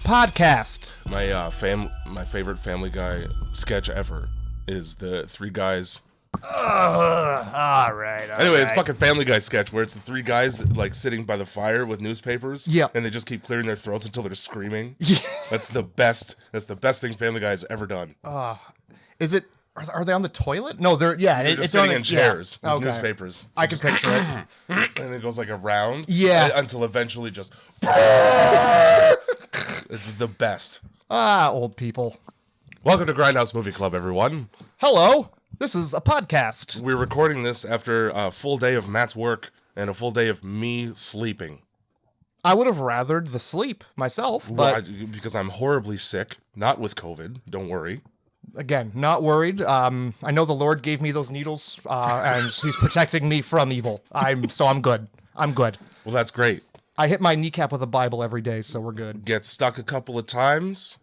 podcast. My favorite Family Guy sketch ever is the three guys. All right. Anyway, it's fucking Family Guy sketch where it's the three guys like sitting by the fire with newspapers. Yeah. And they just keep clearing their throats until they're screaming. Yeah. That's the best thing Family Guy has ever done. Is it? Are they on the toilet? No, they're Just sitting in chairs with Okay. newspapers. I can picture it. And it goes like around. Yeah. Until eventually just. It's the best. Old people. Welcome to Grindhouse Movie Club, everyone. Hello. This is a podcast. We're recording this after a full day of Matt's work and a full day of me sleeping. I would have rathered the sleep myself, but Because I'm horribly sick, not with COVID, don't worry. again, not worried. I know the Lord gave me those needles, and He's protecting me from evil. I'm good. I'm good. Well, that's great. I hit my kneecap with a Bible every day, so we're good. Get stuck a couple of times,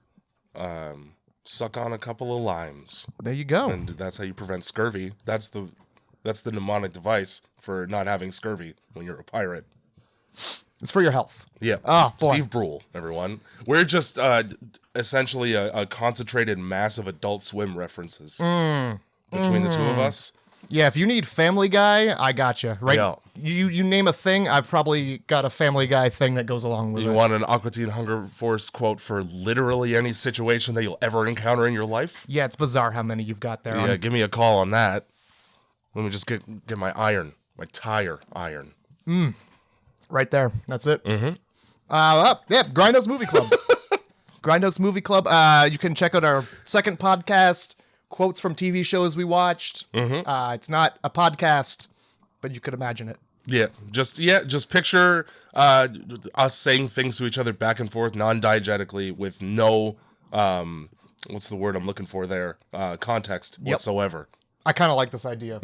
suck on a couple of limes. There you go. And that's how you prevent scurvy. That's the mnemonic device for not having scurvy when you're a pirate. It's for your health. Yeah. Oh, boy. Steve Brule, everyone. We're just essentially a concentrated mass of Adult Swim references between the two of us. Yeah, if you need Family Guy, I got you. Right? Yeah. You name a thing, I've probably got a Family Guy thing that goes along with it. You want an Aqua Teen Hunger Force quote for literally any situation that you'll ever encounter in your life? Yeah, it's bizarre how many you've got there. Yeah, give me a call on that. Let me just get my tire iron. Right there. That's it. Mm-hmm. Grindhouse Movie Club. Grindhouse Movie Club. You can check out our second podcast, quotes from TV shows we watched. Mm-hmm. It's not a podcast, but you could imagine it. Yeah, just picture us saying things to each other back and forth non-diegetically with no, what's the word I'm looking for there? Context whatsoever. I kind of like this idea.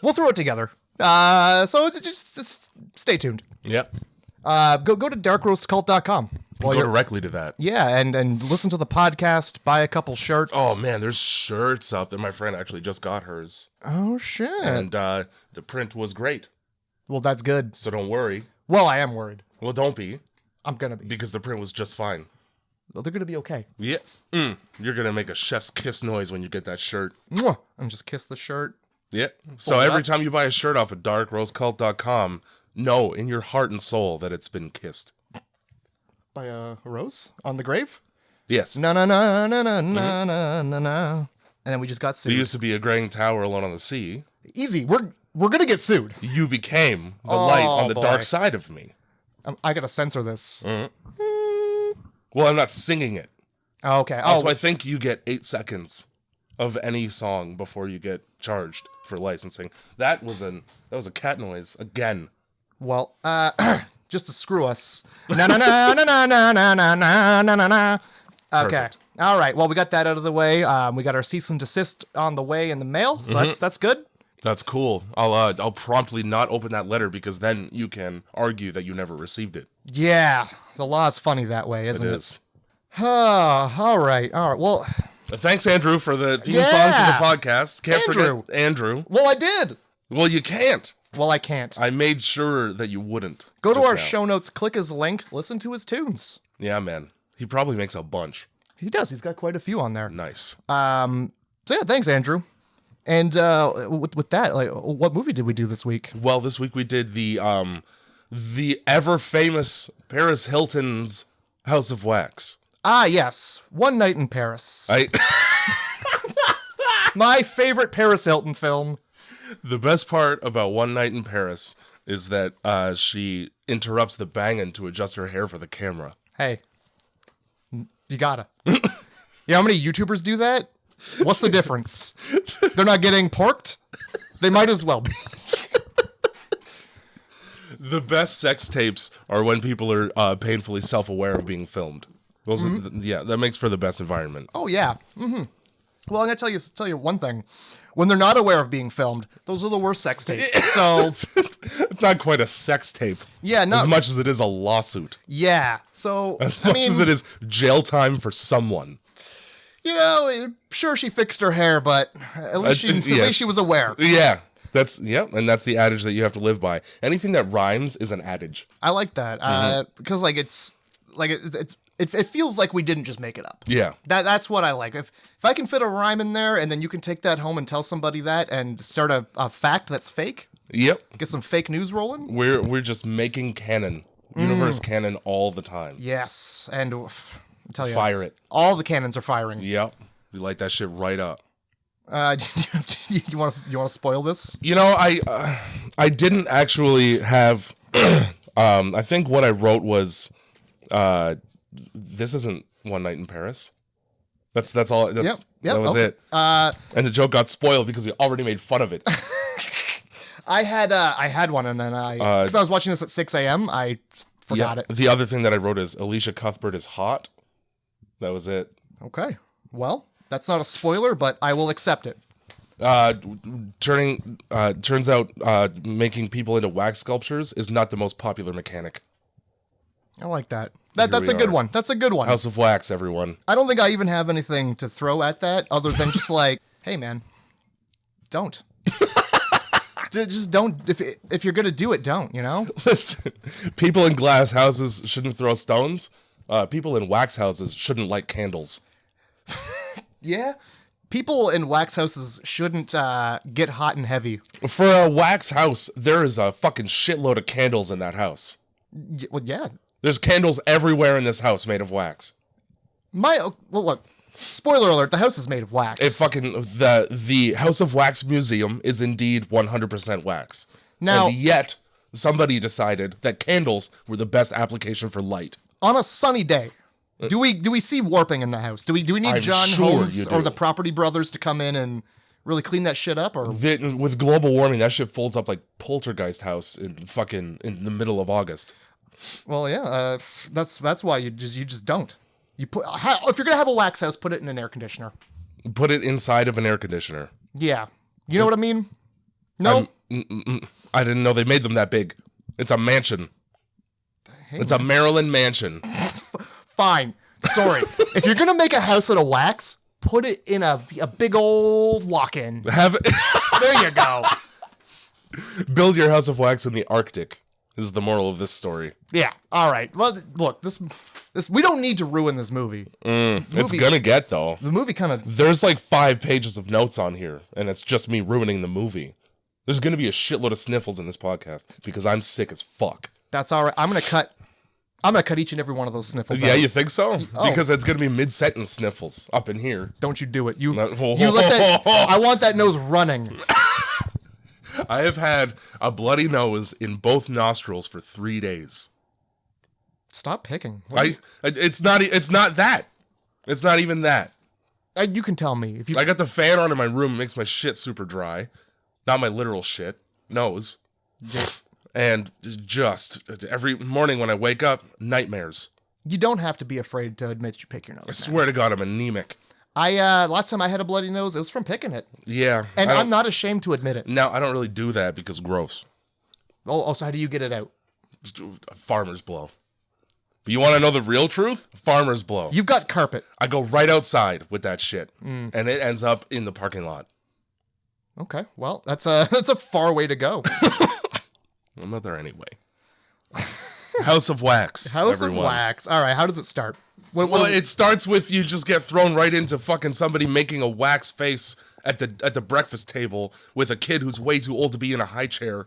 We'll throw it together. So just stay tuned. Yep. Go to darkroastcult.com. Go directly to that. Yeah, and listen to the podcast, buy a couple shirts. Oh, man, there's shirts up there. My friend actually just got hers. Oh, shit. And the print was great. Well, that's good. So don't worry. Well, I am worried. Well, don't be. I'm going to be. Because the print was just fine. Well, they're going to be okay. Yeah. You're going to make a chef's kiss noise when you get that shirt. Mwah! And just kiss the shirt. Yeah. So every time you buy a shirt off of darkroastcult.com, know in your heart and soul that it's been kissed. By a rose on the grave? Yes. Na na na na na na na na na. And then we just got sued. There used to be a graying tower alone on the sea. Easy. We're gonna get sued. You became the light on the dark side of me. I gotta censor this. Well, I'm not singing it. Oh, okay. Also, I think you get 8 seconds of any song before you get charged for licensing. That was a cat noise again. Well, just to screw us. Na na na na na na na na na na na na. Okay. Perfect. All right. Well, we got that out of the way. We got our cease and desist on the way in the mail, so that's good. That's cool. I'll promptly not open that letter because then you can argue that you never received it. Yeah, the law is funny that way, isn't it? It is. All right. Well, Thanks, Andrew, for the theme song for the podcast. Can't Andrew. forget Andrew. well, I did. Well, you can't. Well, I can't. I made sure that you wouldn't. Go to just our now. show notes, click his link, listen to his tunes. Yeah, man. He probably makes a bunch. He does. He's got quite a few on there. Nice. So yeah, thanks, Andrew. And with that, like, what movie did we do this week? Well, this week we did the ever famous Paris Hilton's House of Wax. Ah, yes, One Night in Paris. I My favorite Paris Hilton film. The best part about One Night in Paris is that she interrupts the banging to adjust her hair for the camera. Hey, you gotta. You know how many YouTubers do that? What's the difference? They're not getting porked? They might as well be. The best sex tapes are when people are painfully self-aware of being filmed. Those are, that makes for the best environment. Oh, yeah. Mm-hmm. Well, I'm going to tell you one thing. When they're not aware of being filmed, those are the worst sex tapes. So, It's not quite a sex tape. yeah, no. As much as it is a lawsuit. Yeah. So, As much as it is jail time for someone. You know, sure she fixed her hair, but at least she was aware. Yeah. That's the adage that you have to live by. Anything that rhymes is an adage. I like that. Because like it's It feels like we didn't just make it up. Yeah. That's what I like. If I can fit a rhyme in there, and then you can take that home and tell somebody that, and start a fact that's fake. Yep. Get some fake news rolling. We're just making canon, universe canon all the time. Yes, and I'll tell you, Fire it. All the cannons are firing. Yep. We light that shit right up. You want to spoil this? You know, I didn't actually have. I think what I wrote was, this isn't One Night in Paris. That's all. Yep, that was it. And the joke got spoiled because we already made fun of it. I had one, and then because I was watching this at 6 a.m. I forgot it. The other thing that I wrote is Elisha Cuthbert is hot. That was it. Okay. Well, that's not a spoiler, but I will accept it. Turns out making people into wax sculptures is not the most popular mechanic. I like that. That's a good one. That's a good one. House of Wax, everyone. I don't think I even have anything to throw at that other than just like, hey man, don't. Just don't. If you're gonna do it, don't. You know. Listen, people in glass houses shouldn't throw stones. People in wax houses shouldn't light candles. Yeah. People in wax houses shouldn't get hot and heavy. For a wax house, there is a fucking shitload of candles in that house. Well, yeah. There's candles everywhere in this house made of wax. Well, look. Spoiler alert: the house is made of wax. The House of Wax Museum is indeed 100% wax. Now, and yet somebody decided that candles were the best application for light. On a sunny day, do we see warping in the house? Do we need I'm John sure Holmes you do. or the Property Brothers to come in and really clean that shit up? Or With global warming, that shit folds up like Poltergeist house in the middle of August. Well, yeah, that's why you just don't. You if you're gonna have a wax house, put it in an air conditioner. Put it inside of an air conditioner. Yeah, you know what I mean. No, I didn't know they made them that big. It's a mansion. It's a Maryland mansion. Fine. Sorry. If you're gonna make a house out of wax, put it in a big old walk-in. Have it. There you go. Build your house of wax in the Arctic. Is the moral of this story. Yeah. All right. Well, look, this we don't need to ruin this movie. It's gonna get though. The movie kind of. There's like 5 pages of notes on here, and it's just me ruining the movie. There's gonna be a shitload of sniffles in this podcast because I'm sick as fuck. That's all right. I'm gonna cut each and every one of those sniffles. Yeah, out. you think so? Oh. Because it's gonna be mid-sentence sniffles up in here. Don't you do it. You let No. that. I want that nose running. I have had a bloody nose in both nostrils for 3 days. Stop picking. It's not that. It's not even that. You can tell me if you. I got the fan on in my room. It makes my shit super dry. Not my literal shit. Nose. And just every morning when I wake up, nightmares. You don't have to be afraid to admit you pick your nose. I swear to God, I'm anemic. Last time I had a bloody nose, it was from picking it. Yeah. And I'm not ashamed to admit it. No, I don't really do that because gross. Oh, so how do you get it out? Farmer's blow. But you want to know the real truth? Farmer's blow. You've got carpet. I go right outside with that shit. And it ends up in the parking lot. Okay, well, that's a far way to go. I'm not there anyway. House of Wax. House everyone. of Wax. All right, how does it start? Well, it starts with you just get thrown right into fucking somebody making a wax face at the breakfast table with a kid who's way too old to be in a high chair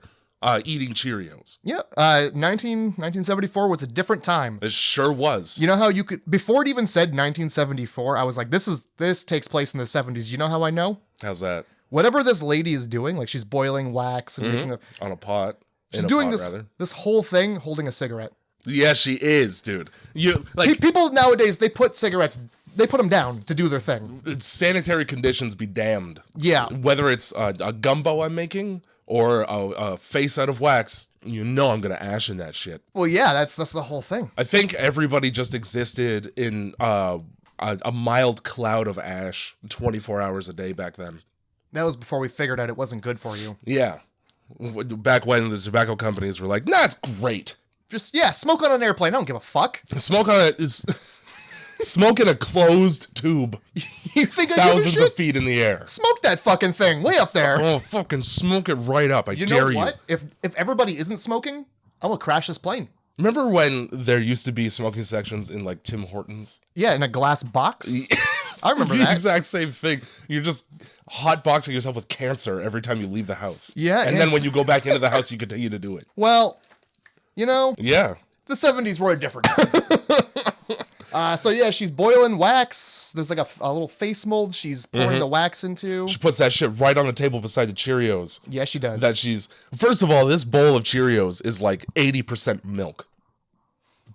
eating Cheerios. Yeah, 1974 was a different time. It sure was. You know how you could, before it even said 1974, I was like, this takes place in the 70s. You know how I know? How's that? Whatever this lady is doing, like she's boiling wax and making on a pot. She's doing this whole thing holding a cigarette. Yeah, she is, dude. You like people nowadays, they put them down to do their thing. Sanitary conditions be damned. Yeah. Whether it's a gumbo I'm making or a face out of wax, you know I'm gonna ash in that shit. Well, yeah, that's the whole thing. I think everybody just existed in a mild cloud of ash 24 hours a day back then. That was before we figured out it wasn't good for you. Yeah. Back when the tobacco companies were like, nah, it's great. Just, smoke on an airplane. I don't give a fuck. Smoke on it is smoke in a closed tube. You think thousands of feet in the air. Smoke that fucking thing way up there. Oh, fucking smoke it right up. I dare you. You know what? If everybody isn't smoking, I'm gonna crash this plane. Remember when there used to be smoking sections in like Tim Hortons? Yeah, in a glass box. I remember the that. exact same thing. You're just hotboxing yourself with cancer every time you leave the house. Yeah, and then when you go back into the house, you continue to do it. Well, you know, Yeah. the 70s were a different time. So yeah, she's boiling wax. There's like a little face mold she's pouring the wax into. She puts that shit right on the table beside the Cheerios. Yeah, she does. First of all, this bowl of Cheerios is like 80% milk.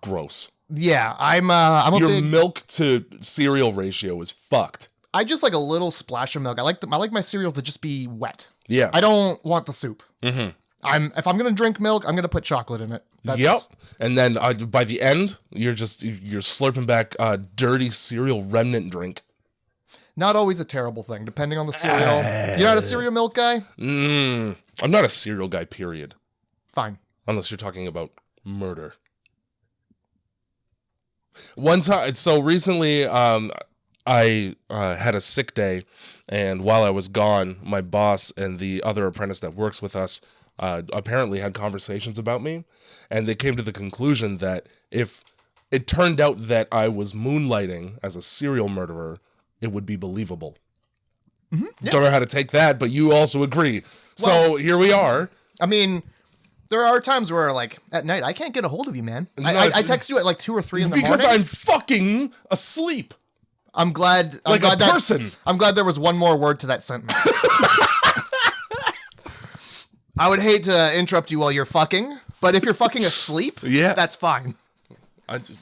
Gross. Yeah, I'm a Your big milk to cereal ratio is fucked. I just like a little splash of milk. I like my cereal to just be wet. Yeah. I don't want the soup. Mm-hmm. If I'm gonna drink milk, I'm gonna put chocolate in it. Yep. And then by the end, you're slurping back a dirty cereal remnant drink. Not always a terrible thing, depending on the cereal. You're not a cereal milk guy? I'm not a cereal guy, period. Fine. Unless you're talking about murder. One time, so recently, I had a sick day, and while I was gone, my boss and the other apprentice that works with us apparently had conversations about me, and they came to the conclusion that if it turned out that I was moonlighting as a serial murderer, it would be believable. Mm-hmm. Yeah. Don't know how to take that, but you also agree. Well, so here we are. I mean, there are times where, like, at night, I can't get a hold of you, man. I text you at, like, 2 or 3 in the morning. Because I'm fucking asleep. I'm glad there was one more word to that sentence. I would hate to interrupt you while you're fucking, but if you're fucking asleep, that's fine.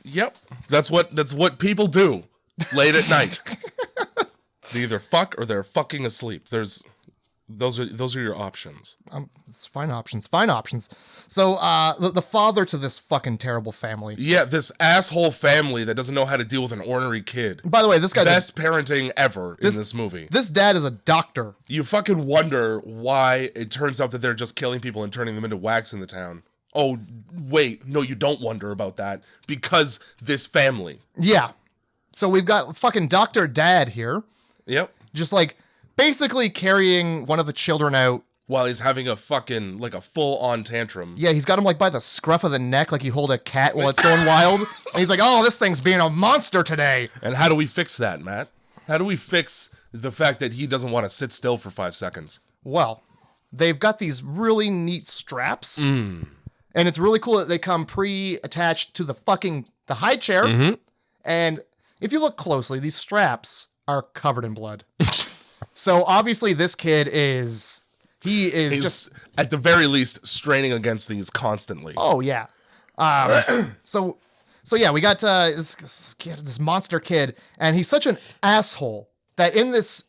Yep. That's what people do late at night. They either fuck or they're fucking asleep. Those are your options. It's fine options. So, the father to this fucking terrible family. Yeah, this asshole family that doesn't know how to deal with an ornery kid. By the way, this guy best parenting ever in this movie. This dad is a doctor. You fucking wonder why it turns out that they're just killing people and turning them into wax in the town. Oh, wait, no, you don't wonder about that because this family. Yeah. So we've got fucking Dr. Dad here. Yep. Just like basically carrying one of the children out while he's having a fucking, like, a full-on tantrum. Yeah, he's got him, like, by the scruff of the neck, like you hold a cat while it's going wild. And he's like, oh, this thing's being a monster today. And how do we fix that, Matt? How do we fix the fact that he doesn't want to sit still for 5 seconds? Well, they've got these really neat straps. And it's really cool that they come pre-attached to the high chair. Mm-hmm. And if you look closely, these straps are covered in blood. So obviously this kid he's just at the very least straining against these constantly. Oh yeah. So yeah, we got this monster kid, and he's such an asshole that in this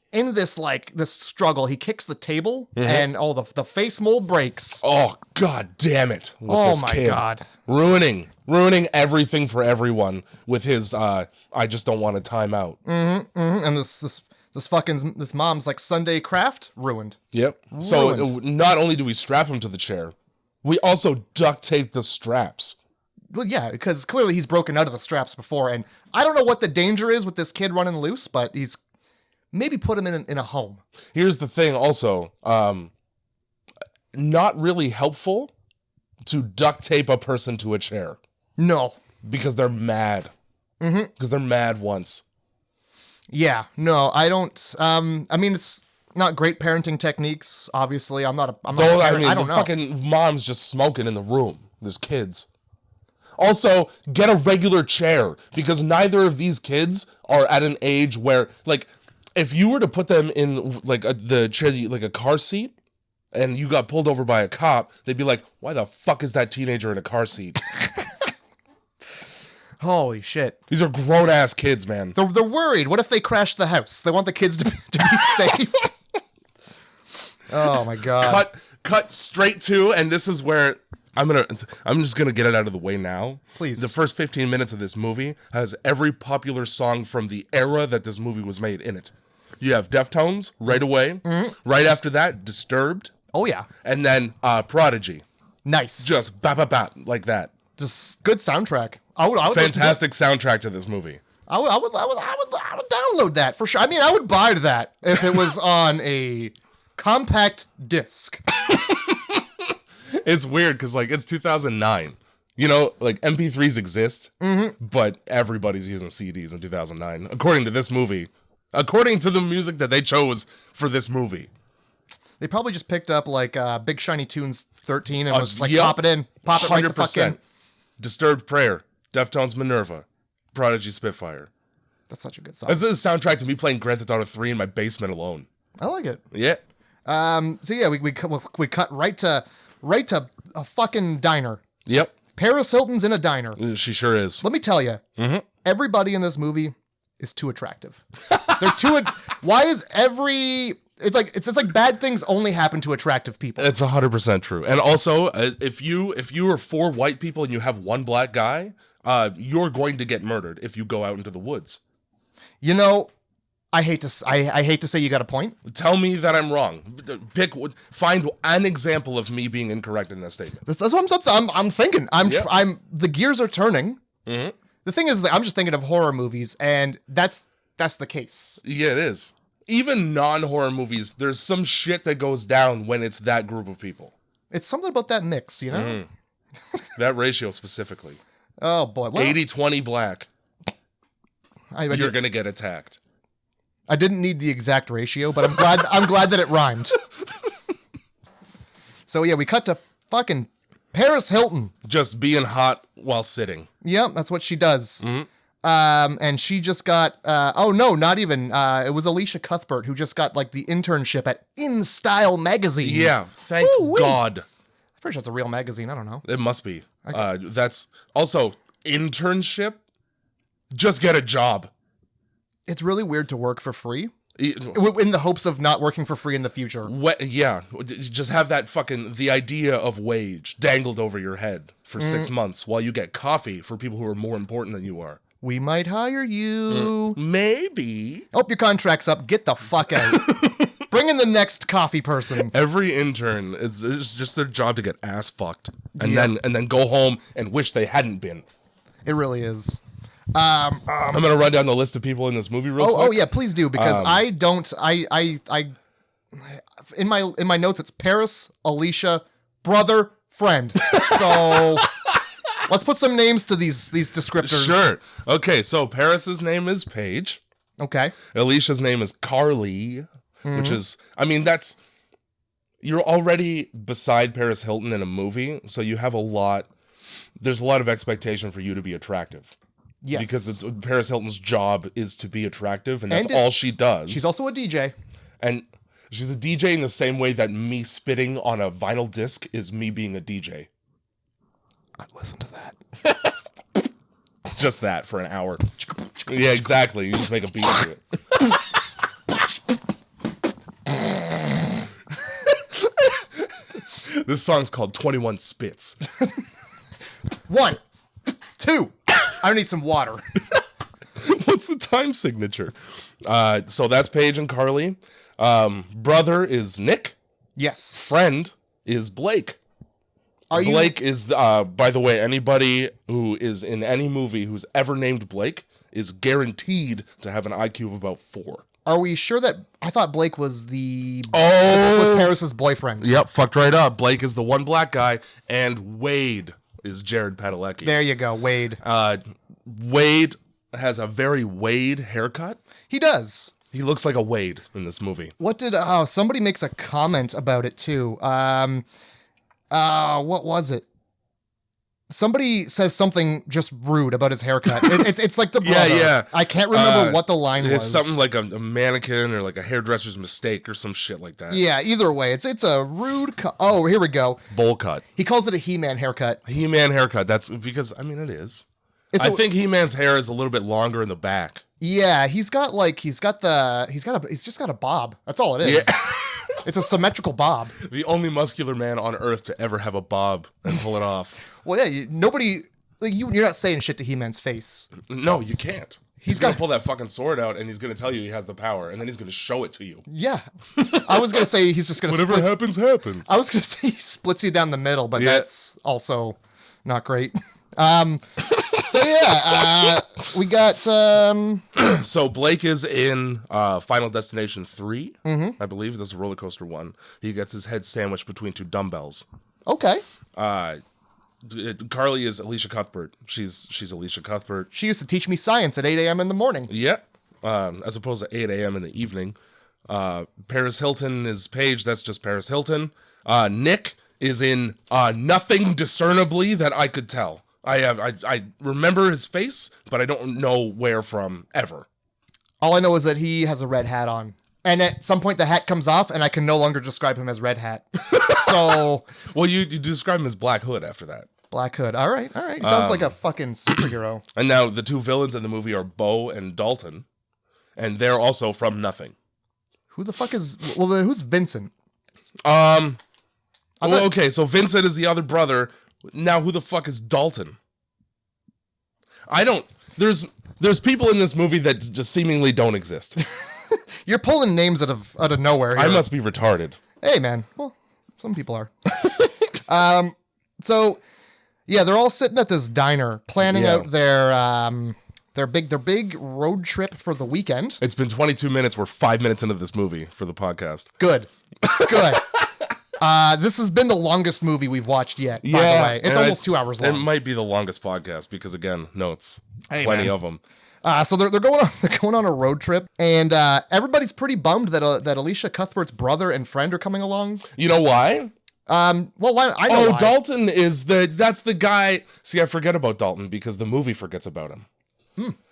struggle, he kicks the table, and the face mold breaks. Oh god damn it! Oh my god, ruining everything for everyone with his I just don't want to time out. And this mom's like Sunday craft ruined. Yep. Ruined. So not only do we strap him to the chair, we also duct tape the straps. Well, yeah, because clearly he's broken out of the straps before, and I don't know what the danger is with this kid running loose, but he's maybe put him in a home. Here's the thing also, not really helpful to duct tape a person to a chair. No. Because they're mad. Because they're mad once. Yeah, no, I don't. I mean, it's not great parenting techniques. Obviously, I'm not a parent. I don't know. Fucking mom's just smoking in the room. There's kids. Also, get a regular chair because neither of these kids are at an age where, like, if you were to put them in like the chair, like a car seat, and you got pulled over by a cop, they'd be like, "Why the fuck is that teenager in a car seat?" Holy shit. These are grown-ass kids, man. They're worried. What if they crash the house? They want the kids to be safe. Oh, my God. Cut straight to, and this is where I'm just going to get it out of the way now. Please. The first 15 minutes of this movie has every popular song from the era that this movie was made in it. You have Deftones right away. Right after that, Disturbed. Oh, yeah. And then Prodigy. Nice. Just bap, like that. Just good soundtrack. I would fantastic soundtrack to this movie. I would download that for sure. I mean, I would buy that if it was on a compact disc. It's weird because like it's 2009. You know, like MP3s exist, but everybody's using CDs in 2009, according to this movie. According to the music that they chose for this movie. They probably just picked up like Big Shiny Tunes 13 and was just like, pop it in. Pop it right the fuck in. Disturbed Prayer, Deftones Minerva, Prodigy Spitfire. That's such a good song. This is a soundtrack to me playing Grand Theft Auto 3 in my basement alone. I like it. Yeah. So yeah, we cut right to a fucking diner. Yep. Paris Hilton's in a diner. She sure is. Let me tell you, everybody in this movie is too attractive. They're too. Why is every? It's like bad things only happen to attractive people. It's 100% true. And also, if you are 4 white people and you have 1 black guy, you're going to get murdered if you go out into the woods. You know, I hate to say you got a point. Tell me that I'm wrong. Find an example of me being incorrect in that statement. That's what I'm thinking. The gears are turning. Mm-hmm. The thing is, I'm just thinking of horror movies, and that's the case. Yeah, it is. Even non-horror movies, there's some shit that goes down when it's that group of people. It's something about that mix, you know? Mm-hmm. That ratio specifically. Oh, boy. Well, 80-20 black. You're going to get attacked. I didn't need the exact ratio, but I'm glad that it rhymed. So, yeah, we cut to fucking Paris Hilton. Just being hot while sitting. Yeah, that's what she does. Mm-hmm. And she just got, not even, it was Elisha Cuthbert who just got, like, the internship at In Style magazine. Yeah, thank God. I'm pretty sure it's a real magazine, I don't know. It must be. That's, also, internship? Just get a job. It's really weird to work for free. In the hopes of not working for free in the future. Yeah, just have that the idea of wage dangled over your head for 6 months while you get coffee for people who are more important than you are. We might hire you. Maybe. Oh, your contract's up. Get the fuck out. Bring in the next coffee person. Every intern, it's just their job to get ass fucked and then go home and wish they hadn't been. It really is. I'm gonna run down the list of people in this movie real quick. Oh yeah, please do, because in my notes it's Paris, Elisha, brother, friend. So let's put some names to these descriptors. Sure. Okay, so Paris's name is Paige. Okay. Alicia's name is Carly, which is, you're already beside Paris Hilton in a movie, so you have there's a lot of expectation for you to be attractive. Yes. Because Paris Hilton's job is to be attractive, and that's all she does. She's also a DJ. And she's a DJ in the same way that me spitting on a vinyl disc is me being a DJ. I'd listen to that. Just that for an hour. Yeah, exactly. You just make a beat to it. This song's called 21 Spits. 1, 2. I need some water. What's the time signature? So that's Paige and Carly. Brother is Nick. Yes. Friend is Blake. Blake is, by the way, anybody who is in any movie who's ever named Blake is guaranteed to have an IQ of about 4. Are we sure that... I thought Blake was was Paris's boyfriend. Yep, fucked right up. Blake is the one black guy, and Wade is Jared Padalecki. There you go, Wade. Wade has a very Wade haircut. He does. He looks like a Wade in this movie. Somebody makes a comment about it too. What was it? Somebody says something just rude about his haircut. It's like the brother. Yeah. I can't remember what the line was. It's something like a mannequin or like a hairdresser's mistake or some shit like that. Yeah, either way, it's a rude cut. Oh, here we go. Bowl cut. He calls it a He-Man haircut. He-Man haircut. That's because, it is. I think He-Man's hair is a little bit longer in the back. Yeah, he's just got a bob. That's all it is. Yeah. It's a symmetrical bob. The only muscular man on Earth to ever have a bob and pull it off. Well, yeah, you're not saying shit to He-Man's face. No, you can't. He's going to pull that fucking sword out, and he's going to tell you he has the power, and then he's going to show it to you. Yeah. I was going to say he's just going to Whatever happens, happens. I was going to say he splits you down the middle, but that's also not great. So yeah, we got So Blake is in Final Destination 3, I believe. That's a roller coaster one. He gets his head sandwiched between 2 dumbbells. Okay. Carly is Elisha Cuthbert. She's Elisha Cuthbert. She used to teach me science at 8 a.m. in the morning. Yeah. As opposed to 8 a.m. in the evening. Paris Hilton is Paige. That's just Paris Hilton. Nick is in nothing discernibly that I could tell. I remember his face, but I don't know where from ever. All I know is that he has a red hat on. And at some point the hat comes off and I can no longer describe him as Red Hat. So... Well, you describe him as Black Hood after that. Black Hood. All right. He sounds like a fucking superhero. And now the two villains in the movie are Bo and Dalton. And they're also from nothing. Who the fuck is... Well, then who's Vincent? Okay, so Vincent is the other brother. Now who the fuck is Dalton? I don't... There's people in this movie that just seemingly don't exist. You're pulling names out of nowhere here. I must be retarded. Hey, man. Well, some people are. So, yeah, they're all sitting at this diner planning out their big road trip for the weekend. It's been 22 minutes. We're 5 minutes into this movie for the podcast. Good. This has been the longest movie we've watched yet, by the way. It's almost 2 hours long. It might be the longest podcast because, again, notes. Hey, plenty man. of them. So they're going on a road trip, and everybody's pretty bummed that Elisha Cuthbert's brother and friend are coming along. You know why? I know why. Dalton is that's the guy. See, I forget about Dalton because the movie forgets about him.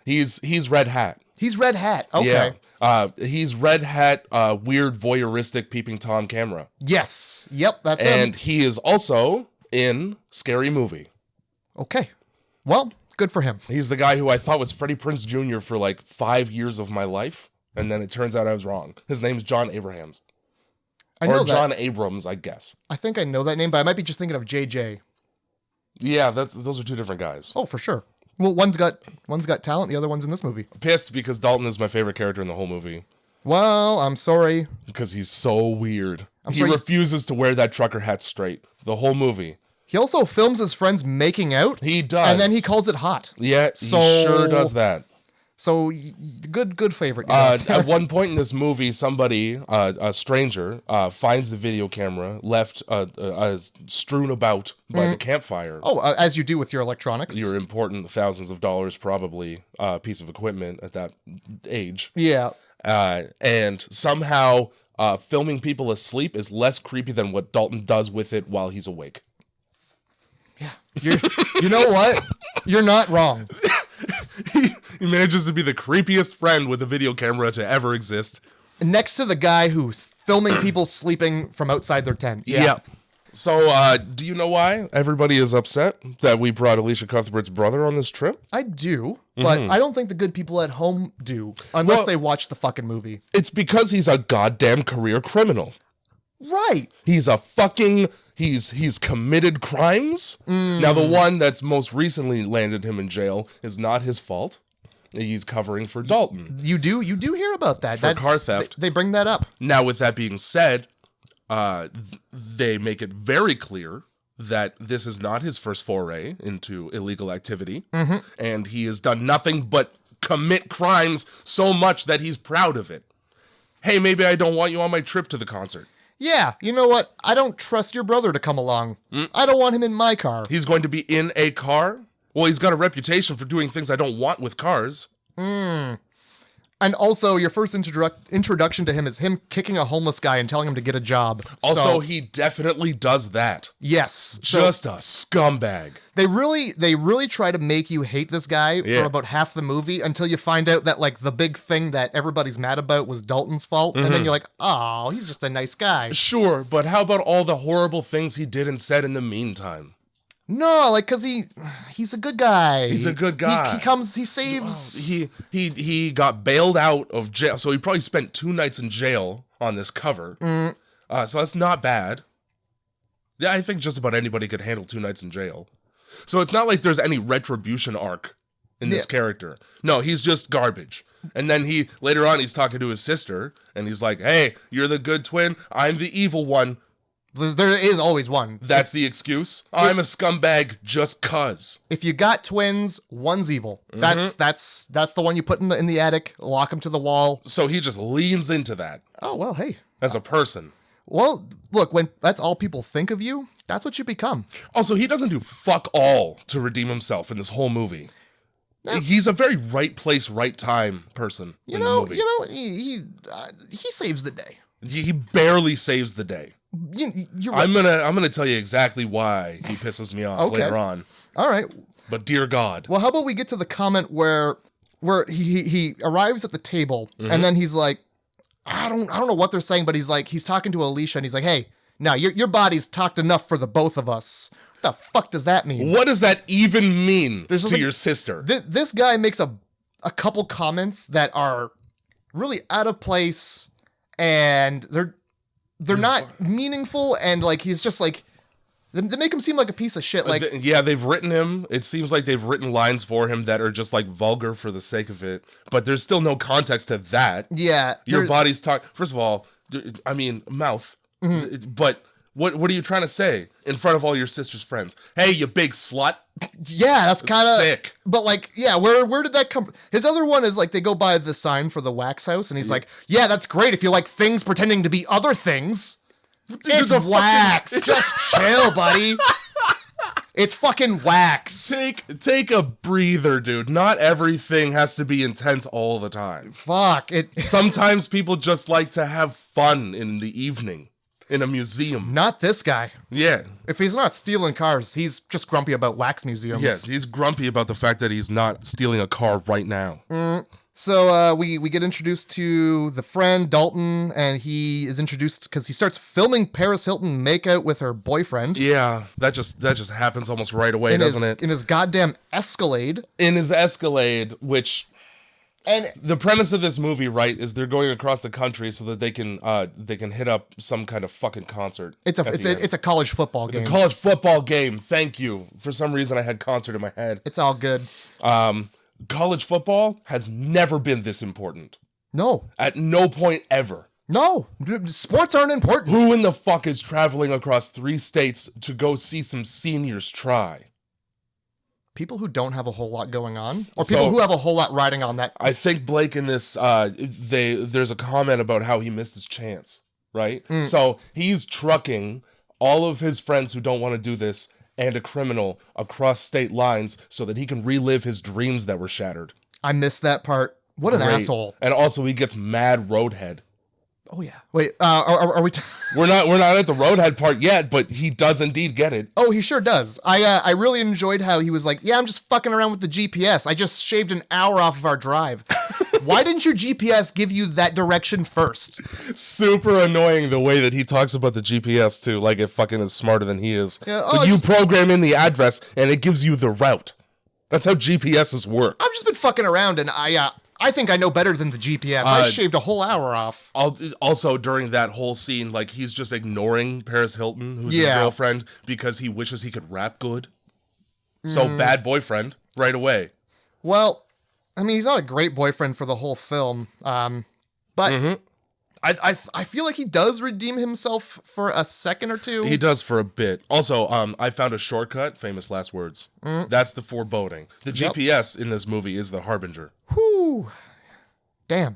He's Red Hat. He's Red Hat. Okay. Yeah. He's Red Hat, weird voyeuristic peeping Tom camera. Yes. Yep. That's him. And he is also in Scary Movie. Okay. Well, good for him. He's the guy who I thought was Freddie Prinze Jr. for like 5 years of my life, and then it turns out I was wrong. His name's John Abrahams. John Abrams, I guess. I think I know that name, but I might be just thinking of JJ. Yeah, those are two different guys. Oh, for sure. Well, one's got talent, the other one's in this movie. Pissed because Dalton is my favorite character in the whole movie. Well, I'm sorry. Because he's so weird. He refuses to wear that trucker hat straight. The whole movie. He also films his friends making out. He does. And then he calls it hot. Yeah, he sure does that. So, good favorite. At one point in this movie, somebody, a stranger, finds the video camera left strewn about by the campfire. Oh, as you do with your electronics. Your important thousands of dollars, probably, piece of equipment at that age. Yeah. And somehow filming people asleep is less creepy than what Dalton does with it while he's awake. Yeah. You know what? You're not wrong. He manages to be the creepiest friend with a video camera to ever exist. Next to the guy who's filming people sleeping from outside their tent. Yeah. So, do you know why everybody is upset that we brought Elisha Cuthbert's brother on this trip? I do, but I don't think the good people at home do, unless they watch the fucking movie. It's because he's a goddamn career criminal. Right. He's a fucking... He's committed crimes. Now, the one that's most recently landed him in jail is not his fault. He's covering for Dalton. You do hear about that. For car theft. They bring that up. Now, with that being said, they make it very clear that this is not his first foray into illegal activity. And he has done nothing but commit crimes so much that he's proud of it. Hey, maybe I don't want you on my trip to the concert. Yeah, you know what? I don't trust your brother to come along. I don't want him in my car. He's going to be in a car? Well, he's got a reputation for doing things I don't want with cars. And also, your first introduction to him is him kicking a homeless guy and telling him to get a job. Also, he definitely does that. Yes. Just a scumbag. They really try to make you hate this guy for about half the movie until you find out that, like, the big thing that everybody's mad about was Dalton's fault. And then you're like, oh, he's just a nice guy. Sure, but how about all the horrible things he did and said in the meantime? No, like, because he's a good guy. He's a good guy. He saves... He got bailed out of jail, so he probably spent 2 nights in jail on this cover. So that's not bad. Yeah, I think just about anybody could handle 2 nights in jail. So it's not like there's any retribution arc in this character. No, he's just garbage. And then later on, he's talking to his sister, and he's like, hey, you're the good twin, I'm the evil one. There is always one. That's the excuse. I'm a scumbag just cuz. If you got twins, one's evil. That's the one you put in the attic, lock him to the wall. So he just leans into that. Oh, well, hey. As a person. Well, look, when that's all people think of you, that's what you become. Also, he doesn't do fuck all to redeem himself in this whole movie. Yeah. He's a very right place, right time person in the movie. He saves the day. He barely saves the day. You're right. I'm gonna tell you exactly why he pisses me off later on. All right. But dear God. Well, how about we get to the comment where he arrives at the table and then he's like, I don't know what they're saying, but he's talking to Elisha and he's like, hey, now your body's talked enough for the both of us. What the fuck does that mean? What does that even mean to your sister? This guy makes a couple comments that are really out of place and they're not meaningful and like he's just like they make him seem like a piece of shit. Like they've written him. It seems like they've written lines for him that are just like vulgar for the sake of it. But there's still no context to that. Yeah, your body's talk. First of all, I mean mouth. But what are you trying to say in front of all your sister's friends? Hey, you big slut. Yeah, that's kind of sick. But like, yeah, where did that come from? His other one is like they go by the sign for the wax house, and he's like, yeah, that's great if you like things pretending to be other things. It's wax. Just chill, buddy. It's fucking wax. Take a breather, dude. Not everything has to be intense all the time. Fuck it. Sometimes people just like to have fun in the evening in a museum. Not this guy. Yeah. If he's not stealing cars, he's just grumpy about wax museums. Yes, he's grumpy about the fact that he's not stealing a car right now. So we get introduced to the friend, Dalton, and he is introduced because he starts filming Paris Hilton make out with her boyfriend. Yeah, that just happens almost right away, doesn't it? In his goddamn Escalade. In his Escalade, which... And the premise of this movie, right, is they're going across the country so that they can hit up some kind of fucking concert. It's a college football game. It's a college football game. Thank you. For some reason, I had concert in my head. It's all good. College football has never been this important. No. At no point ever. No. Sports aren't important. Who in the fuck is traveling across 3 states to go see some seniors try? People who don't have a whole lot going on, or people who have a whole lot riding on that. I think Blake in this, there's a comment about how he missed his chance, right? So he's trucking all of his friends who don't want to do this and a criminal across state lines so that he can relive his dreams that were shattered. I missed that part. What an asshole! And also, he gets mad roadhead. Oh yeah. Wait, are we? We're not at the roadhead part yet, but he does indeed get it. Oh, he sure does. I really enjoyed how he was like, yeah, I'm just fucking around with the GPS. I just shaved an hour off of our drive. Why didn't your GPS give you that direction first? Super annoying the way that he talks about the GPS too, like it fucking is smarter than he is. Yeah, but you program in the address and it gives you the route. That's how GPSs work. I've just been fucking around and I think I know better than the GPS. I shaved a whole hour off. Also, during that whole scene, like, he's just ignoring Paris Hilton, who's his girlfriend, because he wishes he could rap good. So, bad boyfriend, right away. Well, I mean, he's not a great boyfriend for the whole film. But I feel like he does redeem himself for a second or two. He does for a bit. Also, I found a shortcut, famous last words. That's the foreboding. The GPS in this movie is the harbinger. Whew. Damn.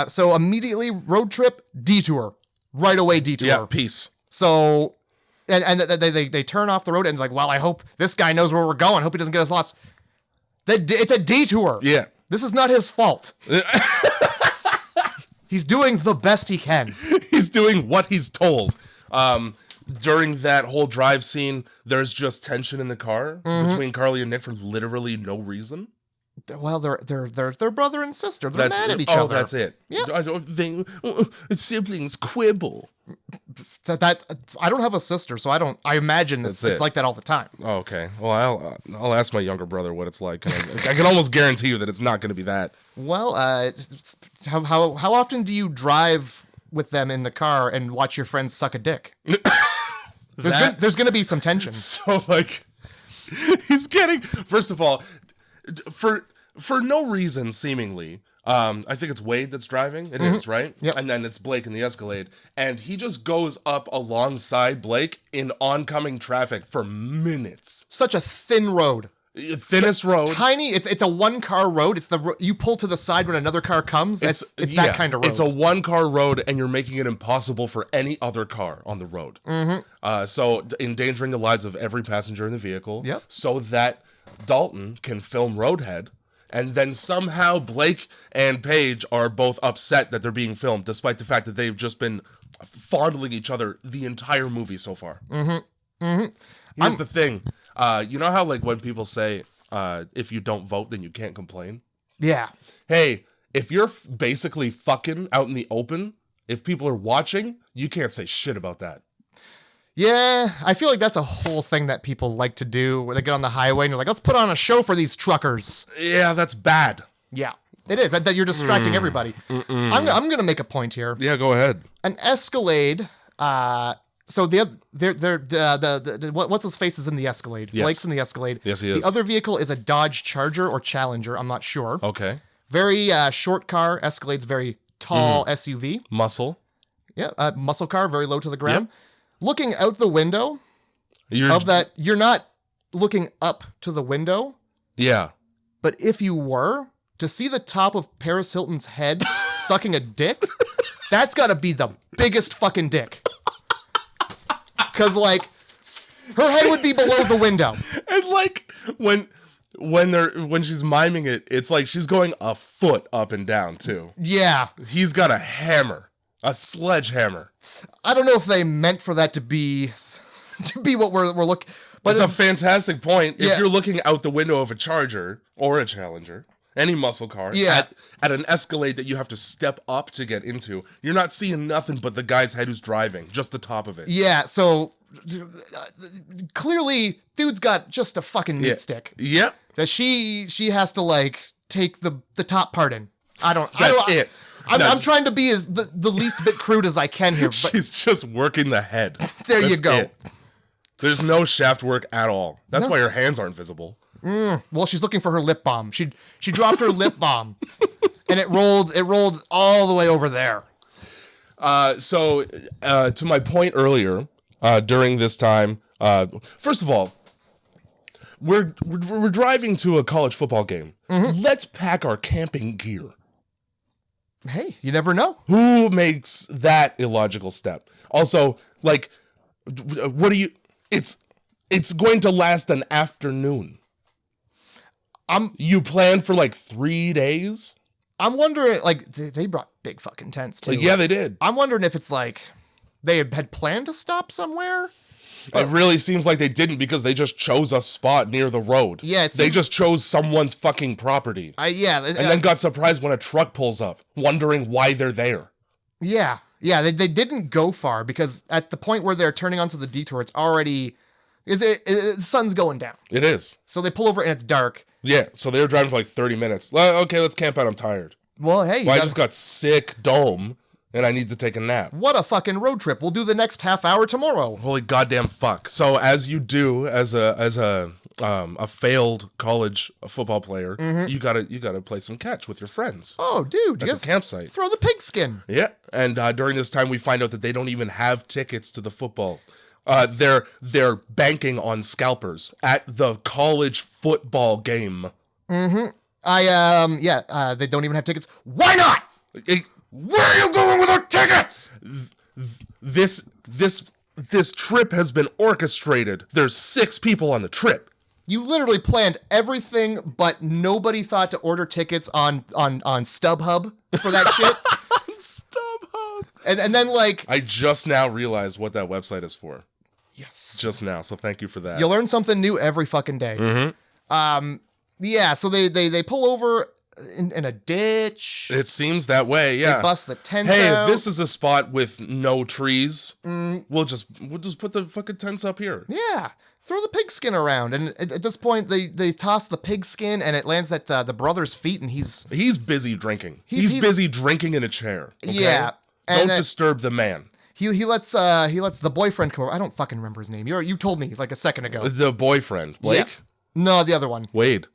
So immediately road trip, detour. Right away detour. Yeah, peace. So, and they turn off the road and like, well, I hope this guy knows where we're going. Hope he doesn't get us lost. It's a detour. Yeah. This is not his fault. He's doing the best he can. He's doing what he's told. During that whole drive scene, there's just tension in the car between Carly and Nick for literally no reason. Well, they're brother and sister. They're mad at each other. Oh, that's it. Yeah. I don't think siblings quibble. That I don't have a sister, so I imagine it's like that all the time. Oh, okay. Well, I'll ask my younger brother what it's like. I can almost guarantee you that it's not going to be that. Well, how often do you drive with them in the car and watch your friends suck a dick? There's going to be some tension. So like, he's getting, first of all, for no reason seemingly. I think it's Wade that's driving. It is, right? Yep. And then it's Blake in the Escalade. And he just goes up alongside Blake in oncoming traffic for minutes. Such a thin road. Thinnest road. Tiny. It's a one-car road. It's you pull to the side when another car comes. It's that kind of road. It's a one-car road, and you're making it impossible for any other car on the road. So endangering the lives of every passenger in the vehicle. Yep. So that Dalton can film Roadhead, and then somehow Blake and Paige are both upset that they're being filmed, despite the fact that they've just been fondling each other the entire movie so far. Here's the thing. You know how, like, when people say, if you don't vote, then you can't complain? Yeah. Hey, if you're basically fucking out in the open, if people are watching, you can't say shit about that. Yeah, I feel like that's a whole thing that people like to do, where they get on the highway and you're like, let's put on a show for these truckers. Yeah, that's bad. Yeah, it is. That you're distracting everybody. I'm going to make a point here. Yeah, go ahead. An Escalade, so what's his face is in the Escalade. Yes. Blake's in the Escalade. Yes, he is. The other vehicle is a Dodge Charger or Challenger. I'm not sure. Okay. Very short car. Escalade's very tall SUV. Muscle. Yeah, muscle car, very low to the ground. Yep. Looking out the window you're not looking up to the window. Yeah. But if you were, to see the top of Paris Hilton's head sucking a dick, that's got to be the biggest fucking dick. Because, like, her head would be below the window. And, like, when she's miming it, it's like she's going a foot up and down, too. Yeah. He's got a hammer. A sledgehammer. I don't know if they meant for that to be what we're looking. But it's a fantastic point. Yeah. If you're looking out the window of a Charger or a Challenger, any muscle car, at an Escalade that you have to step up to get into, you're not seeing nothing but the guy's head who's driving, just the top of it. Yeah, so clearly, dude's got just a fucking meat stick. Yep. That she has to, like, take the top part in. That's it. I'm trying to be as the least bit crude as I can here. But she's just working the head. There you go. It. There's no shaft work at all. That's why her hands aren't visible. Well, she's looking for her lip balm. She dropped her lip balm, and it rolled all the way over there. So to my point earlier, during this time, first of all, we're driving to a college football game. Let's pack our camping gear. Hey, you never know. Who makes that illogical step? Also, like, what do you... It's going to last an afternoon. You plan for, like, 3 days? I'm wondering, like, they brought big fucking tents, too. Like, yeah, they did. I'm wondering if it's, like, they had planned to stop somewhere? It really seems like they didn't, because they just chose a spot near the road. Yeah, they just chose someone's fucking property. And then got surprised when a truck pulls up, wondering why they're there. Yeah, they didn't go far, because at the point where they're turning onto the detour, it's already... the sun's going down. It is. So they pull over and it's dark. Yeah, so they were driving for like 30 minutes. Okay, let's camp out. I'm tired. Well, hey. I just got sick dome, and I need to take a nap. What a fucking road trip. We'll do the next half hour tomorrow. Holy goddamn fuck. So as you do as a failed college football player, you gotta play some catch with your friends. Oh, dude. At the campsite. Throw the pigskin. Yeah, and during this time we find out that they don't even have tickets to the football. They're banking on scalpers at the college football game. They don't even have tickets. Why not? Where are you going with our tickets? This trip has been orchestrated. There's 6 people on the trip. You literally planned everything, but nobody thought to order tickets on StubHub for that shit. StubHub. And then, like... I just now realized what that website is for. Yes. Just now, so thank you for that. You learn something new every fucking day. So they pull over in a ditch. It seems that way, yeah. They bust the tents out. This is a spot with no trees. We'll just put the fucking tents up here. Yeah. Throw the pigskin around. And at this point, they toss the pigskin, and it lands at the brother's feet, and he's busy drinking. He's busy drinking in a chair. Okay? Yeah. Don't disturb the man. He lets the boyfriend come over. I don't fucking remember his name. You told me like a second ago. The boyfriend, Blake? Yeah. No, the other one. Wade.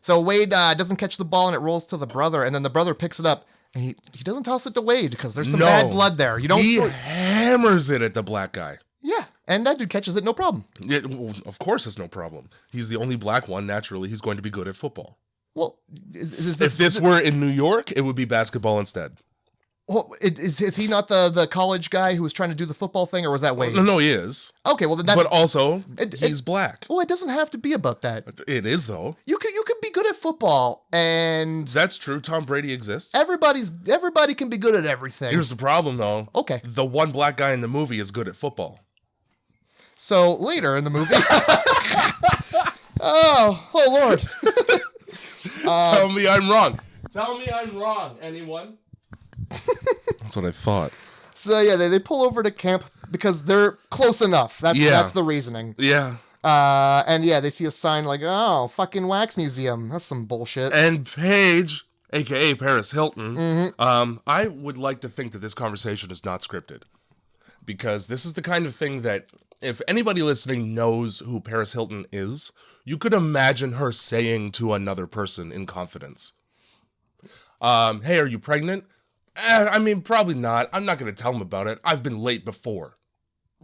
So Wade doesn't catch the ball, and it rolls to the brother, and then the brother picks it up, and he doesn't toss it to Wade because there's some bad blood there. He hammers it at the black guy. Yeah. And that dude catches it no problem. Yeah, well, of course it's no problem. He's the only black one. Naturally, he's going to be good at football. Well, if this were in New York, it would be basketball instead. Well, is he not the college guy who was trying to do the football thing, or was that Wade? No, he is. Okay, well, then but also, he's black. Well, it doesn't have to be about that. It is, though. You can be good at football, and... That's true. Tom Brady exists. Everybody can be good at everything. Here's the problem, though. Okay. The one black guy in the movie is good at football. So, later in the movie... oh, Lord. Tell me I'm wrong. Tell me I'm wrong, anyone? That's what I thought. So yeah, they pull over to camp because they're close enough. That's the reasoning. Yeah. And yeah, they see a sign like, oh, fucking wax museum. That's some bullshit. And Paige, aka Paris Hilton, I would like to think that this conversation is not scripted. Because this is the kind of thing that if anybody listening knows who Paris Hilton is, you could imagine her saying to another person in confidence. Hey, are you pregnant? I mean, probably not. I'm not going to tell him about it. I've been late before.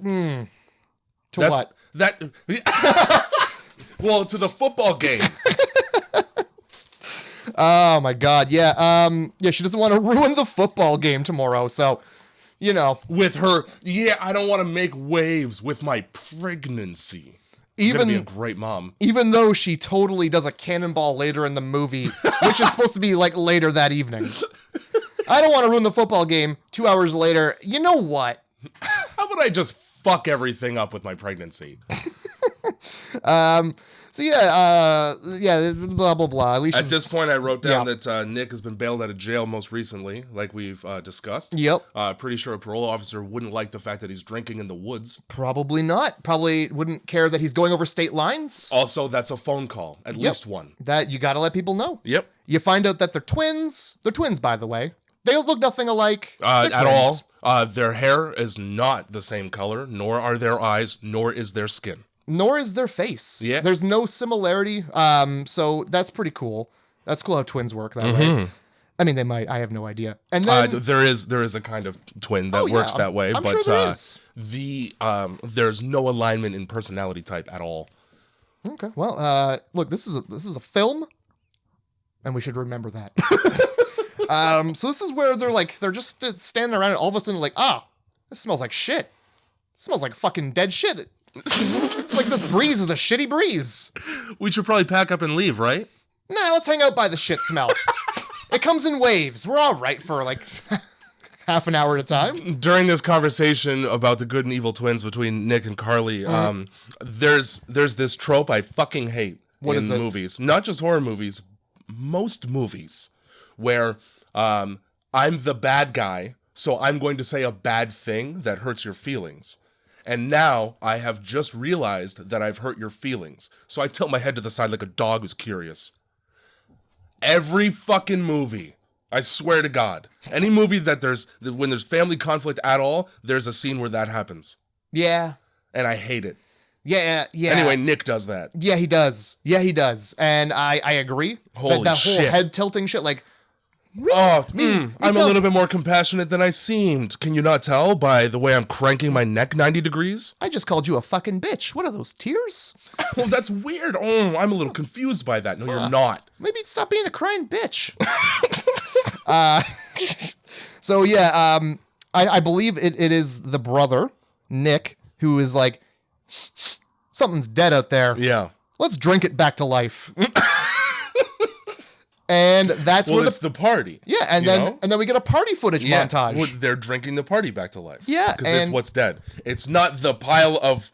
To what? Well, to the football game. Oh, my God. Yeah. Yeah, she doesn't want to ruin the football game tomorrow. So, you know. With her, I don't want to make waves with my pregnancy. Even gonna be a great mom. Even though she totally does a cannonball later in the movie, which is supposed to be like later that evening. I don't want to ruin the football game 2 hours later. You know what? How about I just fuck everything up with my pregnancy? So yeah, blah, blah, blah. At this point, I wrote down that Nick has been bailed out of jail most recently, like we've discussed. Yep. Pretty sure a parole officer wouldn't like the fact that he's drinking in the woods. Probably not. Probably wouldn't care that he's going over state lines. Also, that's a phone call. At least one. That you got to let people know. Yep. You find out that they're twins. They're twins, by the way. They look nothing alike. At all. Their hair is not the same color, nor are their eyes, nor is their skin. Nor is their face. Yeah. There's no similarity. So that's pretty cool. That's cool how twins work that way. I mean, they might. I have no idea. And then there is a kind of twin that works that way, I'm but sure there is. There's no alignment in personality type at all. Okay. Well, look, this is a film, and we should remember that. So this is where they're just standing around and all of a sudden like, this smells like shit. It smells like fucking dead shit. It's like this breeze is a shitty breeze. We should probably pack up and leave, right? Nah, let's hang out by the shit smell. It comes in waves. We're all right for like half an hour at a time. During this conversation about the good and evil twins between Nick and Carly, there's this trope I fucking hate in movies. Not just horror movies, most movies. Where I'm the bad guy, so I'm going to say a bad thing that hurts your feelings. And now I have just realized that I've hurt your feelings. So I tilt my head to the side like a dog who's curious. Every fucking movie, I swear to God, any movie when there's family conflict at all, there's a scene where that happens. Yeah. And I hate it. Yeah. Anyway, Nick does that. Yeah, he does. And I agree. Holy that shit. whole head tilting shit, like, really? I'm a little bit more compassionate than I seemed. Can you not tell by the way I'm cranking my neck 90 degrees? I just called you a fucking bitch. What are those, tears? Well, that's weird. I'm a little confused by that. No, you're not. Maybe stop being a crying bitch. So yeah, I believe it is the brother, Nick, who is like, something's dead out there. Yeah. Let's drink it back to life. And that's where it's the party. Yeah, and then we get a party footage montage. Well, they're drinking the party back to life. Yeah, because it's what's dead. It's not the pile of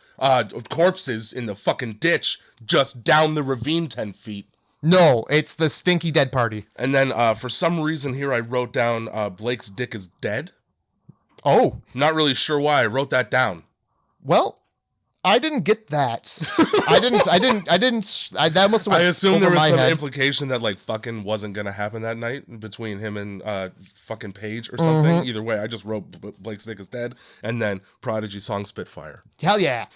corpses in the fucking ditch just down the ravine 10 feet. No, it's the stinky dead party. And then for some reason here I wrote down Blake's dick is dead. Oh. Not really sure why I wrote that down. Well, I didn't get that. That must have went I assume over there was my some head. implication that like fucking wasn't gonna happen that night between him and fucking Paige or something. Either way, I just wrote Blake's dick is dead and then Prodigy song Spitfire. Hell yeah.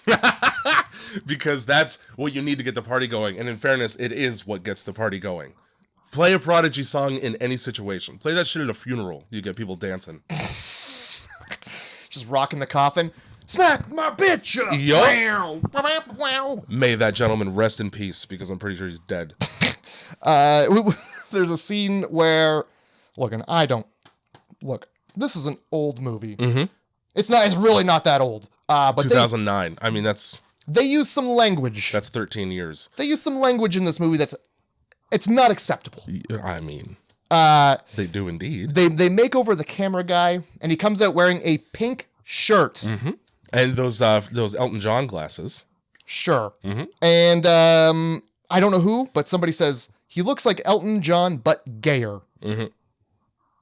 Because that's what you need to get the party going. And in fairness, it is what gets the party going. Play a Prodigy song in any situation. Play that shit at a funeral. You get people dancing. Just rocking the coffin. Smack my bitch. Yup. May that gentleman rest in peace, because I'm pretty sure he's dead. There's a scene where, this is an old movie. Mm-hmm. It's really not that old. But 2009. I mean, they use some language. That's 13 years. They use some language in this movie it's not acceptable. I mean, they do indeed. They make over the camera guy, and he comes out wearing a pink shirt. Mm-hmm. And those Elton John glasses. Sure. Mm-hmm. And I don't know who, but somebody says, he looks like Elton John, but gayer. Mm-hmm.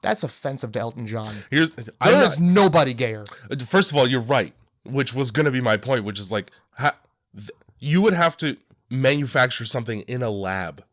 That's offensive to Elton John. There's nobody gayer. First of all, you're right, which was going to be my point, which is like, you would have to manufacture something in a lab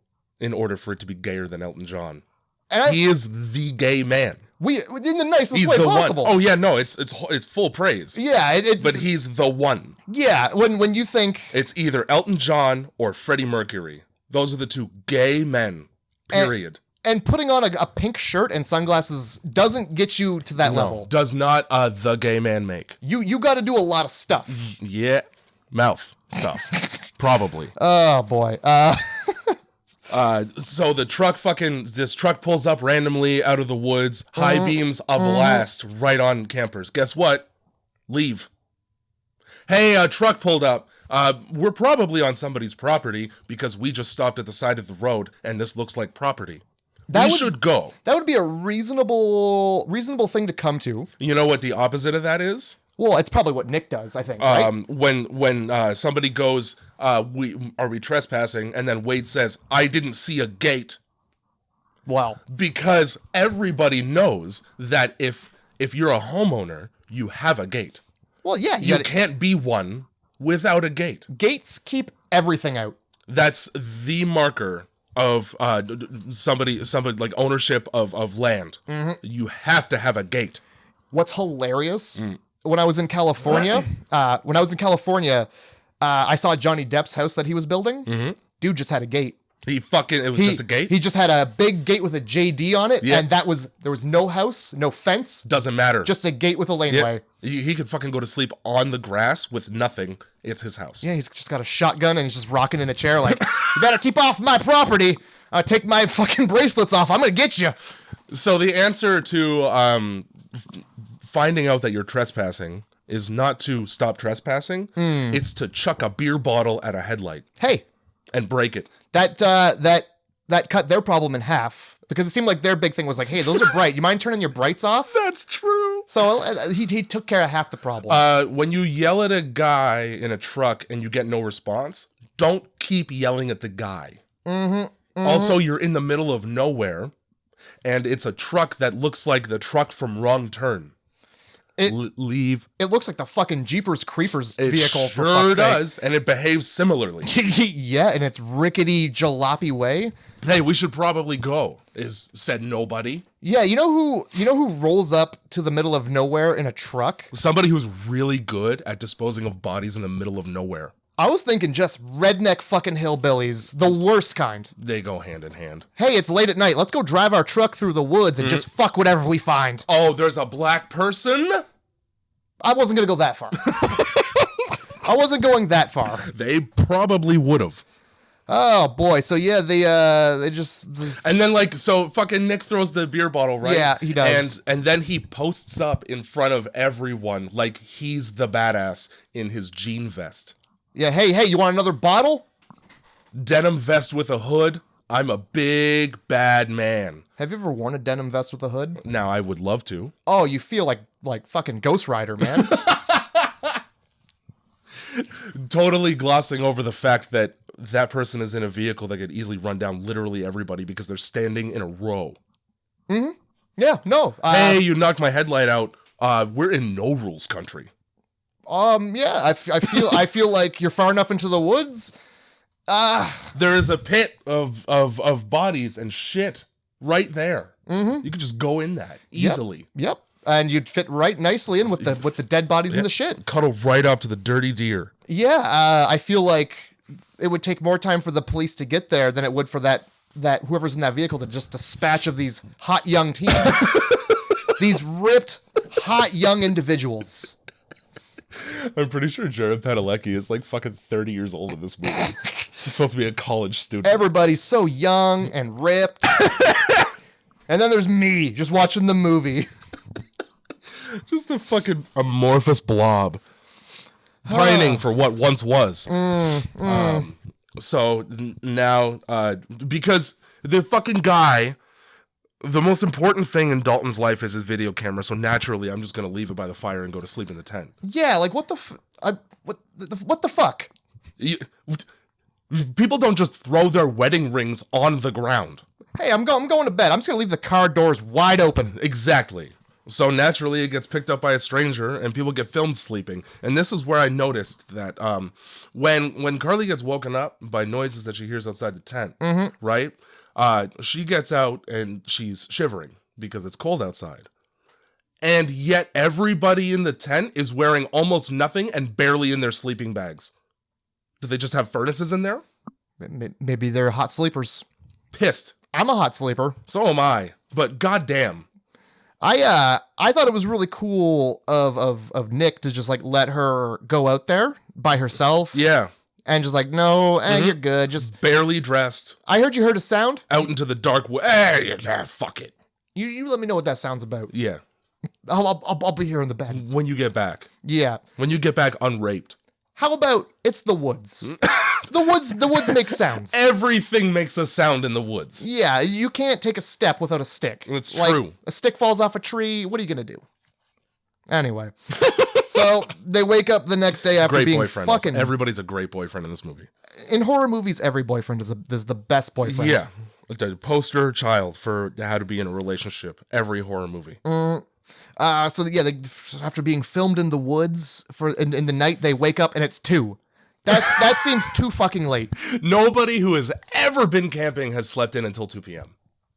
in order for it to be gayer than Elton John. And he is the gay man. In the nicest way possible. One. Oh yeah, no, it's full praise. Yeah, but he's the one. Yeah, when you think it's either Elton John or Freddie Mercury. Those are the two gay men. Period. And putting on a pink shirt and sunglasses doesn't get you to that level. Does not the gay man make. You got to do a lot of stuff. Yeah, mouth stuff, probably. Oh boy. So this truck pulls up randomly out of the woods, high beams a blast right on campers. Guess what? Leave. Hey, a truck pulled up. We're probably on somebody's property because we just stopped at the side of the road and this looks like property. We should go. That would be a reasonable thing to come to. You know what the opposite of that is? Well, it's probably what Nick does, I think, right? When somebody goes, are we trespassing? And then Wade says, I didn't see a gate. Wow. Because everybody knows that if you're a homeowner, you have a gate. Well, yeah. You can't be one without a gate. Gates keep everything out. That's the marker of somebody like ownership of land. Mm-hmm. You have to have a gate. What's hilarious... When I was in California, I saw Johnny Depp's house that he was building. Mm-hmm. Dude just had a gate. It was just a gate? He just had a big gate with a JD on it, and there was no house, no fence. Doesn't matter. Just a gate with a laneway. Yeah. He could fucking go to sleep on the grass with nothing. It's his house. Yeah, he's just got a shotgun, and he's just rocking in a chair like, you better keep off my property. Take my fucking bracelets off. I'm going to get you. So the answer to... finding out that you're trespassing is not to stop trespassing. It's to chuck a beer bottle at a headlight. Hey. And break it. That cut their problem in half, because it seemed like their big thing was like, hey, those are bright. You mind turning your brights off? That's true. So he took care of half the problem. When you yell at a guy in a truck and you get no response, don't keep yelling at the guy. Mm-hmm. Mm-hmm. Also, you're in the middle of nowhere, and it's a truck that looks like the truck from Wrong Turn. Leave. It looks like the fucking Jeepers Creepers vehicle. It sure does, and it behaves similarly. Yeah, in its rickety jalopy way. Hey, we should probably go, said nobody. Yeah, you know who rolls up to the middle of nowhere in a truck? Somebody who's really good at disposing of bodies in the middle of nowhere. I was thinking just redneck fucking hillbillies, the worst kind. They go hand in hand. Hey, it's late at night. Let's go drive our truck through the woods and just fuck whatever we find. Oh, there's a black person? I wasn't going to go that far. I wasn't going that far. They probably would have. Oh, boy. So, yeah, they just... And then, so fucking Nick throws the beer bottle, right? Yeah, he does. And then he posts up in front of everyone like he's the badass in his jean vest. Yeah, hey, you want another bottle? Denim vest with a hood. I'm a big, bad man. Have you ever worn a denim vest with a hood? Now, I would love to. Oh, you feel like fucking Ghost Rider, man. Totally glossing over the fact that person is in a vehicle that could easily run down literally everybody because they're standing in a row. Mm-hmm. Yeah, no. Hey, you knocked my headlight out. We're in no rules country. Yeah, I feel like you're far enough into the woods. There is a pit of bodies and shit right there. Mm-hmm. You could just go in that easily. Yep. And you'd fit right nicely in with the dead bodies and the shit. Cuddle right up to the dirty deer. Yeah, I feel like it would take more time for the police to get there than it would for that whoever's in that vehicle to just dispatch of these hot young teens. These ripped, hot young individuals. I'm pretty sure Jared Padalecki is like fucking 30 years old in this movie. He's supposed to be a college student. Everybody's so young and ripped. And then there's me just watching the movie. Just a fucking amorphous blob. Pining for what once was. So now, because the fucking guy, the most important thing in Dalton's life is his video camera. So naturally, I'm just going to leave it by the fire and go to sleep in the tent. Yeah, like what the fuck? People don't just throw their wedding rings on the ground. Hey, I'm going to bed. I'm just going to leave the car doors wide open. Exactly. So naturally, it gets picked up by a stranger, and people get filmed sleeping. And this is where I noticed that when Carly gets woken up by noises that she hears outside the tent, right? She gets out and she's shivering because it's cold outside. And yet everybody in the tent is wearing almost nothing and barely in their sleeping bags. Do they just have furnaces in there? Maybe they're hot sleepers. Pissed. I'm a hot sleeper. So am I. But goddamn. I thought it was really cool of Nick to just like let her go out there by herself. Yeah. And just like, no, you're good. Just barely dressed. I heard you heard a sound. Out into the dark. Fuck it. You let me know what that sound's about. Yeah. I'll be here in the bed. When you get back. Yeah. When you get back unraped. How about it's the woods? The woods make sounds. Everything makes a sound in the woods. Yeah, you can't take a step without a stick. It's true. A stick falls off a tree. What are you gonna do? Anyway, so they wake up the next day after being fucking. Everybody's a great boyfriend in this movie. In horror movies, every boyfriend is the best boyfriend. Yeah, the poster child for how to be in a relationship. Every horror movie. So yeah, after being filmed in the woods in the night, they wake up and it's 2. That seems too fucking late. Nobody who has ever been camping has slept in until 2 p.m.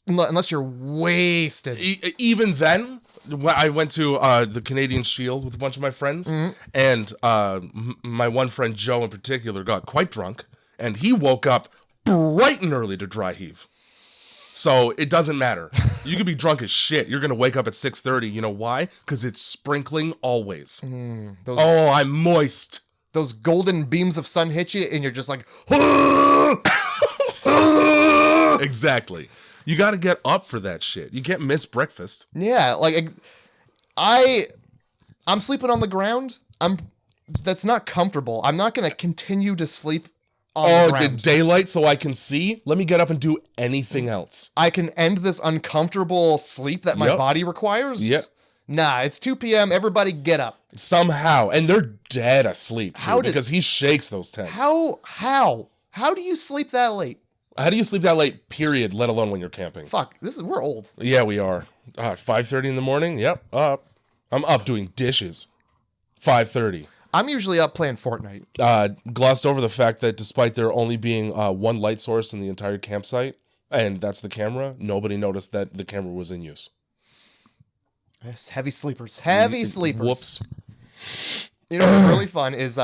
Unless you're wasted. Even then, I went to the Canadian Shield with a bunch of my friends, and my one friend Joe in particular got quite drunk, and he woke up bright and early to dry heave. So it doesn't matter. You could be drunk as shit. You're going to wake up at 6:30. You know why? Because it's sprinkling always. I'm moist. Those golden beams of sun hit you, and you're just like, Exactly. You got to get up for that shit. You can't miss breakfast. Yeah, like I'm sleeping on the ground. That's not comfortable. I'm not going to continue to sleep on the ground. Daylight so I can see? Let me get up and do anything else. I can end this uncomfortable sleep that my body requires? Yep. Nah, it's 2 p.m. Everybody get up. Somehow. And they're dead asleep, too, because he shakes those tents. How do you sleep that late? How do you sleep that late, period, let alone when you're camping? Fuck, we're old. Yeah, we are. 5:30 in the morning? Yep, up. I'm up doing dishes. 5:30. I'm usually up playing Fortnite. Glossed over the fact that despite there only being one light source in the entire campsite, and that's the camera, nobody noticed that the camera was in use. Yes, heavy sleepers. Heavy sleepers. Whoops. You know what's really fun is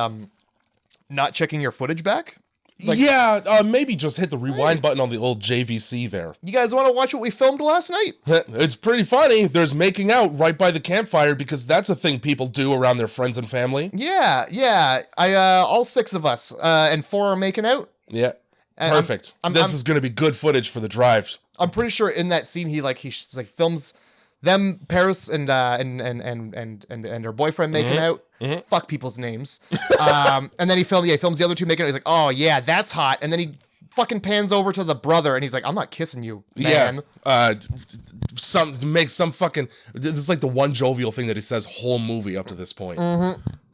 not checking your footage back. Maybe just hit the rewind button on the old JVC there. You guys want to watch what we filmed last night? It's pretty funny. There's making out right by the campfire because that's a thing people do around their friends and family. Yeah. All 6 of us, and 4 are making out. Yeah. Perfect. This is going to be good footage for the drive. I'm pretty sure in that scene he films them, Paris and her boyfriend making out. Fuck people's names. And then he films the other 2 making out. He's like, oh yeah, that's hot. And then he fucking pans over to the brother and he's like, I'm not kissing you, man. Yeah. Some fucking. This is like the one jovial thing that he says whole movie up to this point.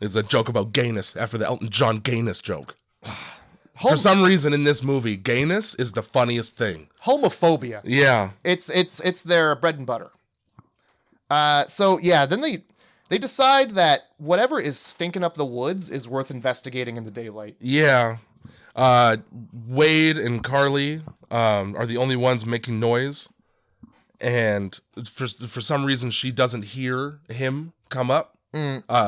It's a joke about gayness after the Elton John gayness joke. For some reason in this movie, gayness is the funniest thing. Homophobia. Yeah. It's their bread and butter. So yeah, then they decide that whatever is stinking up the woods is worth investigating in the daylight. Yeah. Wade and Carly are the only ones making noise. And for some reason, she doesn't hear him come up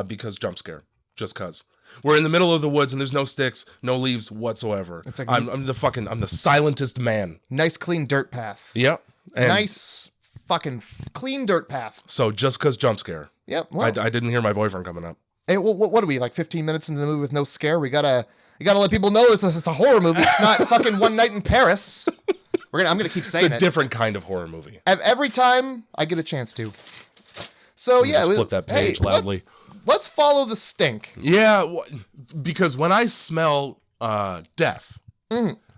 because jump scare. Just cause. We're in the middle of the woods and there's no sticks, no leaves whatsoever. It's like I'm the silentest man. Nice clean dirt path. Yep. Nice fucking clean dirt path. So just cause jump scare. Yep. Well, I didn't hear my boyfriend coming up. Hey, what are we, like 15 minutes into the movie with no scare? We gotta let people know it's a horror movie. It's not fucking One Night in Paris. I'm gonna keep saying it. It's a different kind of horror movie. Every time I get a chance to. So yeah, flip that page loudly. Let's follow the stink. Yeah, because when I smell death,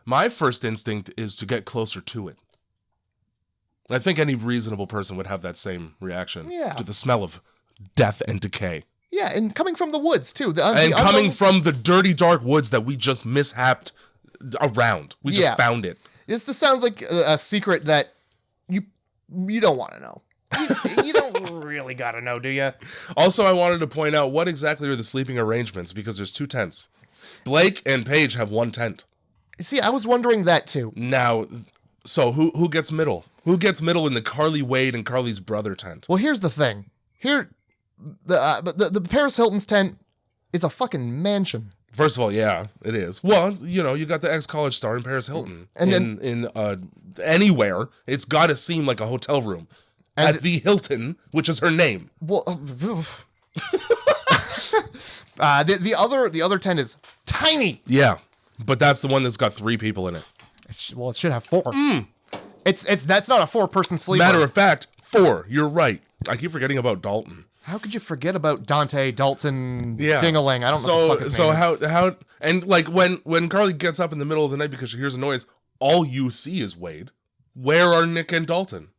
my first instinct is to get closer to it. I think any reasonable person would have that same reaction to the smell of death and decay. Yeah, and coming from the woods, too. Coming from the dirty, dark woods that we just mishapped around. We just found it. This sounds like a secret that you don't want to know. You don't really got to know, do you? Also, I wanted to point out what exactly are the sleeping arrangements, because there's 2 tents. Blake and Paige have 1 tent. See, I was wondering that, too. Now, so who gets middle? Who gets middle in the Carly Wade and Carly's brother tent? Well, here's the thing. The Paris Hilton's tent is a fucking mansion. First of all, yeah, it is. Well, you got the ex-college star in Paris Hilton. And in anywhere, it's got to seem like a hotel room. At the Hilton, which is her name. Well, the other tent is tiny. Yeah, but that's the one that's got 3 people in it. It should have 4. That's not a 4-person sleeper. Matter of fact, 4. You're right. I keep forgetting about Dalton. How could you forget about Dante, Dalton, Dingaling? I don't know what the fuck his name is. how and like when Carly gets up in the middle of the night because she hears a noise, all you see is Wade. Where are Nick and Dalton?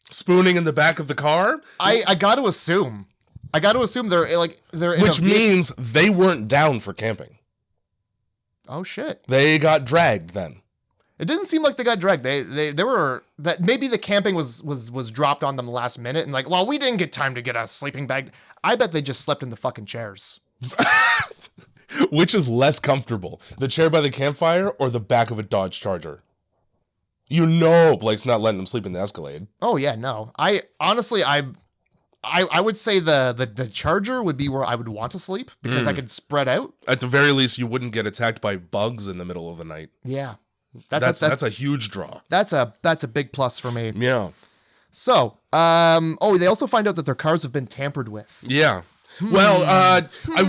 Spooning in the back of the car? I got to assume they're in which means they weren't down for camping. Oh shit. They got dragged then. It didn't seem like they got dragged. They were that maybe the camping was dropped on them last minute and like, well, we didn't get time to get a sleeping bag. I bet they just slept in the fucking chairs. Which is less comfortable, the chair by the campfire or the back of a Dodge Charger? Blake's not letting them sleep in the Escalade. Oh yeah, no. I honestly would say the Charger would be where I would want to sleep because I could spread out. At the very least, you wouldn't get attacked by bugs in the middle of the night. Yeah. That's a huge draw. That's a big plus for me. Yeah. So, they also find out that their cars have been tampered with. Yeah. Well, I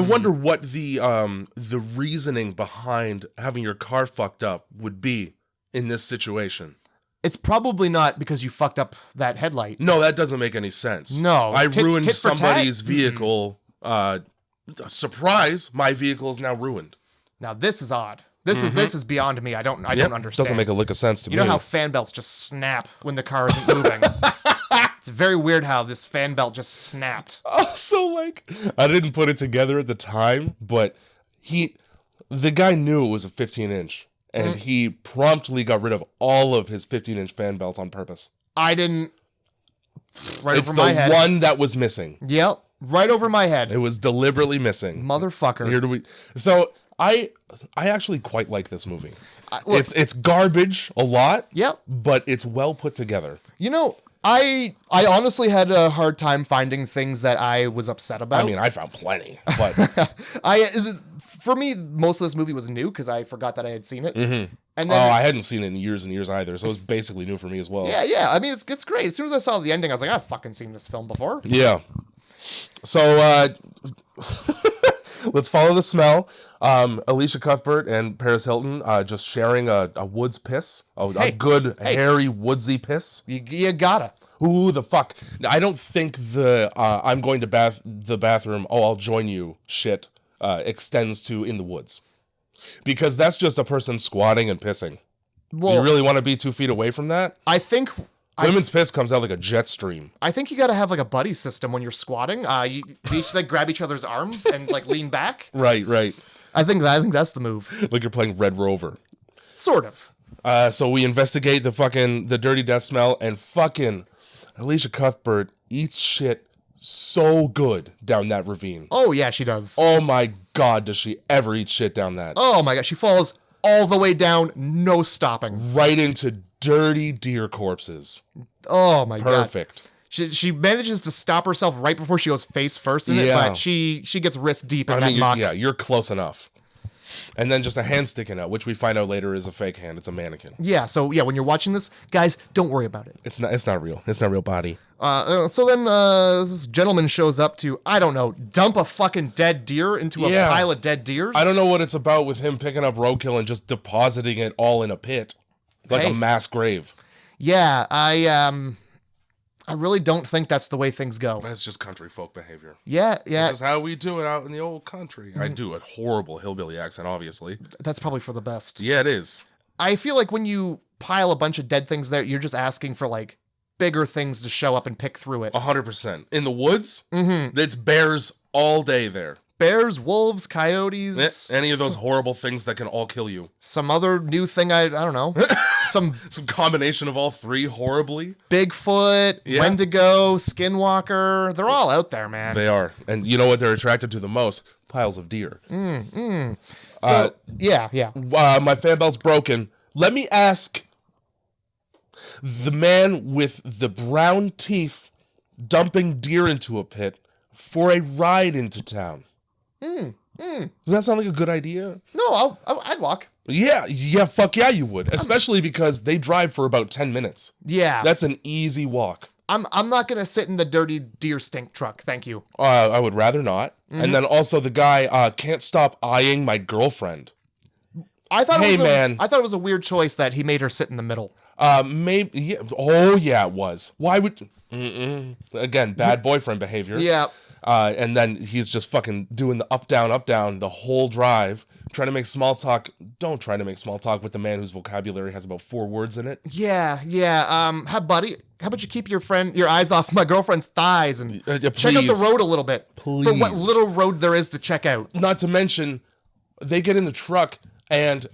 wonder what the reasoning behind having your car fucked up would be in this situation. It's probably not because you fucked up that headlight. No, that doesn't make any sense. No. I ruined somebody's vehicle. Surprise, my vehicle is now ruined. Now this is odd. This is beyond me. I don't understand. Doesn't make a lick of sense to me. You know how fan belts just snap when the car isn't moving? It's very weird how this fan belt just snapped. Also, I didn't put it together at the time, but the guy knew it was a 15-inch, and he promptly got rid of all of his 15-inch fan belts on purpose. I didn't. Right it's over my head. It's the one that was missing. Yep, right over my head. It was deliberately missing. Motherfucker. So I actually quite like this movie. Look, it's garbage a lot. Yep. But it's well put together. I honestly had a hard time finding things that I was upset about. I mean, I found plenty, but for me, most of this movie was new because I forgot that I had seen it. Mm-hmm. And then, I hadn't seen it in years and years either, so it was basically new for me as well. Yeah. I mean, it's great. As soon as I saw the ending, I was like, I've fucking seen this film before. Yeah. So let's follow the smell. Elisha Cuthbert and Paris Hilton just sharing a woods piss. A good, hairy, woodsy piss. You gotta. Who the fuck? I don't think the I'm going to the bathroom, I'll join you shit extends to in the woods. Because that's just a person squatting and pissing. Well, you really want to be 2 feet away from that? I think... Women's piss comes out like a jet stream. I think you got to have a buddy system when you're squatting. You each grab each other's arms and lean back. Right. I think that's the move. Like you're playing Red Rover. Sort of. So we investigate the dirty death smell, and fucking Elisha Cuthbert eats shit so good down that ravine. Oh yeah, she does. Oh my god, does she ever eat shit down that? Oh my god, she falls all the way down, no stopping. Right into dirty deer corpses. Oh my god. Perfect. She manages to stop herself right before she goes face first in it, but she gets wrist deep in that muck. Yeah, you're close enough. And then just a hand sticking out, which we find out later is a fake hand. It's a mannequin. Yeah, so yeah, when you're watching this, guys, don't worry about it. It's not real. It's not real body. So then this gentleman shows up to, I don't know, dump a fucking dead deer into a pile of dead deers. I don't know what it's about with him picking up roadkill and just depositing it all in a pit. Like a mass grave. Yeah, I really don't think that's the way things go. That's just country folk behavior. Yeah. This is how we do it out in the old country. I do a horrible hillbilly accent, obviously. That's probably for the best. Yeah, it is. I feel like when you pile a bunch of dead things there, you're just asking for like bigger things to show up and pick through it. 100%. In the woods, it's bears all day there. Bears, wolves, coyotes. Any of those horrible things that can all kill you. Some other new thing, I don't know. Some combination of all three horribly. Bigfoot, Wendigo, Skinwalker. They're all out there, man. They are. And you know what they're attracted to the most? Piles of deer. So, yeah. My fan belt's broken. Let me ask the man with the brown teeth dumping deer into a pit for a ride into town. Does that sound like a good idea? No, I'd walk. Yeah, fuck yeah, you would. Especially because they drive for about 10 minutes. Yeah. That's an easy walk. I'm not going to sit in the dirty deer stink truck, thank you. I would rather not. And then also the guy can't stop eyeing my girlfriend. I thought it was a weird choice that he made her sit in the middle. Maybe. Yeah. Oh, yeah, it was. Why would... Again, bad boyfriend behavior. Yeah. And then he's just fucking doing the up, down the whole drive, trying to make small talk. Don't try to make small talk with the man whose vocabulary has about 4 words in it. Yeah. Buddy, how about you keep your eyes off my girlfriend's thighs and check out the road a little bit. Please. For what little road there is to check out. Not to mention, they get in the truck and,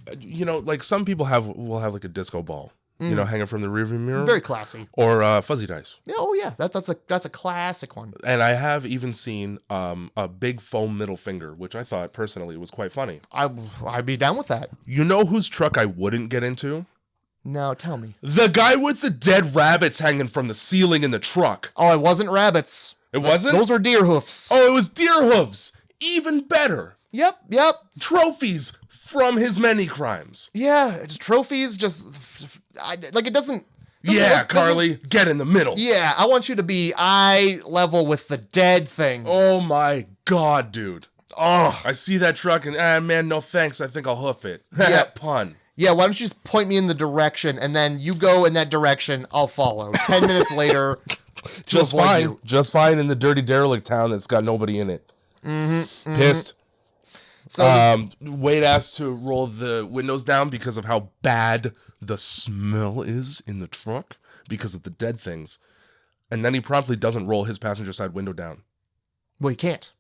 like some people will have like a disco ball. Hanging from the rearview mirror. Very classy. Or fuzzy dice. Yeah, oh yeah, that's a classic one. And I have even seen a big foam middle finger, which I thought personally was quite funny. I'd be down with that. You know whose truck I wouldn't get into? No, tell me. The guy with the dead rabbits hanging from the ceiling in the truck. Oh, it wasn't rabbits. It wasn't? Those were deer hoofs. Oh, it was deer hooves. Even better. Yep. Trophies from his many crimes. Yeah, trophies it doesn't... Carly, get in the middle. Yeah, I want you to be eye level with the dead things. Oh my God, dude. Oh, I see that truck and, man, no thanks. I think I'll hoof it. Yeah. Pun. Yeah, why don't you just point me in the direction and then you go in that direction, I'll follow. 10 minutes later, just fine. Just fine in the dirty derelict town that's got nobody in it. Pissed. So Wade asked to roll the windows down because of how bad the smell is in the truck because of the dead things. And then he promptly doesn't roll his passenger side window down. Well, he can't.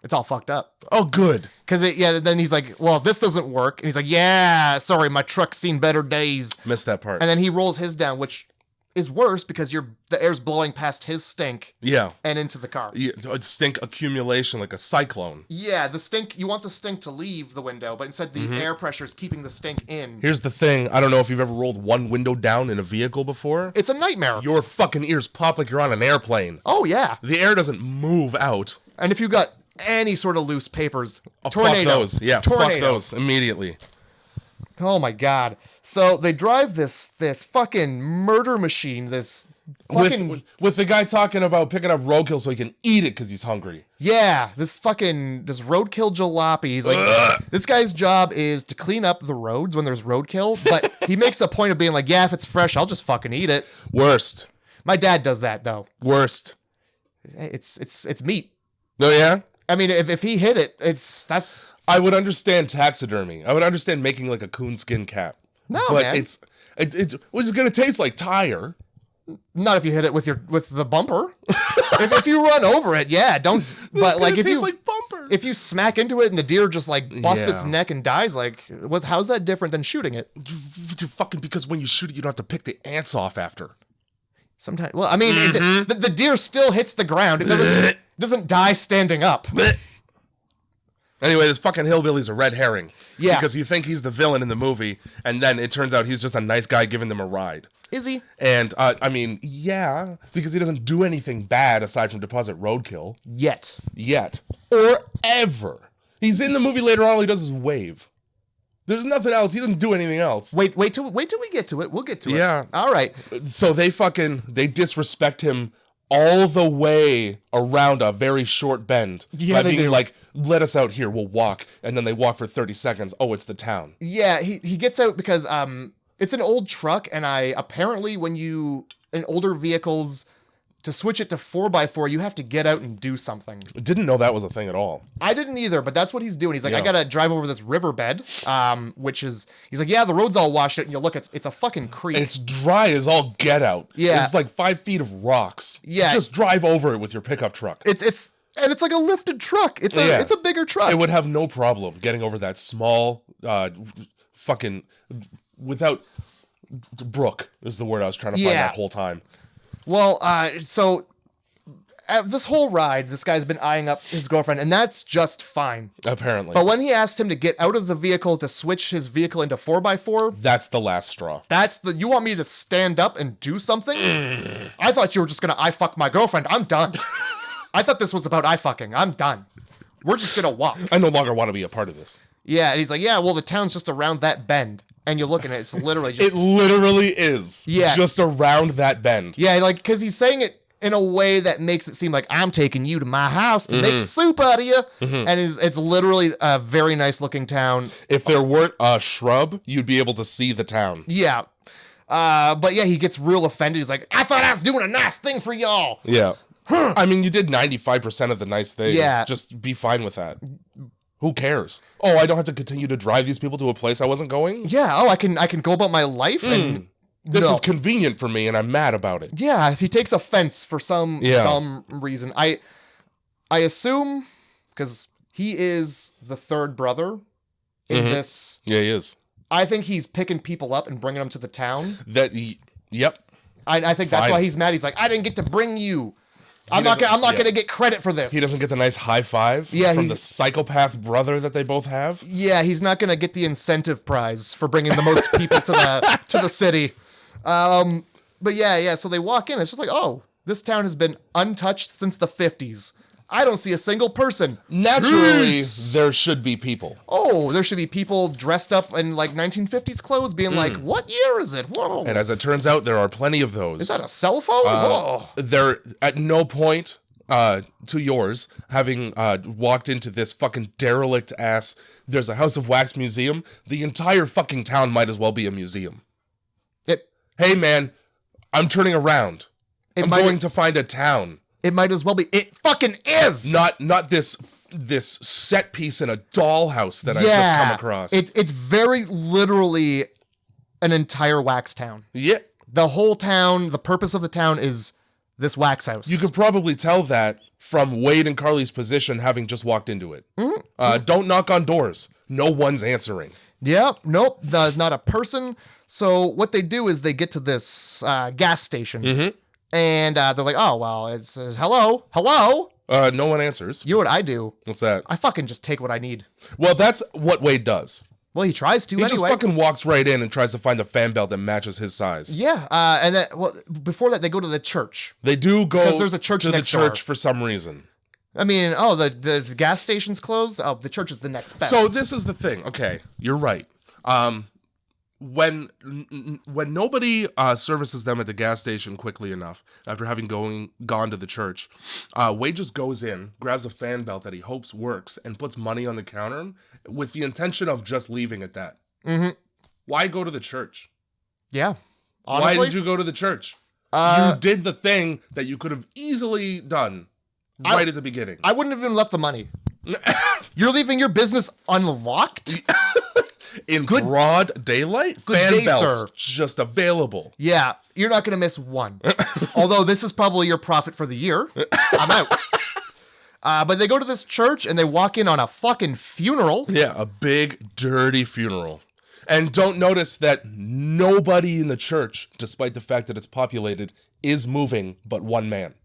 It's all fucked up. Oh, good. Because then he's like, well, this doesn't work. And he's like, yeah, sorry, my truck's seen better days. Missed that part. And then he rolls his down, which is worse because the air's blowing past his stink. Yeah. And into the car. Yeah, stink accumulation like a cyclone. Yeah, the stink, you want the stink to leave the window, but instead the air pressure is keeping the stink in. Here's the thing. I don't know if you've ever rolled one window down in a vehicle before. It's a nightmare. Your fucking ears pop like you're on an airplane. Oh, yeah. The air doesn't move out. And if you got any sort of loose papers, tornado. Fuck those. Yeah, tornado. Fuck those immediately. Oh my God. So they drive this fucking murder machine, this fucking... With the guy talking about picking up roadkill so he can eat it because he's hungry. Yeah, this roadkill jalopy. He's like, this guy's job is to clean up the roads when there's roadkill, but he makes a point of being like, yeah, if it's fresh, I'll just fucking eat it. Worst. My dad does that, though. Worst. It's meat. Oh, yeah? I mean, if he hit it, that's... I would understand taxidermy. I would understand making like a coonskin cap. No, but man. It's going to taste like tire. Not if you hit it with the bumper. if you run over it, yeah, don't. But like if you like bumper. If you smack into it and the deer just like busts its neck and dies, like how's that different than shooting it? Fucking because when you shoot it, you don't have to pick the ants off after. Sometimes, well, I mean, the deer still hits the ground. It doesn't die standing up. Anyway, this fucking hillbilly's a red herring. Yeah. Because you think he's the villain in the movie, and then it turns out he's just a nice guy giving them a ride. Is he? And, I mean, yeah, because he doesn't do anything bad aside from deposit roadkill. Yet. Or ever. He's in the movie later on, all he does is wave. There's nothing else. He doesn't do anything else. Wait till we get to it. We'll get to it. Yeah. All right. So they disrespect him all the way around a very short bend. Yeah, by they being do. like, let us out here, we'll walk. And then they walk for 30 seconds. Oh, it's the town. Yeah, he gets out because it's an old truck, and apparently when you in older vehicles to switch it to 4x4, you have to get out and do something. Didn't know that was a thing at all. I didn't either, but that's what he's doing. He's like, Yeah. I gotta drive over this riverbed, which is, he's like, yeah, the road's all washed out, and you look, it's a fucking creek. And it's dry as all get out. Yeah. It's like 5 feet of rocks. Yeah. Just drive over it with your pickup truck. It's like a lifted truck. It's a bigger truck. It would have no problem getting over that small, fucking, without, brook is the word I was trying to find that whole time. Well, so this whole ride, this guy's been eyeing up his girlfriend, and that's just fine. Apparently. But when he asked him to get out of the vehicle to switch his vehicle into 4x4, That's the last straw. you want me to stand up and do something? I thought you were just gonna I fuck my girlfriend. I'm done. I thought this was about I fucking. I'm done. We're just gonna walk. I no longer want to be a part of this. Yeah, and he's like, yeah, well, the town's just around that bend. And you look at it, it's literally just... It literally is. Yeah. Just around that bend. Yeah, like, because he's saying it in a way that makes it seem like I'm taking you to my house to make soup out of you. And it's literally a very nice looking town. If there weren't a shrub, you'd be able to see the town. Yeah. But yeah, he gets real offended. He's like, I thought I was doing a nice thing for y'all. Yeah. I mean, you did 95% of the nice thing. Yeah. Just be fine with that. Who cares? Oh, I don't have to continue to drive these people to a place I wasn't going? Yeah, I can go about my life and... This No. is convenient for me, and I'm mad about it. Yeah, he takes offense for some dumb reason. I assume, because he is the third brother in this... Yeah, he is. I think he's picking people up and bringing them to the town. Yep. I think that's Fine. why he's mad. He's like, I didn't get to bring you. I'm not doesn't- gonna get credit for this. He doesn't get the nice high five from the psychopath brother that they both have. Yeah, he's not gonna get the incentive prize for bringing the most people to the city. But yeah. So they walk in. It's just like, oh, this town has been untouched since the 50s. I don't see a single person. Naturally, Peace. there should be people. Oh, there should be people dressed up in like 1950s clothes being like, what year is it? Whoa. And as it turns out, there are plenty of those. Is that a cell phone? Whoa. They're at no point to yours, having walked into this fucking derelict ass, there's a House of Wax museum. The entire fucking town might as well be a museum. Hey man, I'm turning around. I'm going to find a town. It might as well be. It fucking is. Not this set piece in a dollhouse that I've just come across. It's very literally an entire wax town. Yeah. The whole town, the purpose of the town is this wax house. You could probably tell that from Wade and Carly's position having just walked into it. Don't knock on doors. No one's answering. Yep. Nope. Not a person. So what they do is they get to this gas station. And they're like, oh, well, it's hello. No one answers. You know what I do? What's that? I fucking just take what I need. Well, that's what Wade does. Well, he tries to He anyway. just fucking walks right in and tries to find a fan belt that matches his size. Yeah. And then, before that, they go to the church. They do go Because there's a church to next the church door. for some reason. I mean, the gas station's closed. Oh, the church is the next best. So this is the thing. Okay, you're right. When nobody services them at the gas station quickly enough after having gone to the church, Wade just goes in, grabs a fan belt that he hopes works, and puts money on the counter with the intention of just leaving at that. Why go to the church? Yeah. Honestly, Why did you go to the church? You did the thing that you could have easily done right at the beginning. I wouldn't have even left the money. You're leaving your business unlocked? In broad daylight, Good fan day, belts sir. just available. Yeah, you're not going to miss one. Although this is probably your profit for the year. I'm out. But they go to this church and they walk in on a fucking funeral. Yeah, a big, dirty funeral. And don't notice that nobody in the church, despite the fact that it's populated, is moving but one man.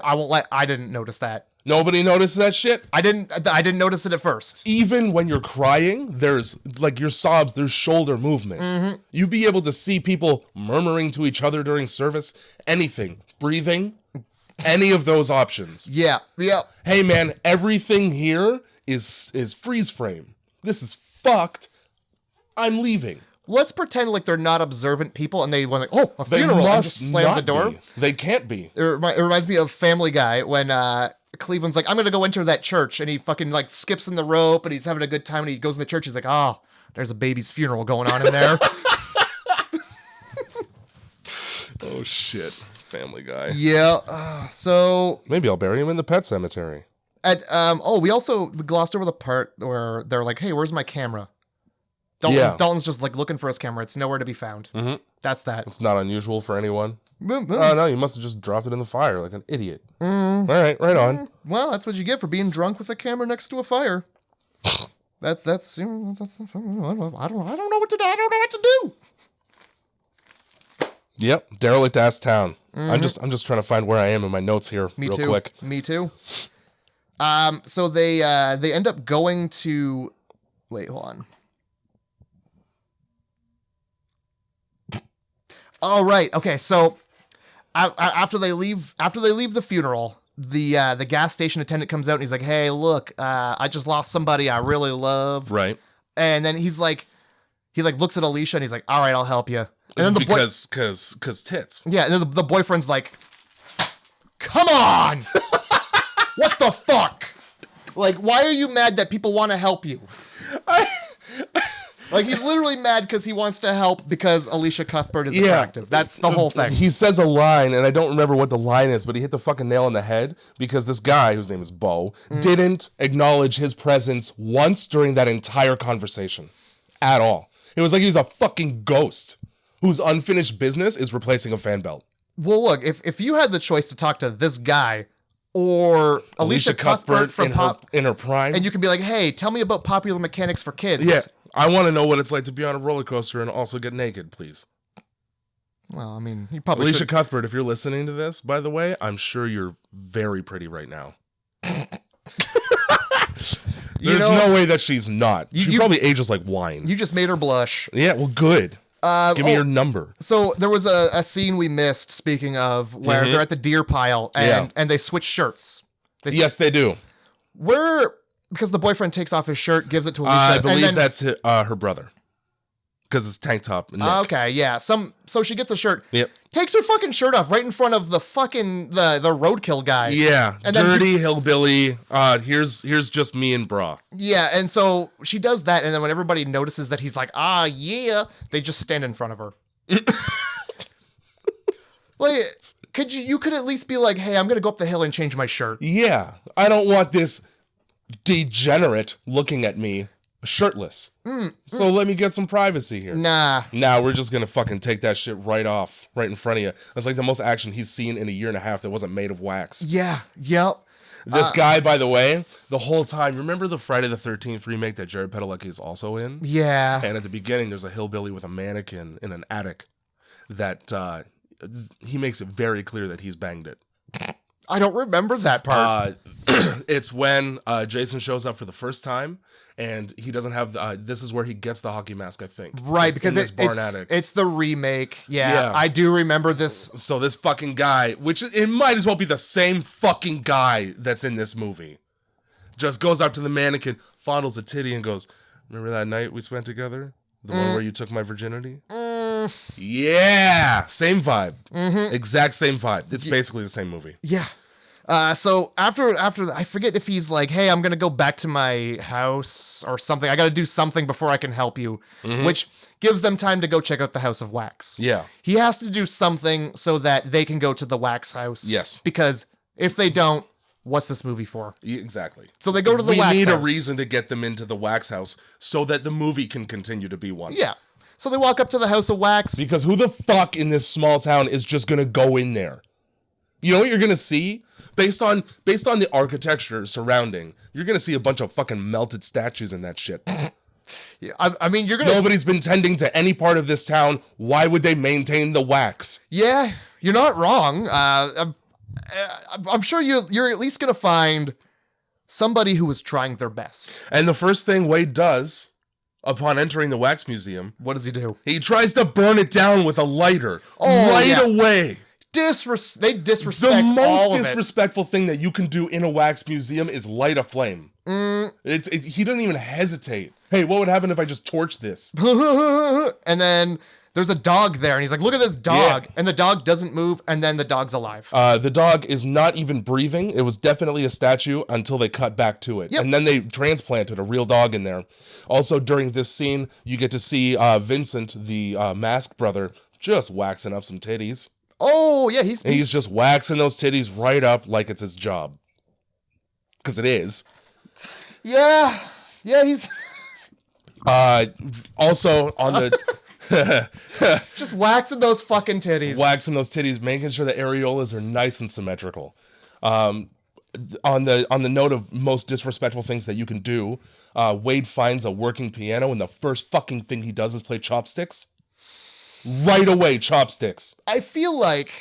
I didn't notice that. Nobody noticed that shit? I didn't notice it at first. Even when you're crying, there's, like, your sobs, there's shoulder movement. You'd be able to see people murmuring to each other during service. Anything. Breathing. Any of those options. Yeah. Hey, man, everything here is freeze frame. This is fucked I'm leaving. Let's pretend like they're not observant people and they want like, a funeral, and just slam the door. They can't be. It reminds me of Family Guy when Cleveland's like, I'm going to go enter that church. And he fucking like skips in the rope and he's having a good time. And he goes in the church. He's like, oh, there's a baby's funeral going on in there. Oh, shit. Family Guy. Yeah. So maybe I'll bury him in the pet cemetery. We glossed over the part where they're like, hey, where's my camera? Dalton's just like looking for his camera. It's nowhere to be found. Mm-hmm. That's that. It's not unusual for anyone. Mm-hmm. Oh, no, you must have just dropped it in the fire like an idiot. All right on. Well, that's what you get for being drunk with a camera next to a fire. That's I don't know what to do. Yep, derelict ass town. I'm just trying to find where I am in my notes here real quick. Me too. So they end up going to wait, hold on. All right. Okay. So after they leave the funeral, the gas station attendant comes out and he's like, "Hey, look, I just lost somebody I really love." Right. And then he looks at Elisha and he's like, "All right, I'll help you." And then because tits. Yeah. And then the boyfriend's like, "Come on, what the fuck? Like, why are you mad that people want to help you?" Like, he's literally mad because he wants to help because Elisha Cuthbert is attractive. That's the whole thing. He says a line, and I don't remember what the line is, but he hit the fucking nail on the head because this guy, whose name is Bo, didn't acknowledge his presence once during that entire conversation. At all. It was like he was a fucking ghost whose unfinished business is replacing a fan belt. Well, look, if you had the choice to talk to this guy or Elisha Cuthbert from in her prime, and you could be like, hey, tell me about Popular Mechanics for Kids. Yeah. I want to know what it's like to be on a roller coaster and also get naked, please. Well, I mean, he probably Elisha Cuthbert, if you're listening to this, by the way, I'm sure you're very pretty right now. There's no way that she's not. She probably ages like wine. You just made her blush. Yeah, well, good. Give me your number. So there was a scene we missed, speaking of, where they're at the deer pile and they switch shirts. Yes, they do. Because the boyfriend takes off his shirt, gives it to Elisha. I believe that's her brother. Because it's tank top. Nick. Okay, yeah. So she gets a shirt. Yep. Takes her fucking shirt off right in front of the fucking the roadkill guy. Yeah. And dirty hillbilly. Here's just me and bra. Yeah, and so she does that, and then when everybody notices that he's like, yeah, they just stand in front of her. Like, you could at least be like, hey, I'm gonna go up the hill and change my shirt. Yeah. I don't want this degenerate looking at me shirtless. So let me get some privacy here. Nah, we're just gonna fucking take that shit right off, right in front of you. That's like the most action he's seen in a year and a half that wasn't made of wax. Yeah, yep. This guy, by the way, the whole time, remember the Friday the 13th remake that Jared Padalecki is also in? Yeah. And at the beginning, there's a hillbilly with a mannequin in an attic that he makes it very clear that he's banged it. I don't remember that part. It's when Jason shows up for the first time, and he doesn't have this is where he gets the hockey mask, I think. Right, because it's the remake. Yeah, I do remember this. So this fucking guy, which it might as well be the same fucking guy that's in this movie, just goes up to the mannequin, fondles a titty, and goes, "Remember that night we spent together? The one where you took my virginity?" Yeah, same vibe. Exact same vibe. It's basically the same movie. Yeah. So after I forget if he's like, hey, I'm gonna go back to my house or something. I gotta do something before I can help you, which gives them time to go check out the House of Wax. Yeah. He has to do something so that they can go to the wax house. Yes. Because if they don't, what's this movie for? Exactly. So they go to the wax house. We need a reason to get them into the wax house so that the movie can continue to be one. Yeah. So they walk up to the House of Wax. Because who the fuck in this small town is just gonna go in there? You know what you're gonna see? Based on the architecture surrounding, you're gonna see a bunch of fucking melted statues in that shit. Yeah, I mean, you're gonna. Nobody's been tending to any part of this town. Why would they maintain the wax? Yeah, you're not wrong. I'm sure you're at least gonna find somebody who is trying their best. And the first thing Wade does upon entering the wax museum, what does he do? He tries to burn it down with a lighter away. They disrespect the most disrespectful thing that you can do in a wax museum is light a flame. He doesn't even hesitate. Hey, what would happen if I just torched this? And then there's a dog there, and he's like, look at this dog. Yeah. And the dog doesn't move, and then the dog's alive. The dog is not even breathing. It was definitely a statue until they cut back to it. Yep. And then they transplanted a real dog in there. Also, during this scene, you get to see Vincent, the masked brother, just waxing up some titties. Oh, yeah, he's just waxing those titties right up like it's his job. Because it is. Yeah, he's... Also, on the... just waxing those fucking titties. Waxing those titties, making sure the areolas are nice and symmetrical. On the note of most disrespectful things that you can do, Wade finds a working piano, and the first fucking thing he does is play chopsticks. Right away, chopsticks. I feel like...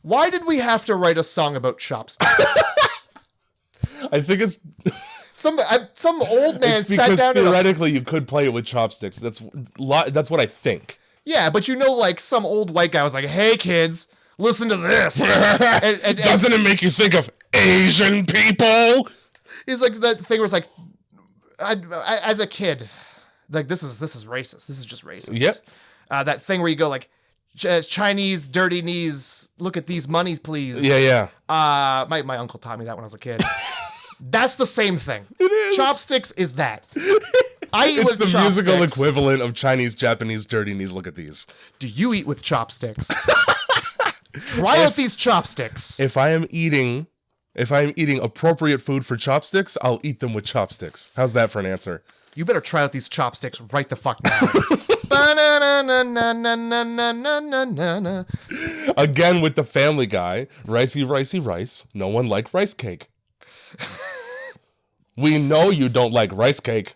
Why did we have to write a song about chopsticks? I think it's... Some old man sat down... theoretically you could play it with chopsticks. That's what I think. Yeah, but like some old white guy was like, hey kids, listen to this. and doesn't it make you think of Asian people? He's like, that thing was like, I as a kid, like this is racist. This is just racist. Yep. That thing where you go like, Chinese dirty knees, look at these monies, please. Yeah. My uncle taught me that when I was a kid. That's the same thing. It is. Chopsticks is that. I eat it's with the chopsticks. Musical equivalent of Chinese, Japanese dirty knees. Look at these. Do you eat with chopsticks? Try out these chopsticks. If I am eating appropriate food for chopsticks, I'll eat them with chopsticks. How's that for an answer? You better try out these chopsticks right the fuck now. Again with the Family Guy. Ricey, ricey, rice. No one like rice cake. We know you don't like rice cake.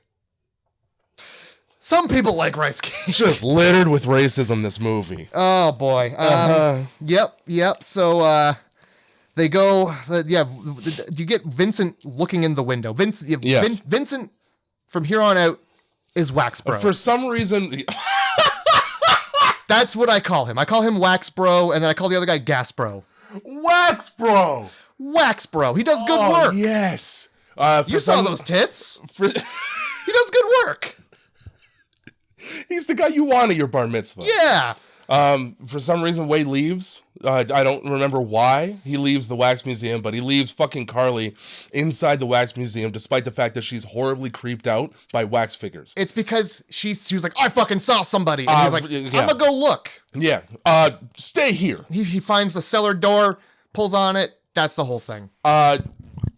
Some people like rice cake. Just littered with racism, this movie. Oh, boy. Yep. So, they go... you get Vincent looking in the window. Vincent, from here on out, is Wax Bro. For some reason... That's what I call him. I call him Wax Bro, and then I call the other guy Gas Bro. Wax Bro! Wax Bro. He does good work. Yes. You saw those tits. He does good work. He's the guy you want at your bar mitzvah. Yeah. For some reason, Wade leaves. I don't remember why he leaves the wax museum, but he leaves fucking Carly inside the wax museum, despite the fact that she's horribly creeped out by wax figures. It's because she was like, I fucking saw somebody. And he's like, I'm gonna go look. Yeah. Stay here. He finds the cellar door, pulls on it. That's the whole thing.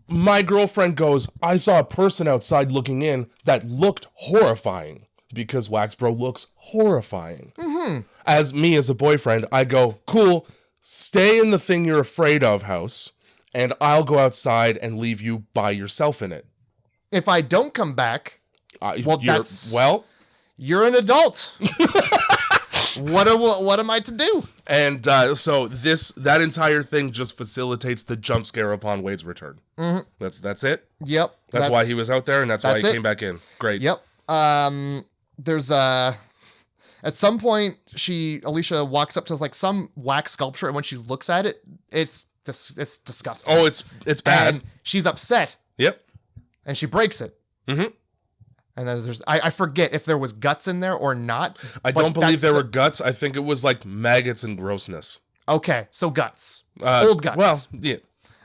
My girlfriend goes, I saw a person outside looking in that looked horrifying. Because Wax Bro looks horrifying. Mm-hmm. As a boyfriend, I go, cool, stay in the thing you're afraid of house, and I'll go outside and leave you by yourself in it. If I don't come back, you're an adult. What am I to do? And so that entire thing just facilitates the jump scare upon Wade's return. Mm-hmm. That's it? Yep. That's why he was out there, and that's why he came back in. Great. Yep. There's at some point Elisha walks up to like some wax sculpture, and when she looks at it, it's disgusting. Oh, it's bad. And she's upset. Yep. And she breaks it. Mm-hmm. And then I forget if there was guts in there or not. I don't believe there were guts. I think it was like maggots and grossness. Okay, so guts. Old guts. Well, yeah.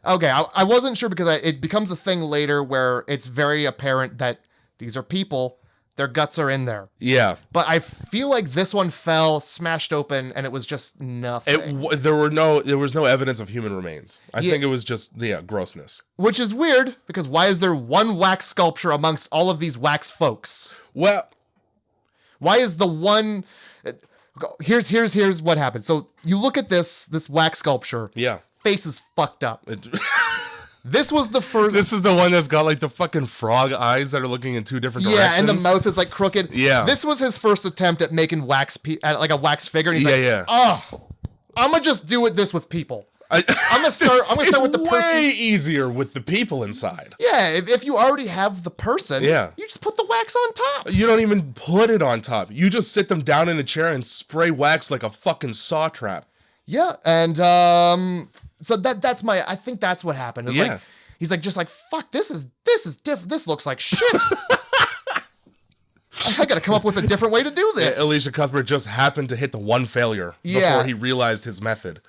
Okay, I wasn't sure because it becomes a thing later where it's very apparent that these are people. Their guts are in there. Yeah. But I feel like this one fell, smashed open, and it was just nothing. There was no evidence of human remains. I think it was just, grossness. Which is weird, because why is there one wax sculpture amongst all of these wax folks? Well... Why is the one... Here's what happened. So you look at this wax sculpture. Yeah. Face is fucked up. This was the first... This is the one that's got, like, the fucking frog eyes that are looking in two different directions. Yeah, and the mouth is, like, crooked. Yeah. This was his first attempt at making like a wax figure. And he's I'm going to just do this with people. I'm going to start with the person. It's way easier with the people inside. Yeah, if you already have the person, you just put the wax on top. You don't even put it on top. You just sit them down in a chair and spray wax like a fucking saw trap. Yeah, and so that's my. I think that's what happened. It's like he's like just like fuck. This is different. This looks like shit. I gotta come up with a different way to do this. Yeah, Elisha Cuthbert just happened to hit the one failure before he realized his method.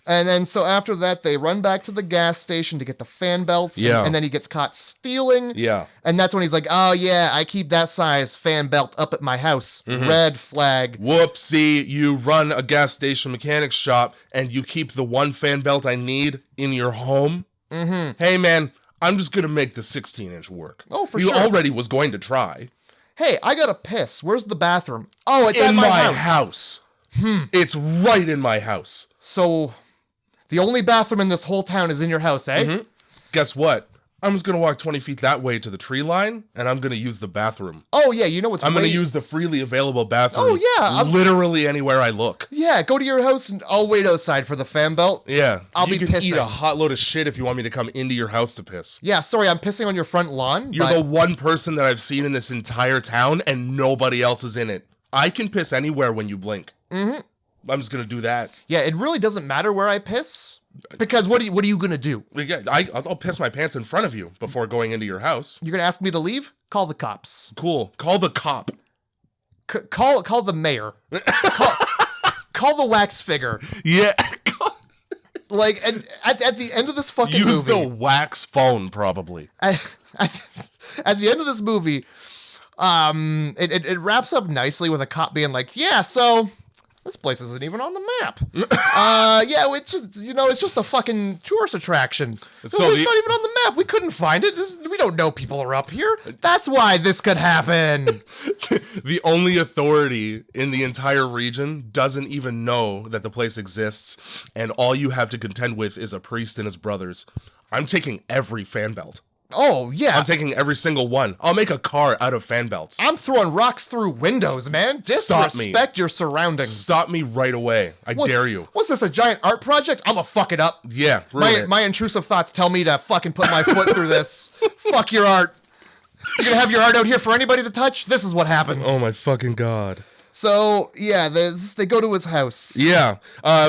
And then so after that, they run back to the gas station to get the fan belts. And then he gets caught stealing. Yeah. And that's when he's like, oh yeah, I keep that size fan belt up at my house. Red flag. Whoopsie, you run a gas station mechanic shop and you keep the one fan belt I need in your home? Hey man, I'm just gonna make the 16-inch work. Oh, for you sure. You already was going to try. Hey, I gotta piss. Where's the bathroom? Oh, it's in at my house. It's right in my house. So, the only bathroom in this whole town is in your house, eh? Guess what? I'm just going to walk 20 feet that way to the tree line, and I'm going to use the bathroom. Oh, yeah, you know what's I'm going to use the freely available bathroom. Oh, yeah. Literally anywhere I look. Yeah, go to your house, and I'll wait outside for the fan belt. Yeah. I'll be pissing. pissing. Eat a hot load of shit if you want me to come into your house to piss. Yeah, sorry, I'm pissing on your front lawn. You're the one person that I've seen in this entire town, and nobody else is in it. I can piss anywhere when you blink. I'm just going to do that. Yeah, it really doesn't matter where I piss. Because what are you going to do? Yeah, I'll piss my pants in front of you before going into your house. You're going to ask me to leave? Call the cops. Cool. Call the cop. Call the mayor. call the wax figure. Yeah. Like, and at the end of this fucking movie... Use the wax phone, probably. At the end of this movie, it wraps up nicely with a cop being like, yeah, so... This place isn't even on the map. Yeah, it's just a fucking tourist attraction. It's not even on the map. We couldn't find it. We don't know people are up here. That's why this could happen. The only authority in the entire region doesn't even know that the place exists, and all you have to contend with is a priest and his brothers. I'm taking every fan belt. Oh, yeah. I'm taking every single one. I'll make a car out of fan belts. I'm throwing rocks through windows, man. Disrespect your surroundings. Stop me right away. I dare you. What's this, a giant art project? I'm gonna fuck it up. Yeah, my intrusive thoughts tell me to fucking put my foot through this. Fuck your art. You're gonna have your art out here for anybody to touch? This is what happens. Oh my fucking God. So, yeah, they go to his house. Yeah.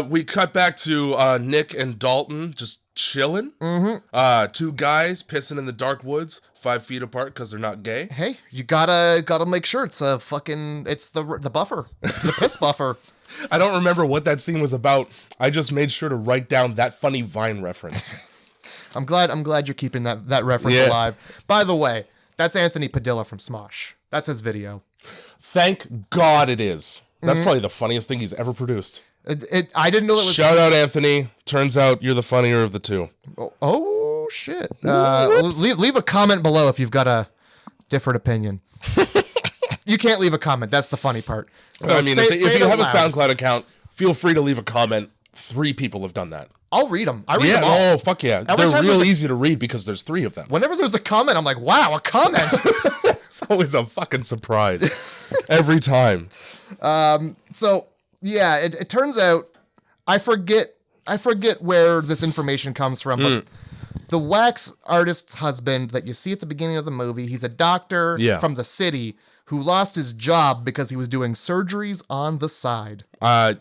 We cut back to Nick and Dalton just chilling. Two guys pissing in the dark woods, 5 feet apart because they're not gay. Hey, you gotta make sure it's the buffer, the piss buffer. I don't remember what that scene was about. I just made sure to write down that funny Vine reference. I'm glad you're keeping that reference alive. By the way, that's Anthony Padilla from Smosh. That's his video. Thank God it is. That's probably the funniest thing he's ever produced. I didn't know that was... Shout out, Anthony. Turns out you're the funnier of the two. Oh shit. Leave a comment below if you've got a different opinion. You can't leave a comment. That's the funny part. So I mean, if you have a SoundCloud account, feel free to leave a comment. 3 people have done that. I'll read them. I read them all. Oh, fuck yeah. They're real easy to read because there's 3 of them. Whenever there's a comment, I'm like, wow, a comment. It's always a fucking surprise. Every time. So, yeah, it turns out, I forget where this information comes from, but the wax artist's husband that you see at the beginning of the movie, he's a doctor from the city who lost his job because he was doing surgeries on the side.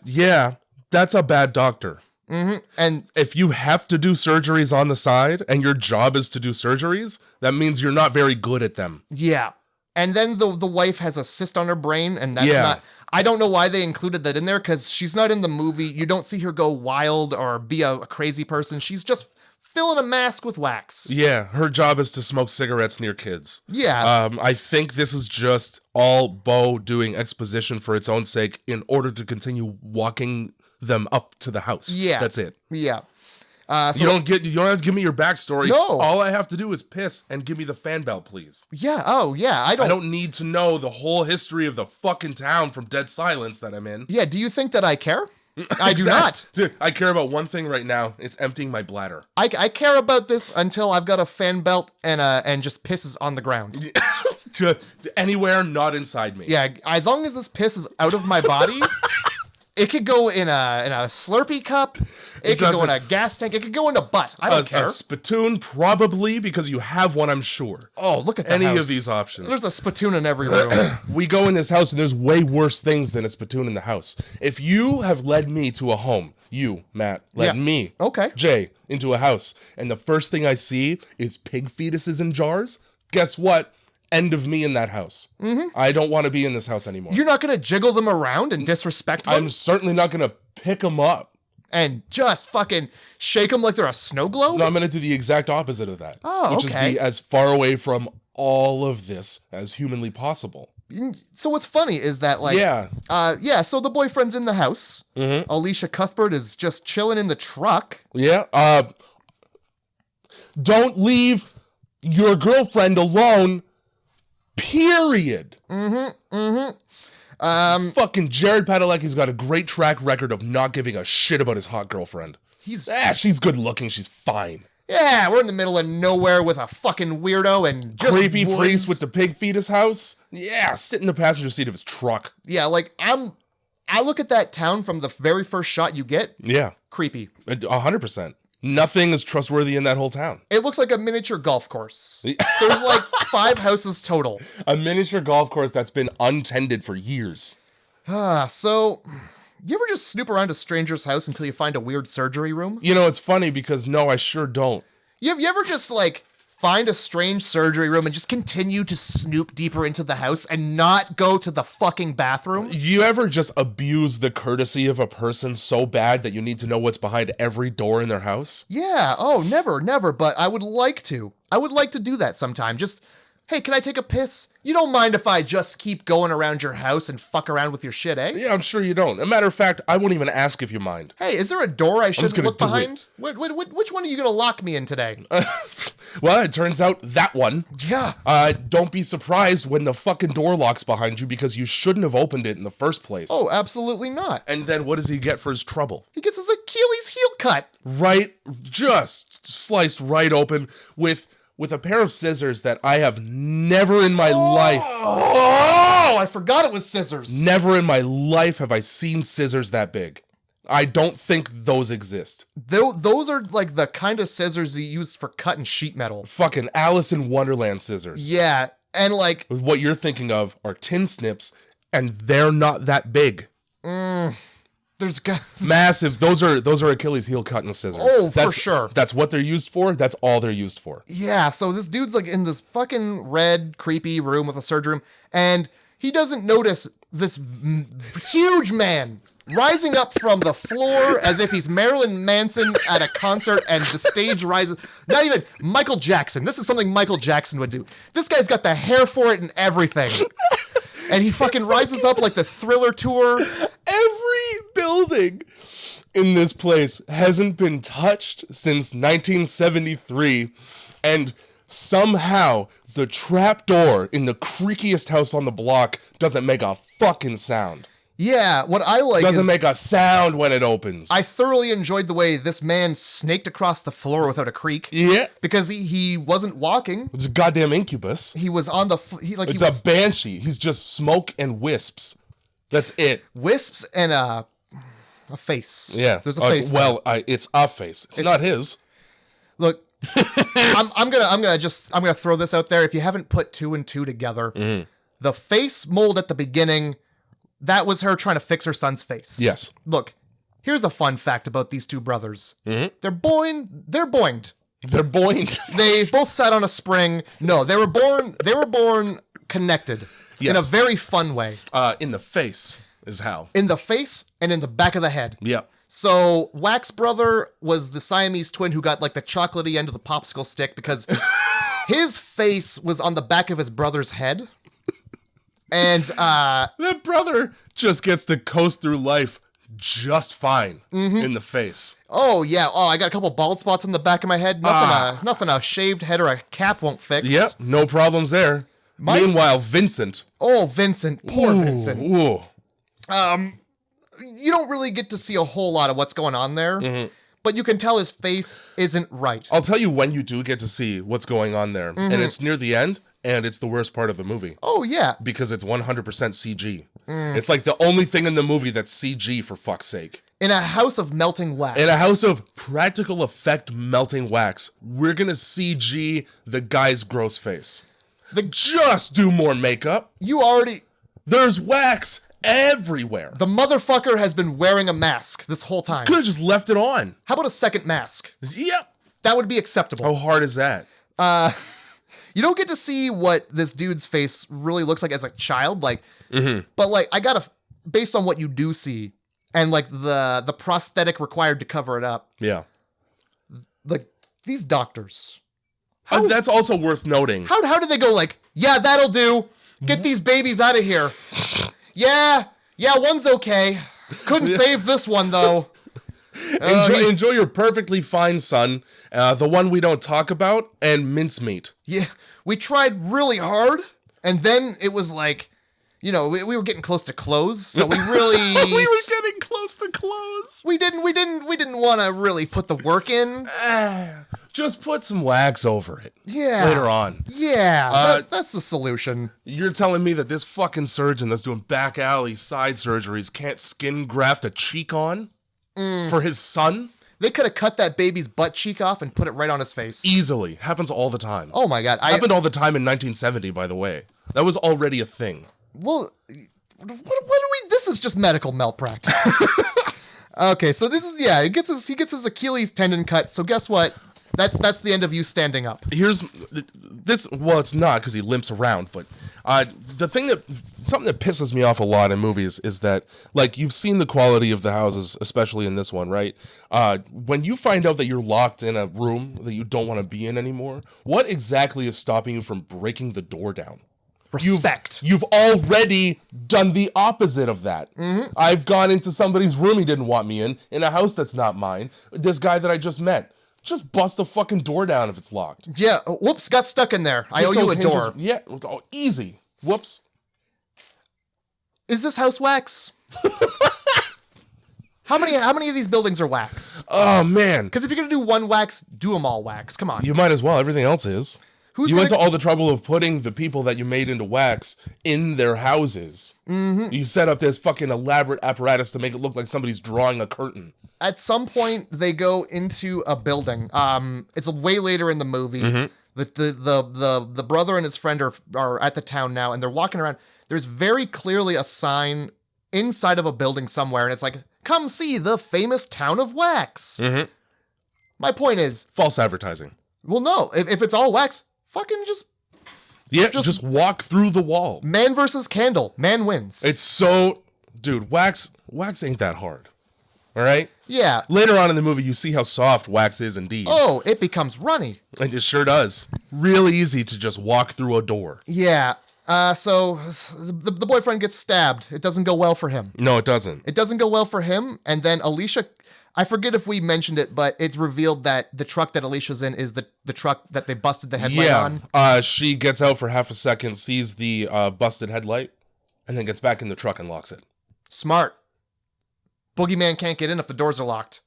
Yeah, that's a bad doctor. And if you have to do surgeries on the side and your job is to do surgeries, that means you're not very good at them. Yeah. And then the wife has a cyst on her brain, and that's not... I don't know why they included that in there, because she's not in the movie. You don't see her go wild or be a crazy person. She's just filling a mask with wax. Yeah, her job is to smoke cigarettes near kids. Yeah. I think this is just all Bo doing exposition for its own sake in order to continue walking them up to the house. Yeah. That's it. Yeah. So you don't have to give me your backstory. No. All I have to do is piss and give me the fan belt, please. Yeah. Oh, yeah. I don't need to know the whole history of the fucking town from Dead Silence that I'm in. Yeah. Do you think that I care? I do not. Dude, I care about one thing right now. It's emptying my bladder. I care about this until I've got a fan belt and just pisses on the ground. Anywhere, not inside me. Yeah. As long as this piss is out of my body, It could go in a Slurpee cup. It could go in a gas tank. It could go in a butt. I don't care. A spittoon, probably, because you have one, I'm sure. Oh, look at that Any house. of these options. There's a spittoon in every room. We go in this house, and there's way worse things than a spittoon in the house. If you have led me to a home, you, Matt, led me, Jay, into a house, and the first thing I see is pig fetuses in jars, guess what? End of me in that house. I don't want to be in this house anymore. You're not going to jiggle them around and disrespect them? I'm certainly not going to pick them up. And just fucking shake them like they're a snow globe? No, I'm going to do the exact opposite of that. Oh, which is be as far away from all of this as humanly possible. So what's funny is that, like... so the boyfriend's in the house. Elisha Cuthbert is just chilling in the truck. Yeah. Don't leave your girlfriend alone... Period. Fucking Jared Padalecki's got a great track record of not giving a shit about his hot girlfriend. She's good looking. She's fine. Yeah, we're in the middle of nowhere with a fucking weirdo and just creepy woods. priest with the pig fetus house. Yeah, sit in the passenger seat of his truck. Yeah, like I look at that town from the very first shot you get. Yeah, creepy. 100%. Nothing is trustworthy in that whole town. It looks like a miniature golf course. There's like 5 houses total. A miniature golf course that's been untended for years. So, you ever just snoop around a stranger's house until you find a weird surgery room? You know, it's funny because no, I sure don't. You ever just like find a strange surgery room and just continue to snoop deeper into the house and not go to the fucking bathroom? You ever just abuse the courtesy of a person so bad that you need to know what's behind every door in their house? Yeah. Oh, never. But I would like to. I would like to do that sometime. Just, hey, can I take a piss? You don't mind if I just keep going around your house and fuck around with your shit, eh? Yeah, I'm sure you don't. As a matter of fact, I won't even ask if you mind. Hey, is there a door I shouldn't look behind? Which one are you going to lock me in today? Well, it turns out that one. Yeah. Don't be surprised when the fucking door locks behind you because you shouldn't have opened it in the first place. Oh, absolutely not. And then what does he get for his trouble? He gets his Achilles heel cut. Right, just sliced right open with a pair of scissors that I have never in my life. Oh, I forgot it was scissors. Never in my life have I seen scissors that big. I don't think those exist. Those are like the kind of scissors you use for cutting sheet metal. Fucking Alice in Wonderland scissors. Yeah, and like... What you're thinking of are tin snips, and they're not that big. There's massive. Those are Achilles heel cutting scissors. Oh, for sure. That's what they're used for. That's all they're used for. Yeah, so this dude's like in this fucking red, creepy room with a surgery room, and he doesn't notice this huge man rising up from the floor as if he's Marilyn Manson at a concert, and the stage rises. Not even Michael Jackson. This is something Michael Jackson would do. This guy's got the hair for it and everything. And he fucking rises up like the Thriller tour. Every building in this place hasn't been touched since 1973, and somehow the trap door in the creakiest house on the block doesn't make a fucking sound. Yeah, what I like doesn't make a sound when it opens. I thoroughly enjoyed the way this man snaked across the floor without a creak. Yeah. Because he wasn't walking. It's a goddamn incubus. He was on the... It's a banshee. He's just smoke and wisps. That's it. Wisps and a face. Yeah. There's a face. It's a face. It's not his. Look, I'm gonna throw this out there. If you haven't put 2 and 2 together, the face mold at the beginning, that was her trying to fix her son's face. Yes. Look, here's a fun fact about these two brothers. They're boinged. They're boinged. They both sat on a spring. No, they were born connected. Yes. In a very fun way. In the face is how. In the face and in the back of the head. Yeah. So Wax brother was the Siamese twin who got like the chocolatey end of the popsicle stick because his face was on the back of his brother's head. And that brother just gets to coast through life just fine in the face. Oh yeah. Oh, I got a couple bald spots on the back of my head. Nothing a shaved head or a cap won't fix. Yep, no problems there. Meanwhile, Vincent. Oh, Vincent. Poor Vincent. Ooh. You don't really get to see a whole lot of what's going on there, but you can tell his face isn't right. I'll tell you when you do get to see what's going on there, and it's near the end. and it's the worst part of the movie. Oh, yeah. Because it's 100% CG. It's like the only thing in the movie that's CG, for fuck's sake. In a house of melting wax. In a house of practical effect melting wax, we're gonna CG the guy's gross face. Just do more makeup. There's wax everywhere. The motherfucker has been wearing a mask this whole time. Could have just left it on. How about a second mask? Yep. That would be acceptable. How hard is that? You don't get to see what this dude's face really looks like as a child, like, but like based on what you do see, and like the prosthetic required to cover it up. Yeah. Like these doctors. That's also worth noting. How did they go like, yeah, that'll do. Get these babies out of here. Yeah, one's okay. Couldn't save this one though. Enjoy your perfectly fine son, the one we don't talk about, and mincemeat. Yeah, we tried really hard, and then it was like, we were getting close to close, so we really we were getting close to close. We didn't want to really put the work in. Just put some wax over it. Yeah. Later on. Yeah, that's the solution. You're telling me that this fucking surgeon that's doing back alley side surgeries can't skin graft a cheek on? For his son? They could have cut that baby's butt cheek off and put it right on his face. Easily. Happens all the time. Oh my God. Happened all the time in 1970, by the way. That was already a thing. Well, this is just medical malpractice. Okay, so this is, he gets his Achilles tendon cut, so guess what? That's the end of you standing up. Here's this. Well, it's not because he limps around, but something that pisses me off a lot in movies is that, like, you've seen the quality of the houses, especially in this one, right? When you find out that you're locked in a room that you don't want to be in anymore, what exactly is stopping you from breaking the door down? Respect. You've already done the opposite of that. I've gone into somebody's room he didn't want me in a house that's not mine. This guy that I just met. Just bust the fucking door down if it's locked. Yeah, whoops, got stuck in there. I owe you a door. Yeah, easy. Whoops. Is this house wax? How many of these buildings are wax? Oh, man. Because if you're going to do one wax, do them all wax. Come on. You might as well. Everything else is. You went to all the trouble of putting the people that you made into wax in their houses. You set up this fucking elaborate apparatus to make it look like somebody's drawing a curtain. At some point, they go into a building. It's way later in the movie. The brother and his friend are at the town now, and they're walking around. There's very clearly a sign inside of a building somewhere, and it's like, "Come see the famous town of wax." My point is, false advertising. Well, no. If it's all wax, fucking just walk through the wall. Man versus candle. Man wins. It's so, dude. Wax ain't that hard. All right? Yeah. Later on in the movie, you see how soft wax is indeed. Oh, it becomes runny. And it sure does. Real easy to just walk through a door. Yeah. So the boyfriend gets stabbed. It doesn't go well for him. No, it doesn't. It doesn't go well for him. And then Elisha, I forget if we mentioned it, but it's revealed that the truck that Elisha's in is the truck that they busted the headlight on. She gets out for half a second, sees the busted headlight, and then gets back in the truck and locks it. Smart. Boogeyman can't get in if the doors are locked.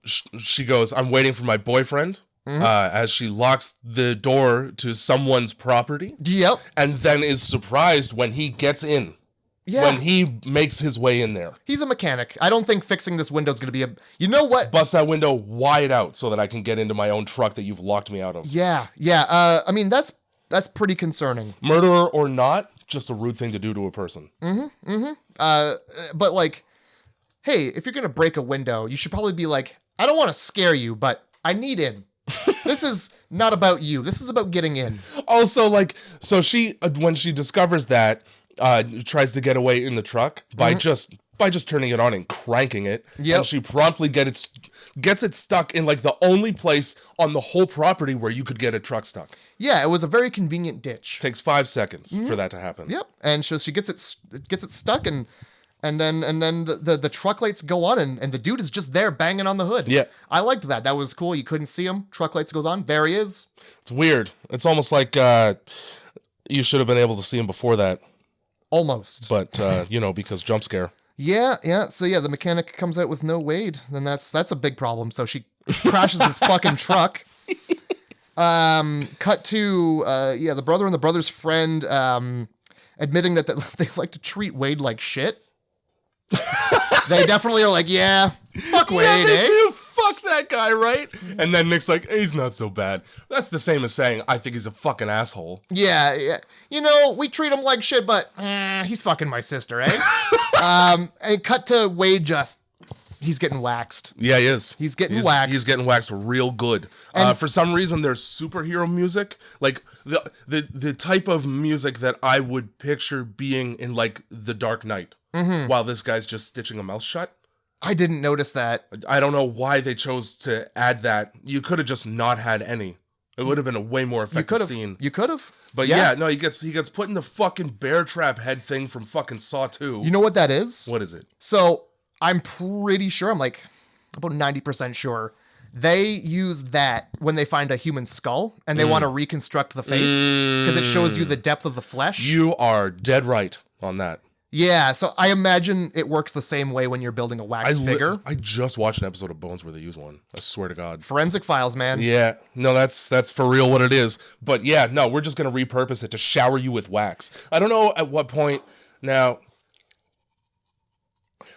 She goes, "I'm waiting for my boyfriend," as she locks the door to someone's property. Yep. And then is surprised when he gets in. Yeah. When he makes his way in there. He's a mechanic. I don't think fixing this window is going to be You know what? Bust that window wide out so that I can get into my own truck that you've locked me out of. Yeah. I mean, that's pretty concerning. Murderer or not, just a rude thing to do to a person. But like, hey, if you're going to break a window, you should probably be like, I don't want to scare you, but I need in. This is not about you. This is about getting in. Also, like, so she, when she discovers that, tries to get away in the truck by just turning it on and cranking it. Yep. And she promptly gets it stuck in like the only place on the whole property where you could get a truck stuck. Yeah, it was a very convenient ditch. Takes 5 seconds for that to happen. Yep. And so she gets it stuck and then the truck lights go on and the dude is just there banging on the hood. Yeah. I liked that. That was cool. You couldn't see him. Truck lights goes on. There he is. It's weird. It's almost like you should have been able to see him before that. Almost. But, because jump scare. Yeah. So, the mechanic comes out with no Wade. Then that's a big problem. So she crashes his fucking truck. Cut to the brother and the brother's friend admitting that they like to treat Wade like shit. They definitely are like, yeah, fuck Wade, they eh? do. Fuck that guy, right? And then Nick's like, he's not so bad. That's the same as saying, I think he's a fucking asshole. Yeah. You know, we treat him like shit, but he's fucking my sister, eh? And cut to Wade he's getting waxed. Yeah, he is. He's getting waxed. He's getting waxed real good. For some reason, there's superhero music, like the type of music that I would picture being in like The Dark Knight, while this guy's just stitching a mouth shut. I didn't notice that. I don't know why they chose to add that. You could have just not had any. It would have been a way more effective scene. You could have. But yeah, no, he gets put in the fucking bear trap head thing from fucking Saw 2. You know what that is? What is it? So I'm pretty sure, I'm like about 90% sure, they use that when they find a human skull and they want to reconstruct the face because it shows you the depth of the flesh. You are dead right on that. Yeah, so I imagine it works the same way when you're building a wax figure. I just watched an episode of Bones where they use one. I swear to God. Forensic Files, man. Yeah, no, that's for real what it is. But yeah, no, we're just going to repurpose it to shower you with wax. I don't know at what point. Now,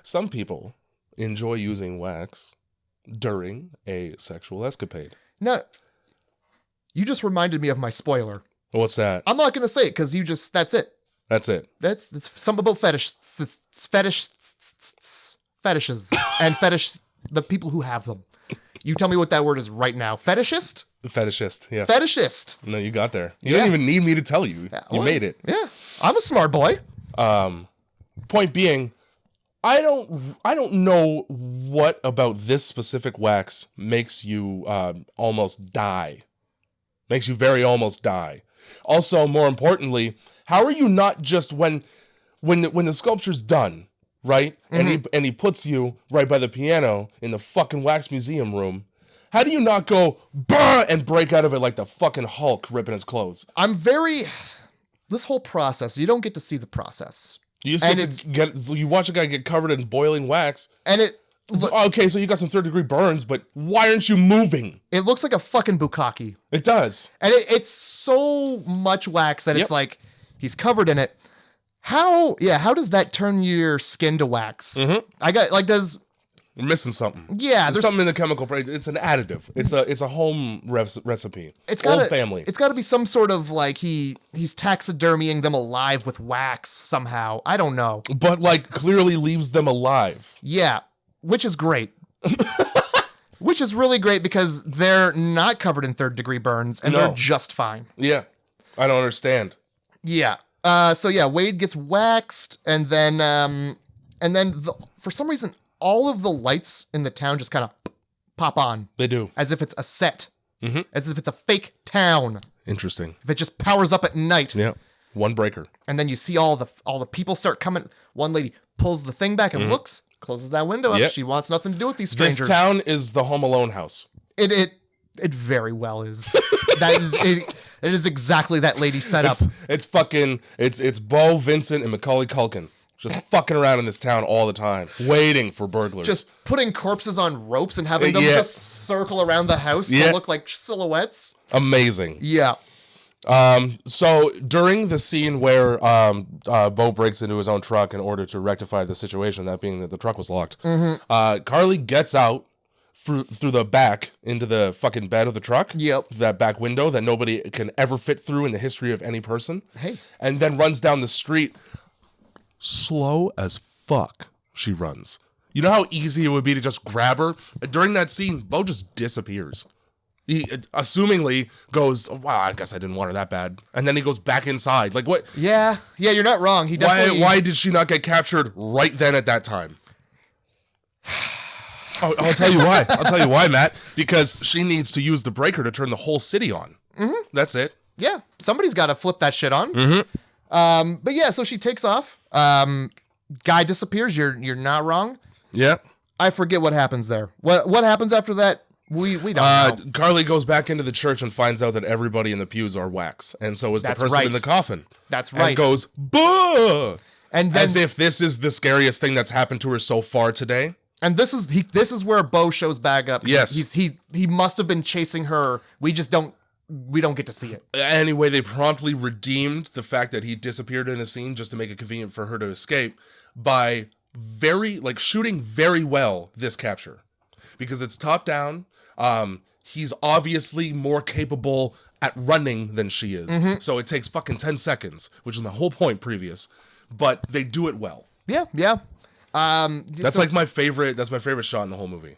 some people enjoy using wax during a sexual escapade. No, you just reminded me of my spoiler. What's that? I'm not going to say it because that's it. That's it. That's something about fetishes and the people who have them. You tell me what that word is right now. Fetishist? Fetishist, yes. Fetishist. No, you got there. You don't even need me to tell you. You made it. Yeah, I'm a smart boy. Point being, I don't know what about this specific wax makes you almost die. Makes you very almost die. Also, more importantly, how are you not just when the sculpture's done, right? And he puts you right by the piano in the fucking wax museum room. How do you not go bah and break out of it like the fucking Hulk ripping his clothes? This whole process, you don't get to see the process. You just you watch a guy get covered in boiling wax. Okay, so you got some third-degree burns, but why aren't you moving? It looks like a fucking bukkake. It does. And it's so much wax that it's like he's covered in it. How does that turn your skin to wax? We're missing something. Yeah, there's something in the chemical. It's an additive. It's a home recipe. Family. It's got to be some sort of like he's taxidermying them alive with wax somehow. I don't know. But like clearly leaves them alive. Yeah, which is great. Which is really great because they're not covered in third-degree burns and they're just fine. Yeah, I don't understand. Yeah. Wade gets waxed and then for some reason all of the lights in the town just kind of pop on. They do. As if it's a set. Mm-hmm. As if it's a fake town. Interesting. If it just powers up at night. Yeah. One breaker. And then you see all the people start coming. One lady pulls the thing back and looks, closes that window up. Yep. She wants nothing to do with these strangers. This town is the Home Alone house. It very well is. It is exactly that lady set up. It's Bo, Vincent, and Macaulay Culkin. Just fucking around in this town all the time, waiting for burglars. Just putting corpses on ropes and having them just circle around the house to look like silhouettes. Amazing. Yeah. So during the scene where Bo breaks into his own truck in order to rectify the situation, that being that the truck was locked, Carly gets out through the back into the fucking bed of the truck. Yep. That back window that nobody can ever fit through in the history of any person. Hey. And then runs down the street. Slow as fuck, she runs. You know how easy it would be to just grab her? During that scene, Bo just disappears. He assumingly goes, wow, I guess I didn't want her that bad. And then he goes back inside. Like, what? Yeah, you're not wrong. He definitely... Why did she not get captured right then at that time? I'll tell you why. I'll tell you why, Matt. Because she needs to use the breaker to turn the whole city on. Mm-hmm. That's it. Yeah, somebody's got to flip that shit on. Mm-hmm. But yeah, so she takes off. Guy disappears. You're not wrong. Yeah. I forget what happens there. What happens after that? We don't know. Carly goes back into the church and finds out that everybody in the pews are wax, and so is the person in the coffin. That's right. And goes, "Buh!" And then, as if this is the scariest thing that's happened to her so far today. And this is where Bo shows back up. Yes. He must have been chasing her. We just don't we don't get to see it. Anyway, they promptly redeemed the fact that he disappeared in a scene just to make it convenient for her to escape by shooting very well this capture. Because it's top down. He's obviously more capable at running than she is. So it takes fucking 10 seconds, which is my whole point previous. But they do it well. Yeah. That's my favorite shot in the whole movie.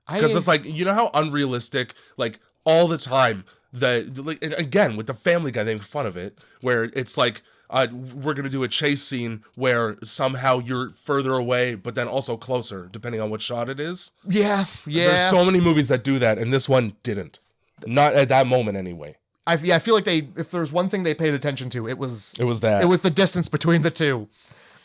Because it's like, you know how unrealistic, like, all the time, again, with the Family Guy, they make fun of it, where it's like, we're going to do a chase scene where somehow you're further away, but then also closer, depending on what shot it is. Yeah. There's so many movies that do that, and this one didn't. Not at that moment, anyway. I feel like if there's one thing they paid attention to, it was that. It was the distance between the two.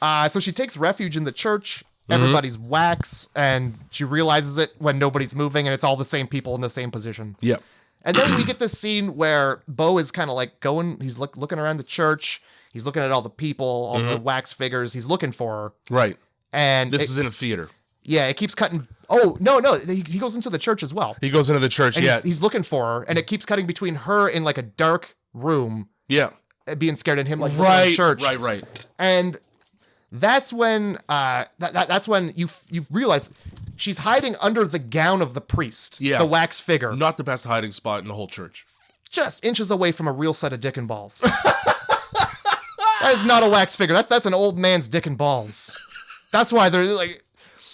So she takes refuge in the church. Everybody's wax, and she realizes it when nobody's moving, and it's all the same people in the same position. Yep. And then we get this scene where Bo is kind of like he's looking around the church. He's looking at all the people, all the wax figures. He's looking for her. Right. And this is in a theater. Yeah, it keeps cutting. Oh, no. He goes into the church as well. He goes into the church, and he's looking for her, and it keeps cutting between her in like a dark room. Yeah. Being scared, and him like right, in the church. Right. And that's when that's when you realize she's hiding under the gown of the priest, the wax figure. Not the best hiding spot in the whole church. Just inches away from a real set of dick and balls. That is not a wax figure. That's an old man's dick and balls. That's why they're like.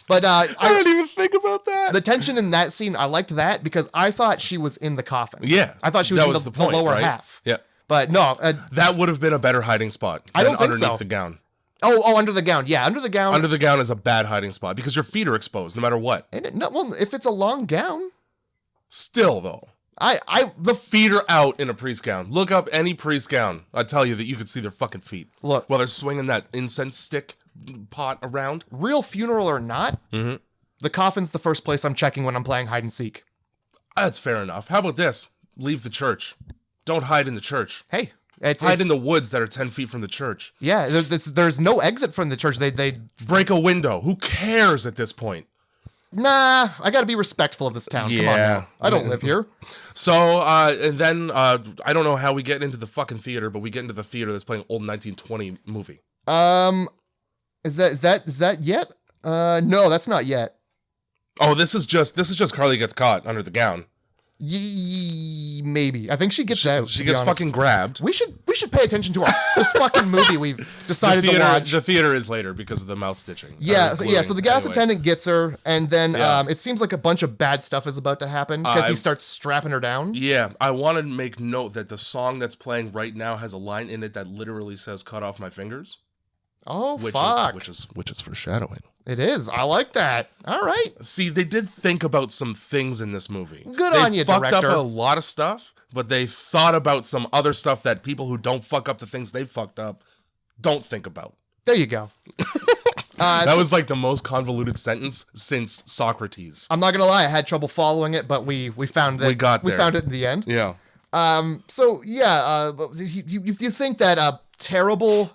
But I didn't even think about that. The tension in that scene, I liked that because I thought she was in the coffin. Yeah, I thought she was in the lower half. Yeah, but no, that would have been a better hiding spot. I don't think underneath the gown. Oh, under the gown. Yeah, under the gown. Under the gown is a bad hiding spot because your feet are exposed no matter what. Well, if it's a long gown. Still, though. The feet are out in a priest gown. Look up any priest gown. I tell you that you could see their fucking feet. Look. While they're swinging that incense stick pot around. Real funeral or not, the coffin's the first place I'm checking when I'm playing hide and seek. That's fair enough. How about this? Leave the church. Don't hide in the church. Hey. Hide in the woods that are 10 feet from the church. Yeah, there's no exit from the church. They break a window. Who cares at this point? Nah, I gotta be respectful of this town. Yeah. Come on now. I don't live here. So, and then, I don't know how we get into the fucking theater, but we get into the theater that's playing old 1920 movie. Is that yet? No, that's not yet. Oh, this is just Carly gets caught under the gown. Maybe. I think she gets out. She gets fucking grabbed. We should pay attention to this fucking movie we've decided to watch. The theater is later because of the mouth stitching. Yeah, so the gas attendant gets her, and then it seems like a bunch of bad stuff is about to happen because he starts strapping her down. Yeah, I want to make note that the song that's playing right now has a line in it that literally says "cut off my fingers." Oh, fuck. Which is foreshadowing. It is. I like that. All right. See, they did think about some things in this movie. Good on you, director. They fucked up a lot of stuff, but they thought about some other stuff that people who don't fuck up the things they fucked up don't think about. There you go. That was like the most convoluted sentence since Socrates. I'm not gonna lie, I had trouble following it, but we found it. We got there. We found it in the end. Yeah. So yeah, you think that a terrible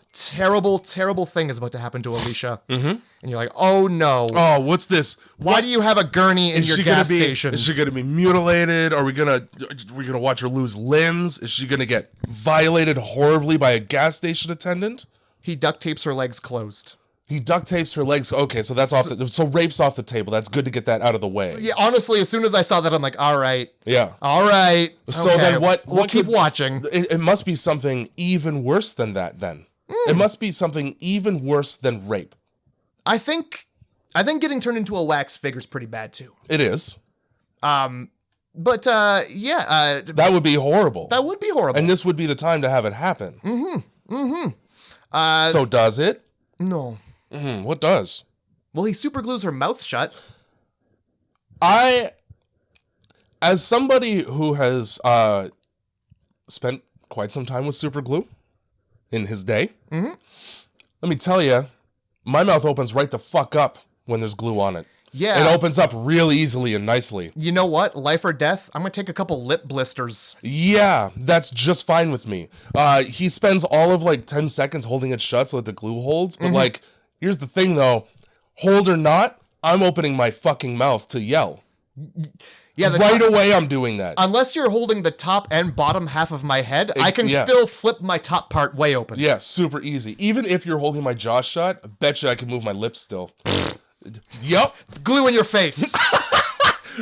thing is about to happen to Elisha, and you're like, oh no. Oh, what's this? Why do you have a gurney in your gas station? Is she gonna be mutilated? Are we gonna watch her lose limbs? Is she gonna get violated horribly by a gas station attendant? He duct tapes her legs closed. He duct tapes her legs. Okay, so that's so rape's off the table. That's good to get that out of the way. Yeah, honestly, as soon as I saw that, I'm like, all right. Yeah. All right. So okay. then what? We'll keep watching. It must be something even worse than that. Then it must be something even worse than rape. I think getting turned into a wax figure is pretty bad too. It is. But yeah. That would be horrible. That would be horrible. And this would be the time to have it happen. So does it? No. What does? Well, he super glues her mouth shut. As somebody who has spent quite some time with super glue in his day, let me tell you, my mouth opens right the fuck up when there's glue on it. Yeah. It opens up real easily and nicely. You know what? Life or death, I'm going to take a couple lip blisters. Yeah, that's just fine with me. He spends all of like 10 seconds holding it shut so that the glue holds, but like, here's the thing though, hold or not, I'm opening my fucking mouth to yell. Yeah, right away I'm doing that. Unless you're holding the top and bottom half of my head, I can still flip my top part way open. Yeah, super easy. Even if you're holding my jaw shut, I bet you I can move my lips still. Yup. Glue in your face.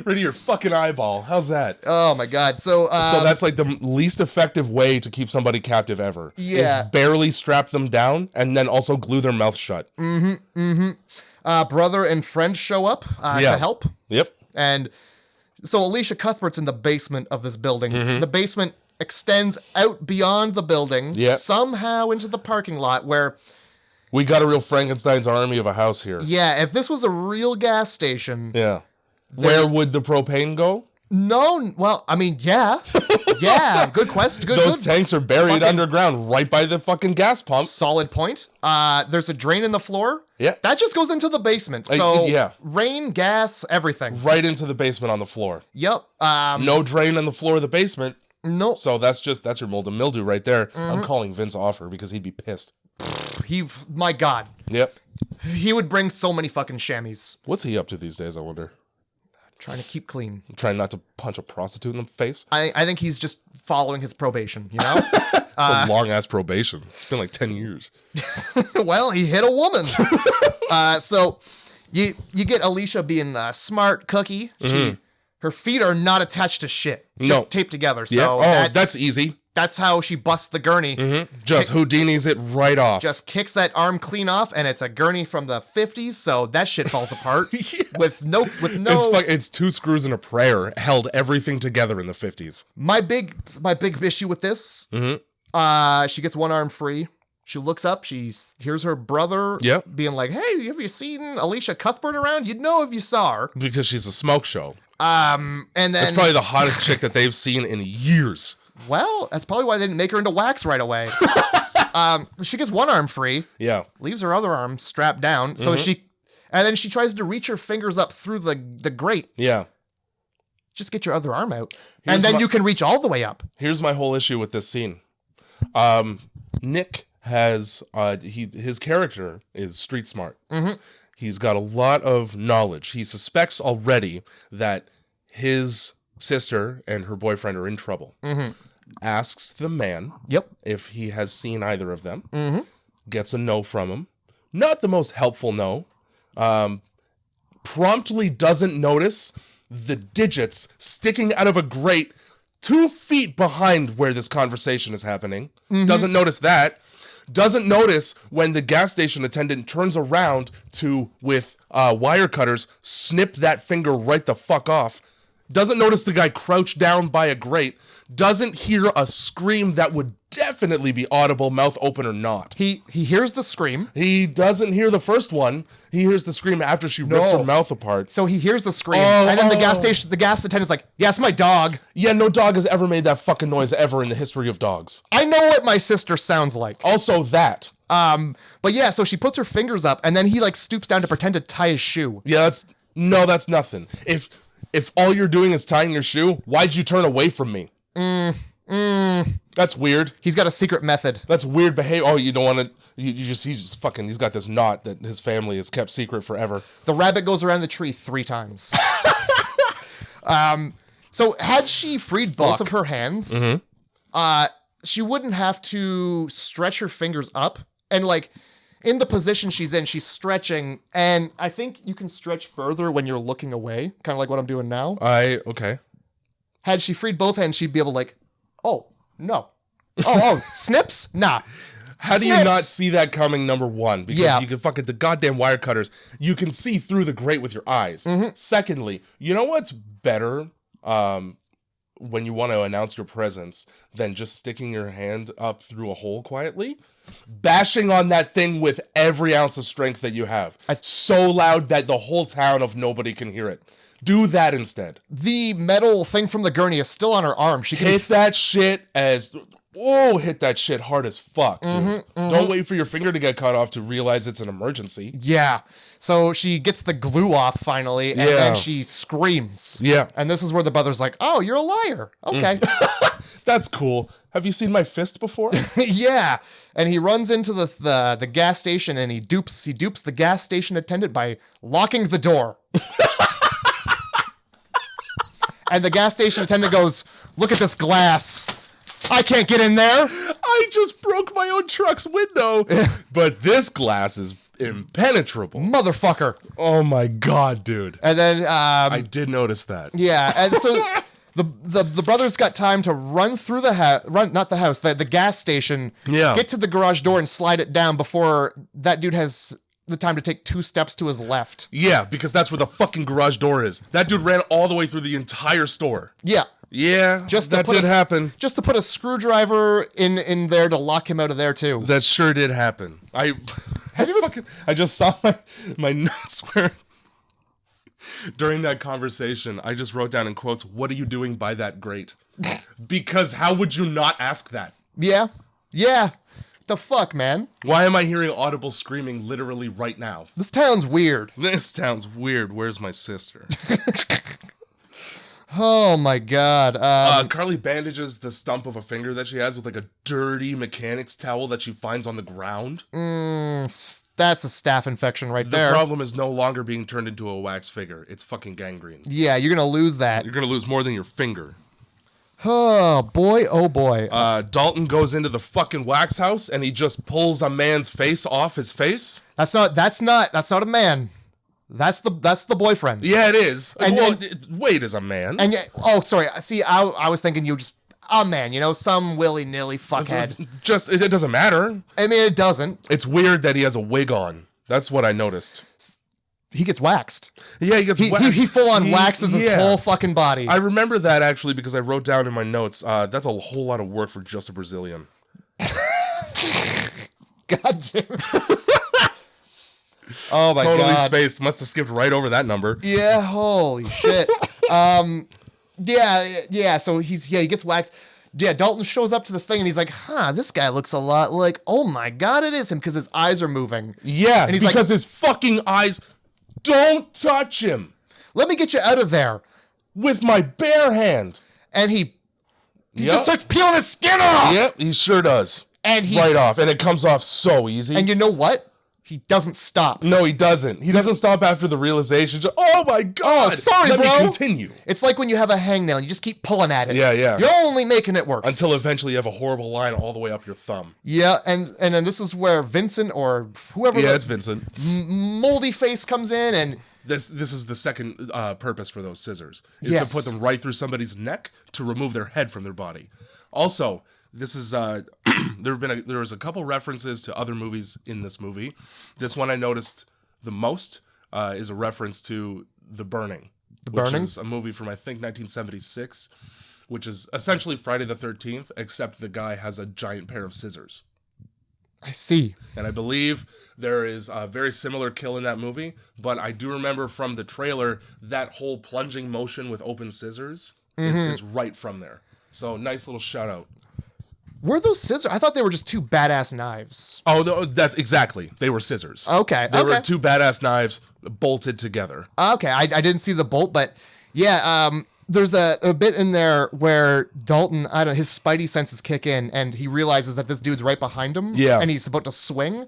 Right to your fucking eyeball. How's that? Oh my god. So that's like the least effective way to keep somebody captive ever. Yeah. Is barely strap them down and then also glue their mouth shut. Brother and friend show up to help. Yep. And so Elisha Cuthbert's in the basement of this building. Mm-hmm. The basement extends out beyond the building, somehow into the parking lot where... We got a real Frankenstein's army of a house here. Yeah, if this was a real gas station... Yeah. Where would the propane go? No, well, I mean, yeah. Yeah, good question. Those tanks are buried underground right by the fucking gas pump. Solid point. There's a drain in the floor. Yeah. That just goes into the basement. So, rain, gas, everything. Right into the basement on the floor. Yep. No drain on the floor of the basement. No. So that's your mold and mildew right there. I'm calling Vince Offer because he'd be pissed. My God. Yep. He would bring so many fucking chamois. What's he up to these days, I wonder? Trying to keep clean. Trying not to punch a prostitute in the face? I think he's just following his probation, you know? It's a long-ass probation. It's been like 10 years. Well, he hit a woman. So you get Elisha being a smart cookie. Her feet are not attached to shit. Just taped together. So that's easy. That's how she busts the gurney. Just Houdini's it right off. Just kicks that arm clean off, and it's a gurney from the 50s, so that shit falls apart. With no. It's two screws and a prayer held everything together in the 50s. My big issue with this. She gets one arm free. She looks up. She hears her brother being like, "Hey, have you seen Elisha Cuthbert around? You'd know if you saw her." Because she's a smoke show. And then that's probably the hottest chick that they've seen in years. Well, that's probably why they didn't make her into wax right away. She gets one arm free. Yeah. Leaves her other arm strapped down. So and then she tries to reach her fingers up through the grate. Yeah. Just get your other arm out. And then you can reach all the way up. Here's my whole issue with this scene. Nick has, his character is street smart. He's got a lot of knowledge. He suspects already that his sister and her boyfriend are in trouble. Asks the man if he has seen either of them. Gets a no from him. Not the most helpful no. Promptly doesn't notice the digits sticking out of a grate 2 feet behind where this conversation is happening. Doesn't notice that. Doesn't notice when the gas station attendant turns around to, with wire cutters, snip that finger right the fuck off. Doesn't notice the guy crouched down by a grate. Doesn't hear a scream that would definitely be audible, mouth open or not. He hears the scream. He doesn't hear the first one. He hears the scream after she rips her mouth apart. So he hears the scream, and then the gas attendant's like, "Yeah, it's my dog." Yeah, no dog has ever made that fucking noise ever in the history of dogs. I know what my sister sounds like. Also that. But yeah, so she puts her fingers up, and then he like stoops down to pretend to tie his shoe. Yeah, that's nothing. If all you're doing is tying your shoe, why'd you turn away from me? That's weird. He's got a secret method. That's weird behavior. Oh, you don't want to. He's got this knot that his family has kept secret forever. The rabbit goes around the tree 3 times. So had she freed both of her hands, she wouldn't have to stretch her fingers up. And like in the position she's in, she's stretching. And I think you can stretch further when you're looking away, kind of like what I'm doing now. Okay. Had she freed both hands, she'd be able to like, oh, no. Oh, snips? Nah. How do you not see that coming, number one? Because you can fucking, the goddamn wire cutters, you can see through the grate with your eyes. Secondly, you know what's better when you want to announce your presence than just sticking your hand up through a hole quietly? Bashing on that thing with every ounce of strength that you have. So loud that the whole town of nobody can hear it. Do that instead. The metal thing from the gurney is still on her arm. She can hit that shit hit that shit hard as fuck, dude. Don't wait for your finger to get cut off to realize it's an emergency. Yeah. So she gets the glue off finally, and then she screams. Yeah. And this is where the brother's like, "Oh, you're a liar. Okay." That's cool. Have you seen my fist before? Yeah. And he runs into the gas station, and he dupes the gas station attendant by locking the door. And the gas station attendant goes, "Look at this glass. I can't get in there. I just broke my own truck's window, but this glass is impenetrable. Motherfucker." Oh my God, dude. And then, I did notice that. yeah, and so the brothers got time to run through the the gas station, Yeah. get to the garage door and slide it down before that dude has the time to take 2 steps to his left. Yeah, because that's where the fucking garage door is. That dude ran all the way through the entire store. Yeah. Yeah, that did happen. Just to put a screwdriver in there to lock him out of there too. That sure did happen. I just saw my notes where during that conversation, I just wrote down in quotes, "What are you doing by that grate?" Because how would you not ask that? Yeah. Yeah. The fuck, man? Why am I hearing audible screaming literally right now? This town's weird. This sounds weird. Where's my sister? Oh my God. Carly bandages the stump of a finger that she has with like a dirty mechanic's towel that she finds on the ground. That's a staph infection right there. The problem is no longer being turned into a wax figure. It's fucking gangrene. Yeah, you're gonna lose that. You're gonna lose more than your finger. Oh boy, oh boy. Dalton goes into the fucking wax house and he just pulls a man's face off his face. That's not a man. That's the boyfriend. Yeah, it is. And Wade is a man. And yeah, oh, sorry. See, I was thinking you just a man, some willy-nilly fuckhead. It doesn't matter. I mean, it doesn't. It's weird that he has a wig on. That's what I noticed. He gets waxed. Yeah, he gets waxed. He full on waxes his whole fucking body. I remember that actually because I wrote down in my notes, that's a whole lot of work for just a Brazilian. God damn it. Oh my God. Totally spaced. Must have skipped right over that number. Yeah, holy shit. Yeah, so he gets waxed. Yeah, Dalton shows up to this thing and he's like, this guy looks a lot like, oh my God, it is him because his eyes are moving. Yeah, and he's because his fucking eyes don't touch him. Let me get you out of there. With my bare hand. And he just starts peeling his skin off. Yep, he sure does. And right off. And it comes off so easy. And you know what? He doesn't stop. No, he doesn't. He doesn't stop after the realization. Just, oh my God. Oh, sorry, Let bro. me continue. It's like when you have a hangnail and you just keep pulling at it. Yeah. You're only making it worse. Until eventually you have a horrible line all the way up your thumb. Yeah, and then this is where Vincent or whoever. Yeah, it's Vincent. Moldy face comes in and. This is the second purpose for those scissors. Is to put them right through somebody's neck to remove their head from their body. Also, this is there was a couple references to other movies in this movie. This one I noticed the most is a reference to The Burning. Which is a movie from I think 1976, which is essentially Friday the 13th, except the guy has a giant pair of scissors. I see. And I believe there is a very similar kill in that movie, but I do remember from the trailer that whole plunging motion with open scissors is right from there. So nice little shout out. Were those scissors? I thought they were just 2 badass knives. Oh, no, that's exactly. They were scissors. Okay. They were 2 badass knives bolted together. Okay, I didn't see the bolt, but yeah, there's a bit in there where Dalton, I don't know, his spidey senses kick in and he realizes that this dude's right behind him. Yeah. And he's about to swing.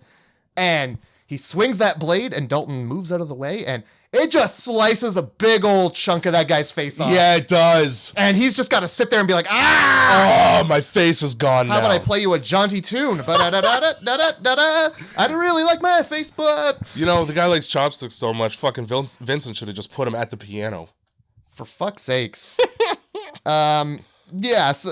And he swings that blade and Dalton moves out of the way and it just slices a big old chunk of that guy's face off. Yeah, it does. And he's just got to sit there and be like, ah! Oh, my face is gone now. How about I play you a jaunty tune? I don't really like my face, but... The guy likes chopsticks so much, fucking Vincent should have just put him at the piano. For fuck's sakes. Yeah, so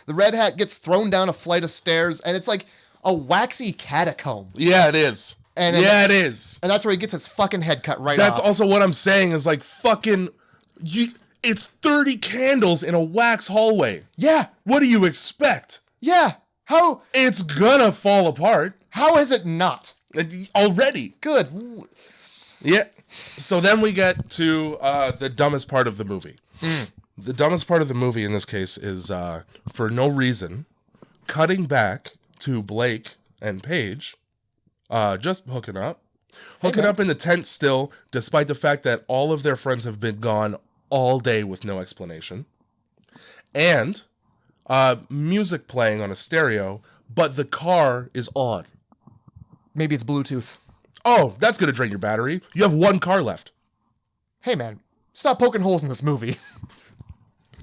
the Red Hat gets thrown down a flight of stairs, and it's like a waxy catacomb. Yeah, it is. It is. And that's where he gets his fucking head cut right off. That's also what I'm saying is like fucking... It's 30 candles in a wax hallway. Yeah. What do you expect? Yeah. How? It's gonna fall apart. How is it not? Already. Good. Yeah. So then we get to the dumbest part of the movie. The dumbest part of the movie in this case is, for no reason, cutting back to Blake and Paige, just hooking up. Hooking up in the tent still, despite the fact that all of their friends have been gone all day with no explanation. And music playing on a stereo, but the car is on. Maybe it's Bluetooth. Oh, that's going to drain your battery. You have one car left. Hey, man, stop poking holes in this movie.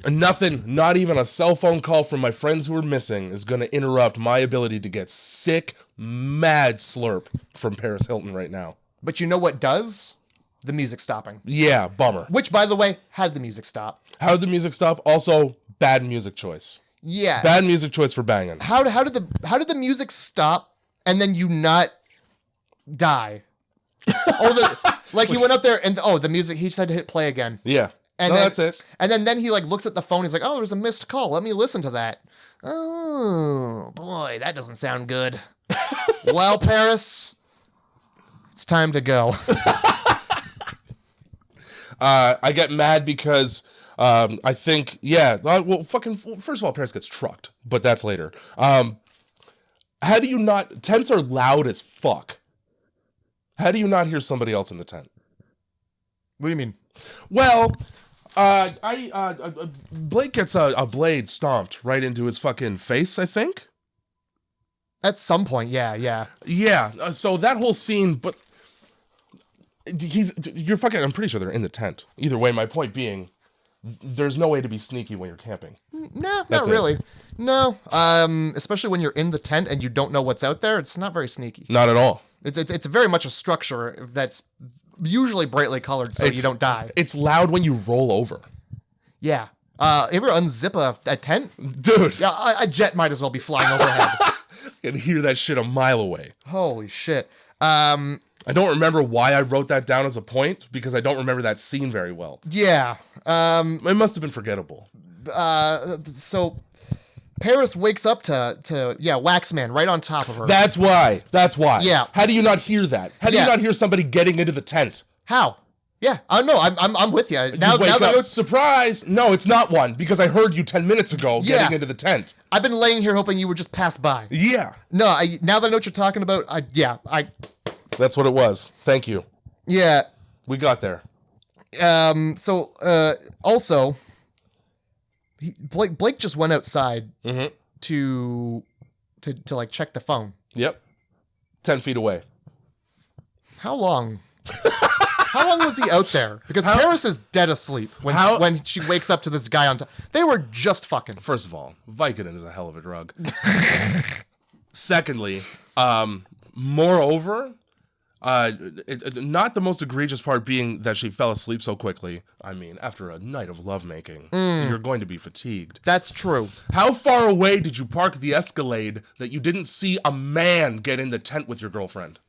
Nothing, not even a cell phone call from my friends who are missing is going to interrupt my ability to get sick, mad slurp from Paris Hilton right now. But you know what does? The music stopping. Yeah, bummer. Which, by the way, how did the music stop? How did the music stop? Also, bad music choice. Yeah. Bad music choice for banging. How did the music stop and then you not die? Like he went up there and the music, he just had to hit play again. Yeah. And that's it. And then he like looks at the phone. He's like, oh, there's a missed call. Let me listen to that. Oh boy, that doesn't sound good. Well, Paris, it's time to go. I get mad because I think, first of all, Paris gets trucked, but that's later. How do you not, tents are loud as fuck. How do you not hear somebody else in the tent? What do you mean? Well, Blake gets a blade stomped right into his fucking face, I think. At some point, yeah. Yeah, so that whole scene, but I'm pretty sure they're in the tent. Either way, my point being, there's no way to be sneaky when you're camping. No, not really. No, especially when you're in the tent and you don't know what's out there, it's not very sneaky. Not at all. It's very much a structure that's usually brightly colored so you don't die. It's loud when you roll over. Yeah. You ever unzip a tent? Dude. Yeah, a jet might as well be flying overhead. I can hear that shit a mile away. Holy shit. I don't remember why I wrote that down as a point, because I don't remember that scene very well. Yeah. It must have been forgettable. So Paris wakes up to Waxman right on top of her. That's why. Yeah. How do you not hear that? How do you not hear somebody getting into the tent? How? Yeah. No, I'm with you. Now that up, surprise! No, it's not one, because I heard you 10 minutes ago getting into the tent. I've been laying here hoping you would just pass by. Yeah. No, now that I know what you're talking about, That's what it was. Thank you. Yeah. We got there. Also, Blake just went outside to like check the phone. Yep. 10 feet away. How long? How long was he out there? Because Paris is dead asleep when she wakes up to this guy on top. They were just fucking. First of all, Vicodin is a hell of a drug. Secondly, moreover, not the most egregious part being that she fell asleep so quickly. I mean, after a night of lovemaking, you're going to be fatigued. That's true. How far away did you park the Escalade that you didn't see a man get in the tent with your girlfriend?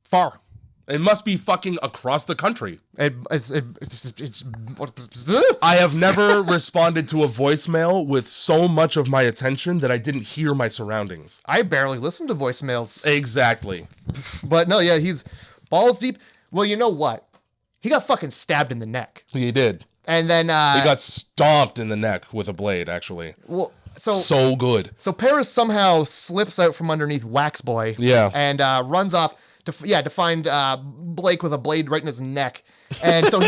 Far. It must be fucking across the country. It's I have never responded to a voicemail with so much of my attention that I didn't hear my surroundings. I barely listen to voicemails. Exactly. But no, yeah, he's balls deep. Well, you know what? He got fucking stabbed in the neck. He did. And then he got stomped in the neck with a blade, actually. Well, so good. So Paris somehow slips out from underneath Wax Boy. Yeah. And runs off to find Blake with a blade right in his neck. And so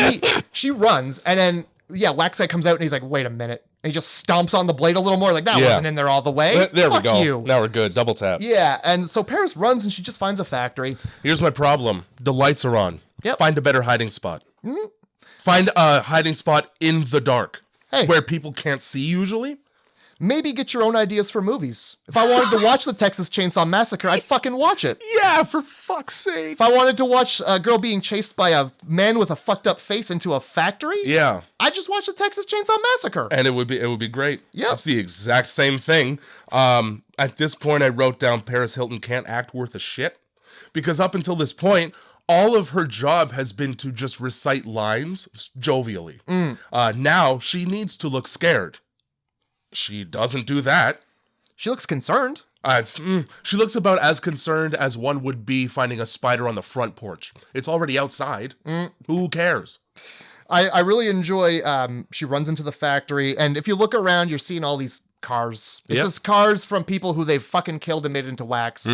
she runs, and then Wax Guy comes out and he's like, wait a minute. And he just stomps on the blade a little more, like that wasn't in there all the way. There Fuck we go. You. Now we're good. Double tap. Yeah, and so Paris runs and she just finds a factory. Here's my problem. The lights are on. Yep. Find a better hiding spot. Mm-hmm. Find a hiding spot in the dark. Hey. Where people can't see usually. Maybe get your own ideas for movies. If I wanted to watch the Texas Chainsaw Massacre, I'd fucking watch it. Yeah, for fuck's sake. If I wanted to watch a girl being chased by a man with a fucked up face into a factory, I'd just watch the Texas Chainsaw Massacre. And it would be great. Yeah. It's the exact same thing. At this point, I wrote down Paris Hilton can't act worth a shit. Because up until this point, all of her job has been to just recite lines jovially. Now she needs to look scared. She doesn't do that. She looks concerned. She looks about as concerned as one would be finding a spider on the front porch. It's already outside. Who cares? I really enjoy, she runs into the factory, and if you look around, you're seeing all these cars. This is cars from people who they've fucking killed and made into wax.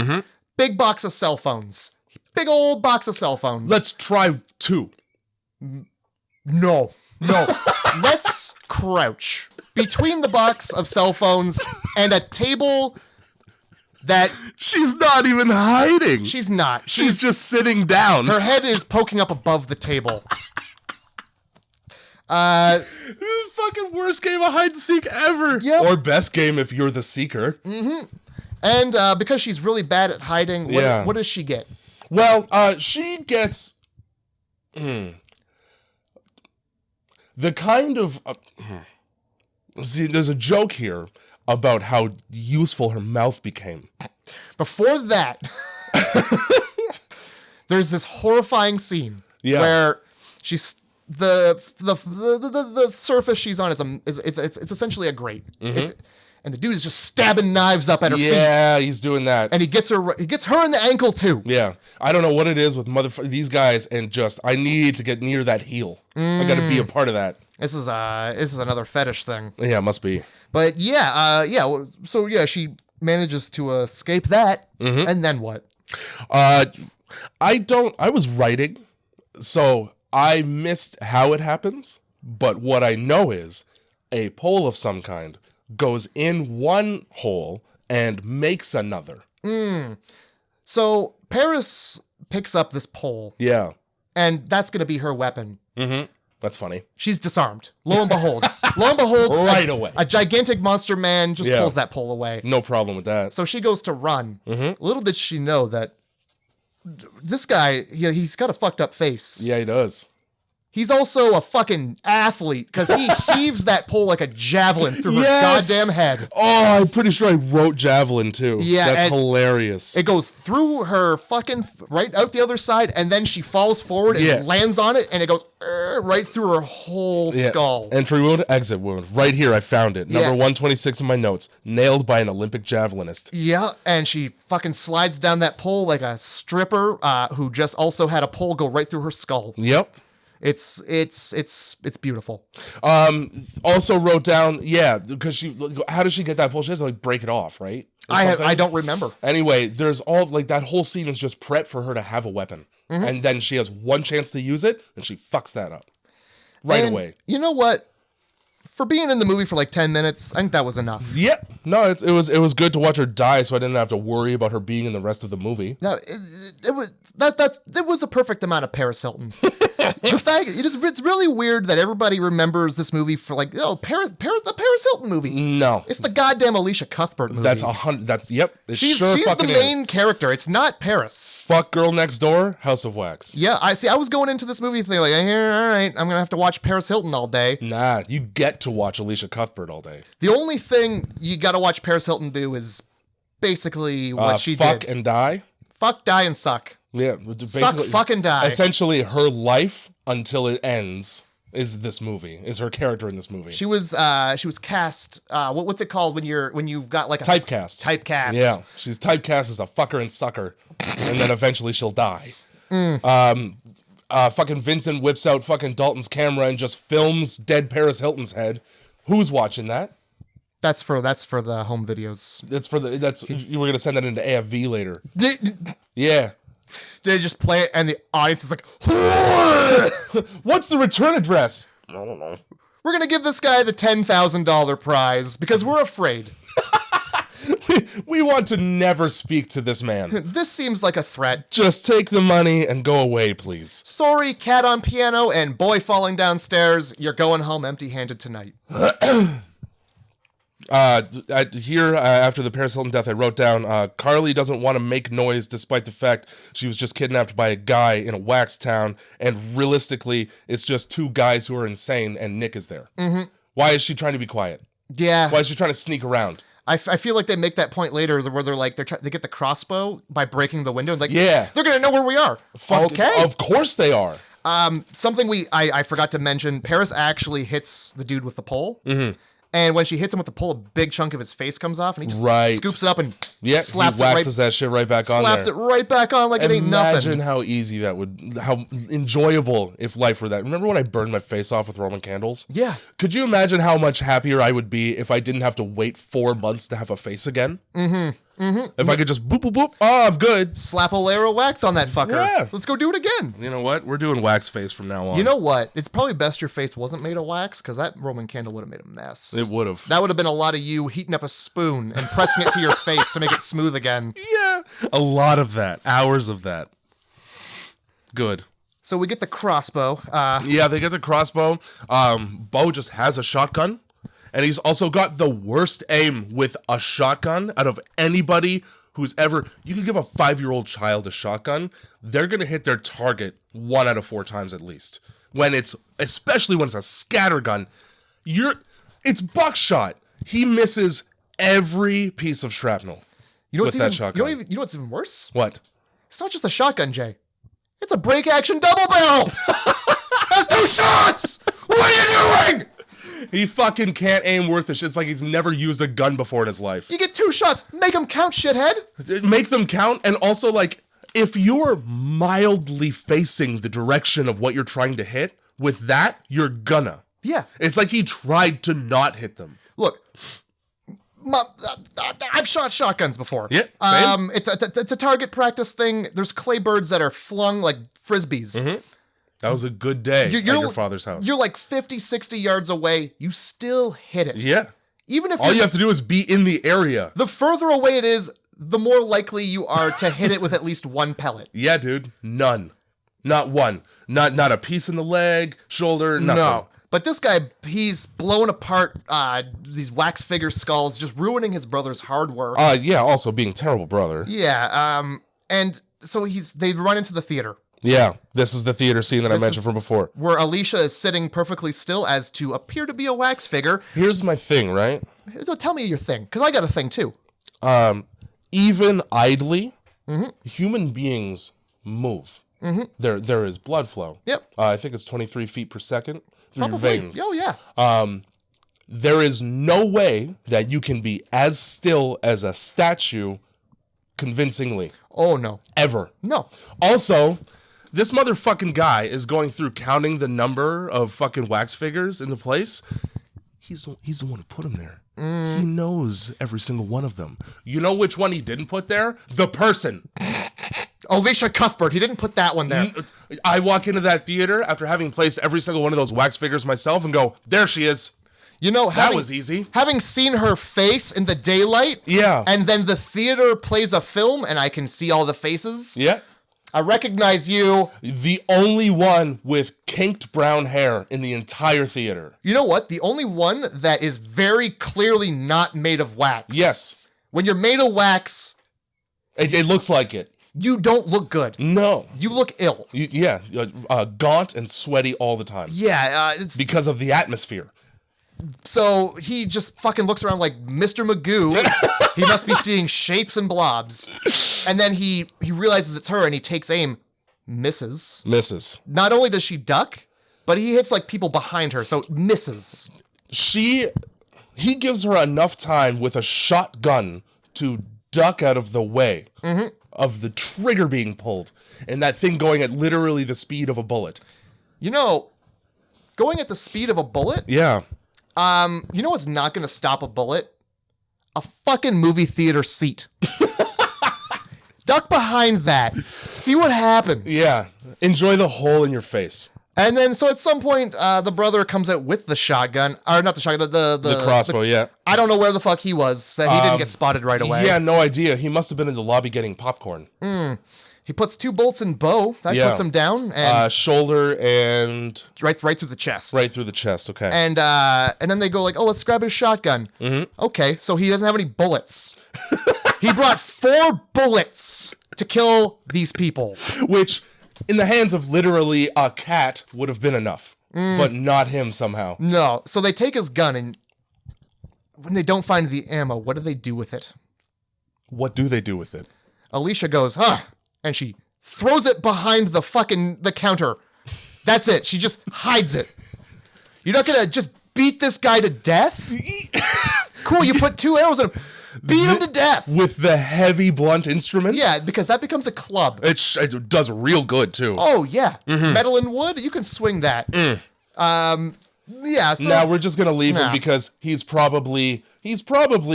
Big box of cell phones. Big old box of cell phones. Let's try 2. No. Let's crouch between the box of cell phones and a table that... She's not even hiding. She's not. She's just sitting down. Her head is poking up above the table. Fucking fucking worst game of hide and seek ever. Yep. Or best game if you're the seeker. And because she's really bad at hiding, what does she get? Well, she gets the kind of see. There's a joke here about how useful her mouth became. Before that, there's this horrifying scene where she's the surface she's on is it's essentially a grate. And the dude is just stabbing knives up at her feet. Yeah, he's doing that. And he gets her in the ankle too. Yeah. I don't know what it is with these guys, and just I need to get near that heel. I got to be a part of that. This is another fetish thing. Yeah, it must be. But so she manages to escape that, and then what? I was writing, so I missed how it happens, but what I know is a pole of some kind goes in one hole and makes another. So Paris picks up this pole. Yeah. And that's going to be her weapon. That's funny. She's disarmed. Lo and behold, right away. A gigantic monster man just pulls that pole away. No problem with that. So she goes to run. Little did she know that this guy, he's got a fucked up face. Yeah, he does. He's also a fucking athlete because he heaves that pole like a javelin through her goddamn head. Oh, I'm pretty sure I wrote javelin too. Yeah, that's hilarious. It goes through her fucking right out the other side, and then she falls forward and lands on it, and it goes right through her whole skull. Entry wound, exit wound. Right here, I found it. Number 126 in my notes. Nailed by an Olympic javelinist. Yeah, and she fucking slides down that pole like a stripper who just also had a pole go right through her skull. Yep. It's beautiful. Also wrote down, because how does she get that pole? She has to like break it off, right? I don't remember. Anyway, there's all like that whole scene is just prep for her to have a weapon. And then she has one chance to use it and she fucks that up right away. You know what? For being in the movie for like 10 minutes, I think that was enough. Yeah. No, it was good to watch her die so I didn't have to worry about her being in the rest of the movie. No, it was a perfect amount of Paris Hilton. The fact it's really weird that everybody remembers this movie for like the Paris Hilton movie. No, it's the goddamn Elisha Cuthbert movie. That's 100. That's She's the main character. It's not Paris. Fuck Girl Next Door, House of Wax. Yeah, I was going into this movie thinking like, all right, I'm gonna have to watch Paris Hilton all day. Nah, you get to watch Elisha Cuthbert all day. The only thing you got to watch Paris Hilton do is basically what she did. Fuck and die. Fuck, die, and suck. Yeah, suck, fuck, and die. Essentially, her life until it ends is this movie. Is her character in this movie? She was cast. What's it called when you've got like a typecast? Typecast. Yeah, she's typecast as a fucker and sucker, and then eventually she'll die. Fucking Vincent whips out fucking Dalton's camera and just films dead Paris Hilton's head. Who's watching that? That's for the home videos. You were gonna send that into AFV later. Yeah. They just play it and the audience is like, what's the return address? I don't know. We're gonna give this guy the $10,000 prize because we're afraid. We want to never speak to this man. This seems like a threat. Just take the money and go away, please. Sorry, cat on piano and boy falling downstairs. You're going home empty-handed tonight. After the Paris Hilton death, I wrote down, Carly doesn't want to make noise despite the fact she was just kidnapped by a guy in a wax town, and realistically, it's just two guys who are insane, and Nick is there. Why is she trying to be quiet? Yeah. Why is she trying to sneak around? I feel like they make that point later where they're like, they get the crossbow by breaking the window. Like, yeah. They're going to know where we are. Okay. Of course they are. Something I forgot to mention, Paris actually hits the dude with the pole. And when she hits him with the pole, a big chunk of his face comes off, and he just scoops it up and slaps that shit right back on there. Slaps it right back on like it ain't nothing. Imagine how easy that how enjoyable if life were that. Remember when I burned my face off with Roman candles? Yeah. Could you imagine how much happier I would be if I didn't have to wait 4 months to have a face again? If I could just boop, boop, boop, I'm good. Slap a layer of wax on that fucker. Yeah. Let's go do it again. You know what? We're doing wax face from now on. You know what? It's probably best your face wasn't made of wax, because that Roman candle would have made a mess. It would have. That would have been a lot of you heating up a spoon and pressing it to your face to make it smooth again. Yeah. A lot of that. Hours of that. Good. So we get the crossbow. Yeah, they get the crossbow. Bo just has a shotgun. And he's also got the worst aim with a shotgun out of anybody who's ever... You can give a 5-year-old child a shotgun, they're going to hit their target 1 out of 4 times at least. Especially when it's a scatter gun, it's buckshot. He misses every piece of shrapnel with that shotgun. You know what's even worse? What? It's not just a shotgun, Jay. It's a break-action double barrel! That's 2 shots! What are you doing? He fucking can't aim worth a shit. It's like he's never used a gun before in his life. You get 2 shots. Make them count, shithead. Make them count, and also, like, if you're mildly facing the direction of what you're trying to hit, with that, you're gonna. Yeah. It's like he tried to not hit them. Look, I've shot shotguns before. Yeah, same. It's a target practice thing. There's clay birds that are flung like frisbees. Mm-hmm. That was a good day at your father's house. You're like 50, 60 yards away. You still hit it. Yeah. Even if all you have to do is be in the area. The further away it is, the more likely you are to hit it with at least 1 pellet. Yeah, dude. None. Not one. Not a piece in the leg, shoulder, nothing. No. But this guy, he's blowing apart these wax figure skulls, just ruining his brother's hard work. Yeah, also being a terrible brother. Yeah, and so they run into the theater. Yeah, this is the theater scene that I mentioned from before. Where Elisha is sitting perfectly still as to appear to be a wax figure. Here's my thing, right? Tell me your thing, because I got a thing too. Even idly, human beings move. Mm-hmm. There is blood flow. Yep. I think it's 23 feet per second through Probably. your veins. Oh, yeah. There is no way that you can be as still as a statue convincingly. Oh, no. Ever. No. Also, this motherfucking guy is going through counting the number of fucking wax figures in the place. He's the one who put them there. He knows every single one of them. You know which one he didn't put there? The person. Elisha Cuthbert. He didn't put that one there. I walk into that theater after having placed every single one of those wax figures myself and go, there she is. You know, that was easy. Having seen her face in the daylight, yeah, and then the theater plays a film and I can see all the faces. Yeah. I recognize you. The only one with kinked brown hair in the entire theater. You know what? The only one that is very clearly not made of wax. Yes. When you're made of wax... It looks like it. You don't look good. No. You look ill. Gaunt and sweaty all the time. Yeah. It's because of the atmosphere. So he just fucking looks around like Mr. Magoo. He must be seeing shapes and blobs. And then he realizes it's her and he takes aim. Misses. Not only does she duck, but he hits like people behind her, so misses. He gives her enough time with a shotgun to duck out of the way of the trigger being pulled and that thing going at literally the speed of a bullet. You know, going at the speed of a bullet? Yeah. You know what's not going to stop a bullet? A fucking movie theater seat. Duck behind that. See what happens. Yeah. Enjoy the hole in your face. And then, so at some point, the brother comes out with the shotgun. Or not the shotgun, the crossbow, yeah. I don't know where the fuck he was. He didn't get spotted right away. Yeah, no idea. He must have been in the lobby getting popcorn. He puts 2 bolts in Bo. That puts him down. And shoulder and... Right through the chest. Right through the chest, okay. And then they go like, oh, let's grab his shotgun. Okay, so he doesn't have any bullets. He brought 4 bullets to kill these people. Which, in the hands of literally a cat, would have been enough. But not him somehow. No, so they take his gun and when they don't find the ammo, what do they do with it? What do they do with it? Elisha goes, and she throws it behind the counter. That's it. She just hides it. You're not gonna just beat this guy to death? Cool, you put 2 arrows in him. Beat him to death. With the heavy blunt instrument? Yeah, because that becomes a club. It does real good, too. Oh, yeah. Metal and wood, you can swing that. Yeah, so... Now we're just gonna leave him because he's probably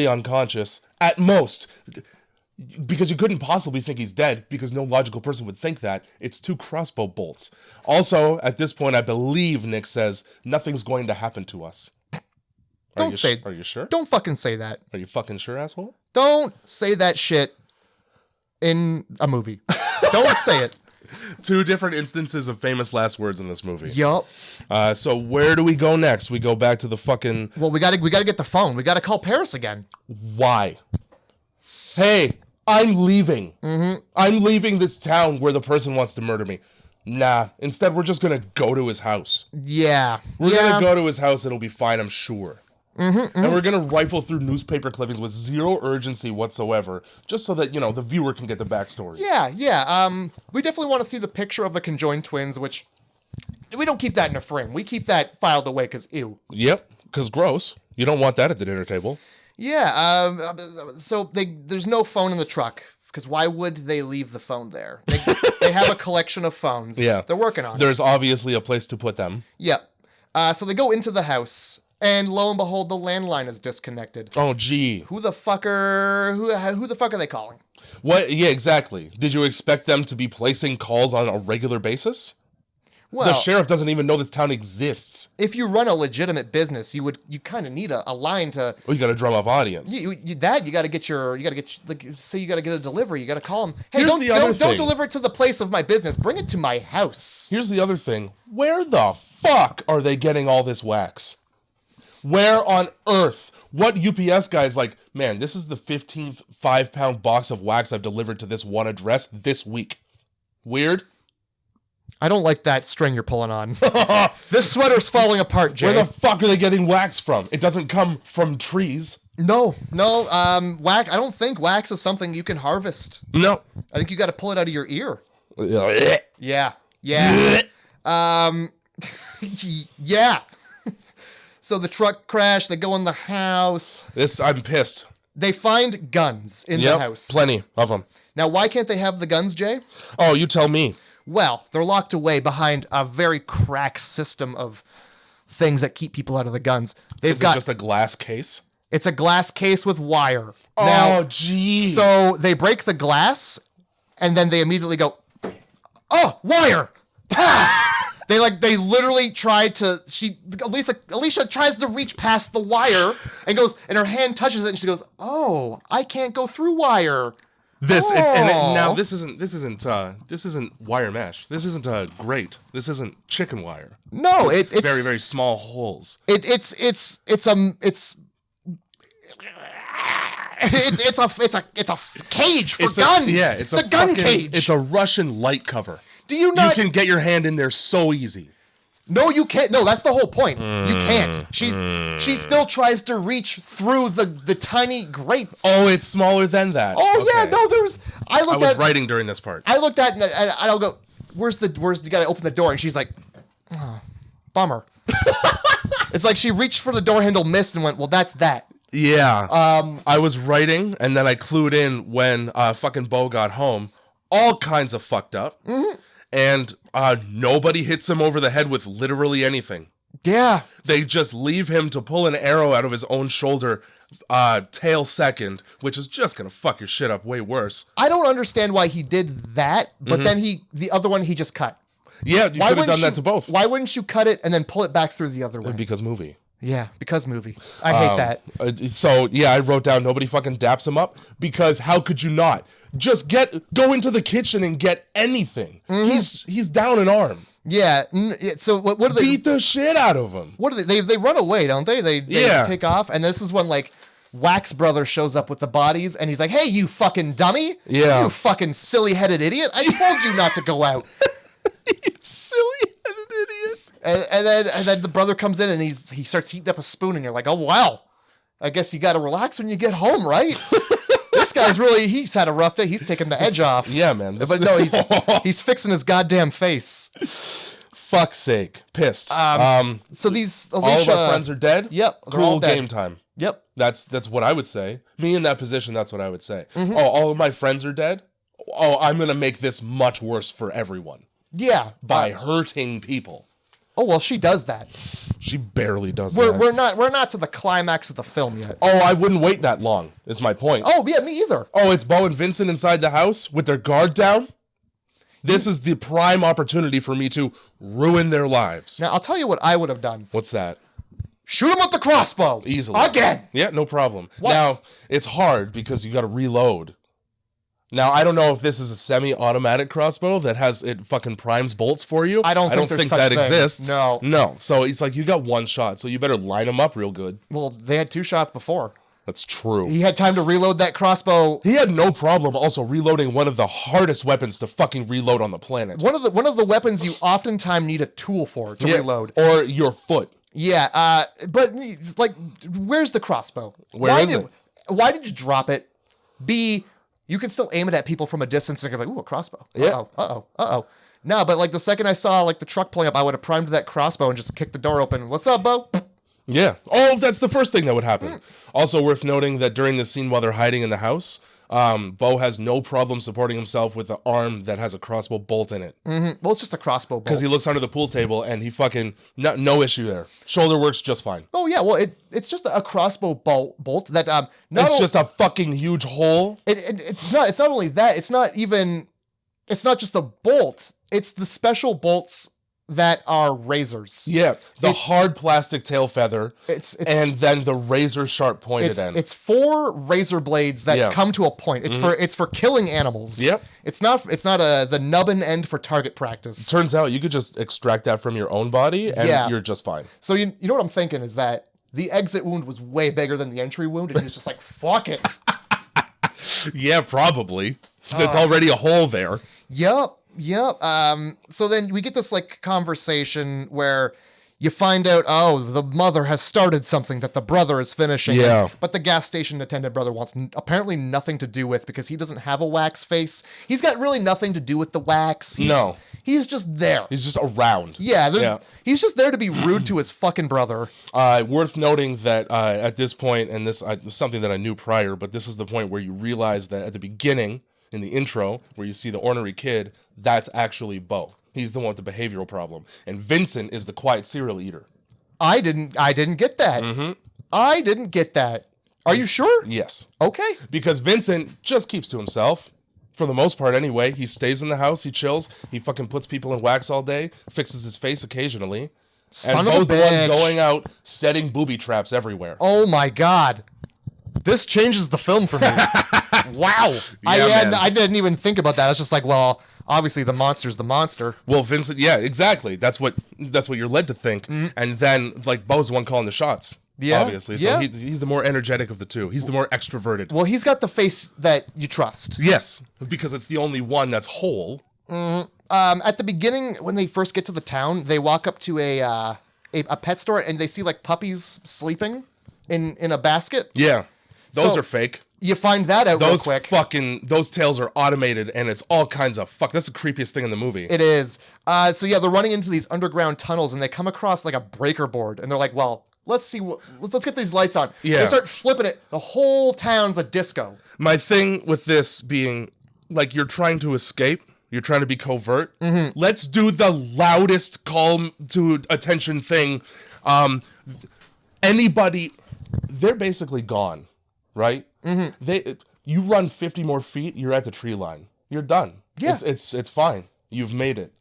unconscious. At most. Because you couldn't possibly think he's dead, because no logical person would think that. It's 2 crossbow bolts. Also, at this point, I believe Nick says, nothing's going to happen to us. Are you sure? Don't fucking say that. Are you fucking sure, asshole? Don't say that shit in a movie. Don't say it. Two different instances of famous last words in this movie. Yup. So where do we go next? We go back to the fucking... Well, we gotta get the phone. We gotta call Paris again. Why? Hey, I'm leaving. I'm leaving this town where the person wants to murder me. Nah. Instead, we're just gonna go to his house. Yeah. We're gonna go to his house. It'll be fine, I'm sure. And we're gonna rifle through newspaper clippings with zero urgency whatsoever, just so that, the viewer can get the backstory. Yeah. We definitely want to see the picture of the conjoined twins, which we don't keep that in a frame. We keep that filed away because ew. Yep, because gross. You don't want that at the dinner table. Yeah. So there's no phone in the truck. Because why would they leave the phone there? They have a collection of phones. Yeah. They're working on it. There's obviously a place to put them. Yep. So they go into the house, and lo and behold, the landline is disconnected. Oh, gee. Who the fuck are they calling? What? Yeah, exactly. Did you expect them to be placing calls on a regular basis? Well, the sheriff doesn't even know this town exists. If you run a legitimate business, you kind of need a line to. Well, you got to drum up audience. You got to get say you got to get a delivery. You got to call them. Hey, Here's don't deliver it to the place of my business. Bring it to my house. Here's the other thing. Where the fuck are they getting all this wax? Where on earth? What UPS guy is like, man, this is the 15th 5-pound box of wax I've delivered to this one address this week. Weird? I don't like that string you're pulling on. This sweater's falling apart, Jay. Where the fuck are they getting wax from? It doesn't come from trees. No. Wax. I don't think wax is something you can harvest. No. I think you got to pull it out of your ear. Yeah. Yeah. Yeah. So the truck crashed. They go in the house. I'm pissed. They find guns in the house. Plenty of them. Now, why can't they have the guns, Jay? Oh, you tell me. Well, they're locked away behind a very cracked system of things that keep people out of the guns. Is it just a glass case? It's a glass case with wire. Oh, gee. So they break the glass, and then they immediately go, oh, wire! They literally try to. Elisha tries to reach past the wire and her hand touches it, and she goes, oh, I can't go through wire. Now this isn't wire mesh. This isn't grate. This isn't chicken wire. No, it's very, very small holes. It's a cage for guns. Yeah, it's a gun cage. It's a Russian light cover. Do you not? You can get your hand in there so easy. No, you can't. No, that's the whole point. You can't. She still tries to reach through the tiny grates. Oh, it's smaller than that. Oh okay. Yeah, no, there was. I was writing during this part. I looked at it and I'll go, where's you gotta open the door, and she's like, oh, bummer. It's like she reached for the door handle, missed, and went, well, that's that. Yeah. I was writing, and then I clued in when fucking Bo got home. All kinds of fucked up. Mm-hmm. And nobody hits him over the head with literally anything. Yeah. They just leave him to pull an arrow out of his own shoulder tail second, which is just going to fuck your shit up way worse. I don't understand why he did that, but then the other one he just cut. Yeah, you could have done that to both. Why wouldn't you cut it and then pull it back through the other way? Because movie. Yeah, because movie. I hate that. So, yeah, I wrote down nobody fucking daps him up because how could you not? Just go into the kitchen and get anything. Mm-hmm. He's down an arm. Yeah. So what do they beat the shit out of him? What do they run away, don't they? They take off, and this is when Wax Brother shows up with the bodies, and he's like, "Hey, you fucking dummy! Yeah, you fucking silly-headed idiot! I told you not to go out." You silly-headed idiot. And then the brother comes in and he starts heating up a spoon, and you're like, oh wow, I guess you got to relax when you get home, right? This guy's he's had a rough day. He's taking the edge off. Yeah, man. But no, he's fixing his goddamn face. Fuck's sake, pissed. So these all of our friends are dead. Yep, cool all dead. Game time. Yep, that's what I would say. Me in that position, that's what I would say. Mm-hmm. Oh, all of my friends are dead. Oh, I'm gonna make this much worse for everyone. Yeah, by hurting people. Oh well, she does that. She barely does that. We're not to the climax of the film yet. Oh, I wouldn't wait that long. Is my point. Oh yeah, me either. Oh, it's Bo and Vincent inside the house with their guard down. This is the prime opportunity for me to ruin their lives. Now I'll tell you what I would have done. What's that? Shoot him with the crossbow. Easily. Again. Yeah, no problem. What? Now it's hard because you got to reload. Now, I don't know if this is a semi-automatic crossbow that it fucking primes bolts for you. I don't think that exists. No. No. So it's like, you got one shot, so you better line them up real good. Well, they had 2 shots before. That's true. He had time to reload that crossbow. He had no problem also reloading one of the hardest weapons to fucking reload on the planet. One of the weapons you oftentimes need a tool for to reload. Or your foot. Yeah, but like, where's the crossbow? Where is it? Why did you drop it? B, you can still aim it at people from a distance and you're like, ooh, a crossbow. Yeah. Uh-oh. No, but like the second I saw like the truck pulling up, I would have primed that crossbow and just kicked the door open. What's up, Bo? Yeah. Oh, that's the first thing that would happen. Also worth noting that during the scene while they're hiding in the house, Bo has no problem supporting himself with the arm that has a crossbow bolt in it. Mm-hmm. Well, it's just a crossbow bolt. Because he looks under the pool table and he fucking, no issue there. Shoulder works just fine. Oh, yeah. Well, it's just a crossbow bolt that... it's just a fucking huge hole. It's not only that. It's not just a bolt. It's the special bolts that are razors. Yeah, the hard plastic tail feather, and then the razor sharp pointed end. It's 4 razor blades that come to a point. It's for killing animals. Yep. It's not the nubbin end for target practice. Turns out you could just extract that from your own body, and you're just fine. So you know what I'm thinking is that the exit wound was way bigger than the entry wound, and he was just like, fuck it. Yeah, probably. It's already a hole there. Yep. So then we get this like conversation where you find out, the mother has started something that the brother is finishing. Yeah. But the gas station attendant brother wants apparently nothing to do with because he doesn't have a wax face. He's got really nothing to do with the wax. He's just there. He's just around. Yeah. He's just there to be rude to his fucking brother. Worth noting that at this point, and this is something that I knew prior, but this is the point where you realize that at the beginning, in the intro, where you see the ornery kid, that's actually Bo. He's the one with the behavioral problem. And Vincent is the quiet serial eater. I didn't get that. Mm-hmm. I didn't get that. Are you sure? Yes. Okay. Because Vincent just keeps to himself. For the most part, anyway. He stays in the house. He chills. He fucking puts people in wax all day. Fixes his face occasionally. Son and of a Bo's the one bitch. going out, setting booby traps everywhere. Oh my God. This changes the film for me. Wow. I didn't even think about that. I was just like, well, obviously the monster's the monster. Well, Vincent, yeah, exactly. That's what you're led to think. Mm-hmm. And then, like, Bo's the one calling the shots. Yeah. Obviously. So he's the more energetic of the two. He's the more extroverted. Well, he's got the face that you trust. Yes. Because it's the only one that's whole. Mm-hmm. At the beginning, when they first get to the town, they walk up to a pet store and they see like puppies sleeping in a basket. Yeah. Those are fake. You find that out real quick. Those tails are automated and it's all kinds of That's the creepiest thing in the movie. It is. So yeah, they're running into these underground tunnels and they come across like a breaker board and they're like, well, let's get these lights on. Yeah. They start flipping it. The whole town's a disco. My thing with this being like, you're trying to escape. You're trying to be covert. Mm-hmm. Let's do the loudest call to attention thing. They're basically gone. Right? Mm-hmm. You run 50 more feet, you're at the tree line. You're done. Yeah. It's fine. You've made it.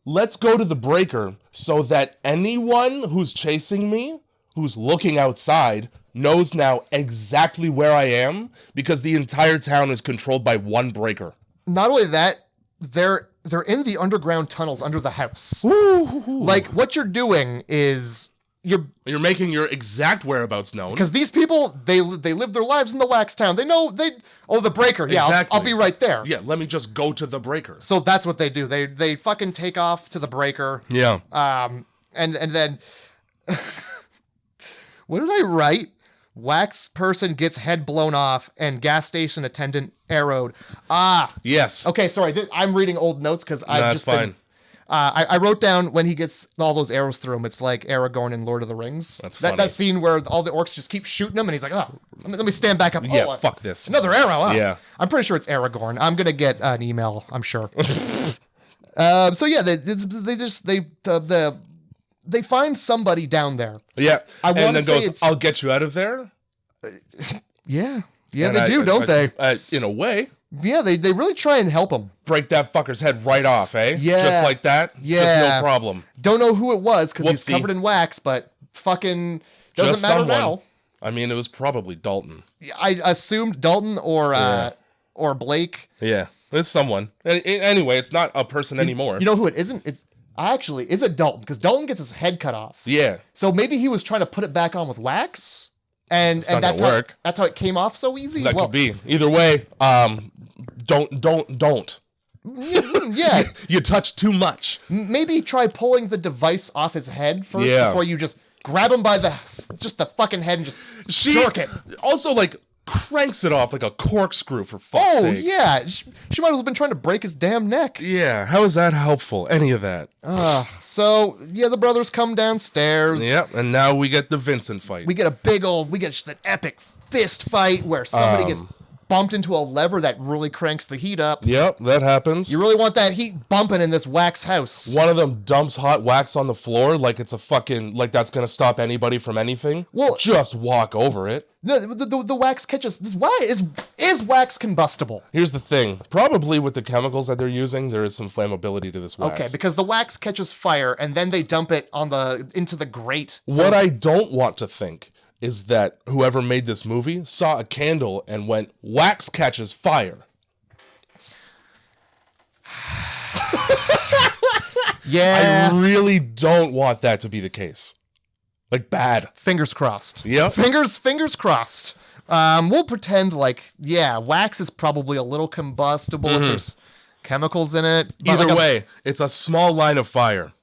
Let's go to the breaker so that anyone who's chasing me, who's looking outside, knows now exactly where I am because the entire town is controlled by one breaker. Not only that, they're in the underground tunnels under the house. Ooh. Like what you're doing is You're making your exact whereabouts known. Because these people, they live their lives in the wax town. They know the breaker. Yeah, exactly. I'll be right there. Yeah, let me just go to the breaker. So that's what they do. They fucking take off to the breaker. Yeah. And then what did I write? Wax person gets head blown off and gas station attendant arrowed. Yes. Okay, sorry. I'm reading old notes because That's fine. I wrote down when he gets all those arrows through him, it's like Aragorn in Lord of the Rings. That's funny. That scene where all the orcs just keep shooting him, and he's like, let me stand back up. Yeah, fuck this. Another arrow, huh? Yeah. I'm pretty sure it's Aragorn. I'm going to get an email, I'm sure. So yeah, they find somebody down there. Yeah. And then goes, I'll get you out of there? Yeah. Yeah, and they do, don't they? In a way. Yeah, they really try and help him. Break that fucker's head right off, eh? Yeah. Just like that? Yeah. Just no problem. Don't know who it was because he's covered in wax, but fucking doesn't matter now. I mean, it was probably Dalton. I assumed Dalton or or Blake. Yeah, it's someone. Anyway, it's not a person anymore. You know who it isn't? It's actually, is it Dalton? Because Dalton gets his head cut off. Yeah. So maybe he was trying to put it back on with wax, and that's how it came off so easy. That could be. Either way, don't. Yeah. You touch too much. Maybe try pulling the device off his head first before you just grab him by the fucking head and just jerk it. Also, like, cranks it off like a corkscrew, for fuck's sake. Oh, yeah. She might as well have been trying to break his damn neck. Yeah, how is that helpful? Any of that? So, the brothers come downstairs. Yep, and now we get the Vincent fight. We get just an epic fist fight where somebody gets bumped into a lever that really cranks the heat up. Yep, that happens. You really want that heat bumping in this wax house. One of them dumps hot wax on the floor like it's a fucking, like that's gonna stop anybody from anything. Well, just walk over it. The wax catches. Why is wax combustible? Here's the thing. Probably with the chemicals that they're using, there is some flammability to this wax. Okay, because the wax catches fire and then they dump it into the grate. What I don't want to think is that whoever made this movie saw a candle and went, wax catches fire. Yeah. I really don't want that to be the case. Like, bad. Fingers crossed. Yep. Fingers crossed. We'll pretend like, wax is probably a little combustible if there's chemicals in it. Either way, it's a small line of fire.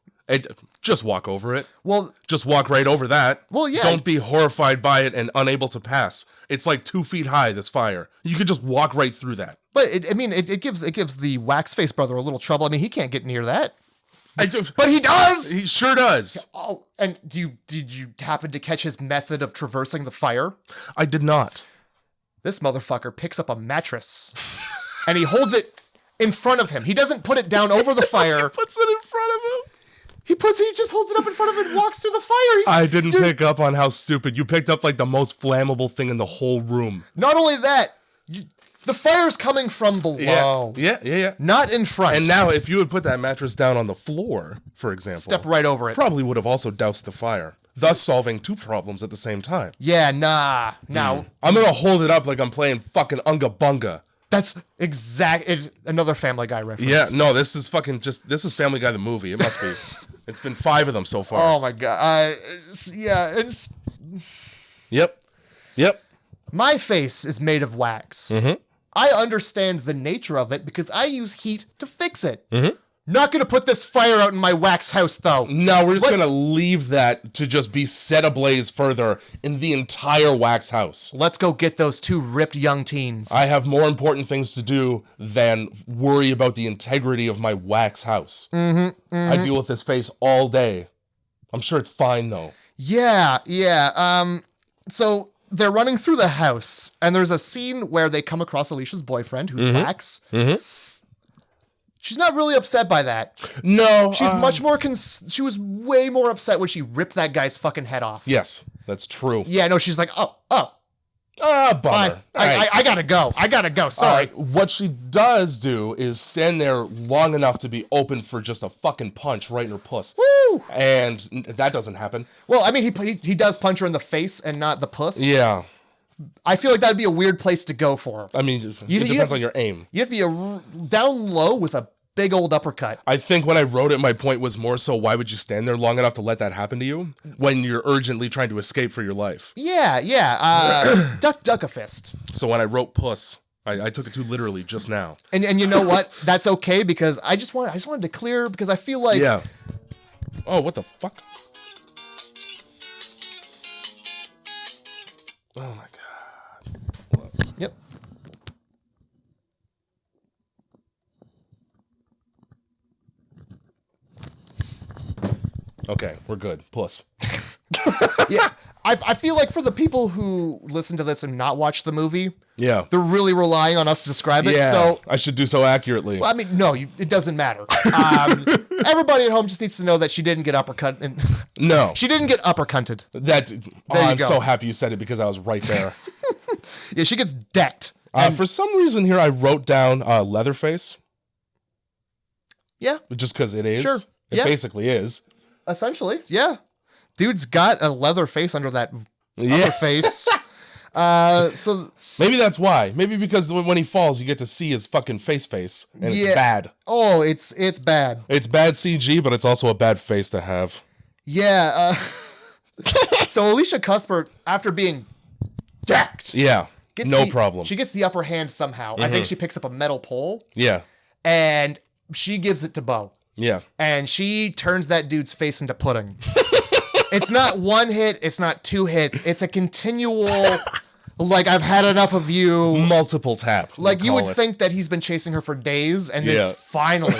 Just walk over it. Well, just walk right over that. Well, yeah. Don't be horrified by it and unable to pass. It's like 2 feet high, this fire. You could just walk right through that. But it gives the wax face brother a little trouble. I mean, he can't get near that. But he does. He sure does. Oh, and did you happen to catch his method of traversing the fire? I did not. This motherfucker picks up a mattress and he holds it in front of him. He doesn't put it down over the fire. He puts it in front of him. He just holds it up in front of him and walks through the fire. I didn't pick up on how stupid. You picked up like the most flammable thing in the whole room. Not only that, the fire's coming from below. Yeah. Not in front. And now if you had put that mattress down on the floor, for example. Step right over it. Probably would have also doused the fire. Thus solving 2 problems at the same time. Yeah, nah. Now. I'm going to hold it up like I'm playing fucking Unga Bunga. That's it's another Family Guy reference. Yeah, no, this is Family Guy the movie. It must be. It's been 5 of them so far. Oh my god. Yep. My face is made of wax. Mm-hmm. I understand the nature of it because I use heat to fix it. Mm-hmm. Not gonna put this fire out in my wax house though. No, we're just gonna leave that to just be set ablaze further in the entire wax house. Let's go get those 2 ripped young teens. I have more important things to do than worry about the integrity of my wax house. I deal with this face all day. I'm sure it's fine though. Yeah. So they're running through the house, and there's a scene where they come across Alicia's boyfriend, who's wax. Mm-hmm. She's not really upset by that. No. She's much more... she was way more upset when she ripped that guy's fucking head off. Yes, that's true. Yeah, no, she's like, oh. Bummer. I gotta go. Sorry. What she does do is stand there long enough to be open for just a fucking punch right in her puss. Woo! And that doesn't happen. Well, I mean, he does punch her in the face and not the puss. Yeah. I feel like that'd be a weird place to go for. I mean, it depends on your aim. You have to be down low with a big old uppercut. I think when I wrote it, my point was more so, why would you stand there long enough to let that happen to you when you're urgently trying to escape for your life? Yeah. Duck a fist. So when I wrote puss, I took it too literally just now. And you know what? That's okay because I just wanted to clear because I feel like... Yeah. Oh, what the fuck? Oh my god. Yep. Okay, we're good. Puss. Yeah. I feel like for the people who listen to this and not watch the movie, yeah, they're really relying on us to describe it. Yeah, so I should do so accurately. Well, I mean, no, it doesn't matter. Everybody at home just needs to know that she didn't get uppercut. No, she didn't get uppercutted. I'm so happy you said it because I was right there. Yeah, she gets decked. For some reason here, I wrote down Leatherface. Yeah, just because it is. Sure. It basically is. Essentially, yeah. Dude's got a leather face under that other face. So maybe that's why. Maybe because when he falls, you get to see his fucking face, and it's bad. Oh, it's bad. It's bad CG, but it's also a bad face to have. Yeah. So Elisha Cuthbert, after being decked, problem. She gets the upper hand somehow. I think she picks up a metal pole. Yeah. And she gives it to Bo. Yeah. And she turns that dude's face into pudding. It's not one hit. It's not two hits. It's a continual, like, I've had enough of you. Multiple tap. Like, you would think that he's been chasing her for days, and this finally,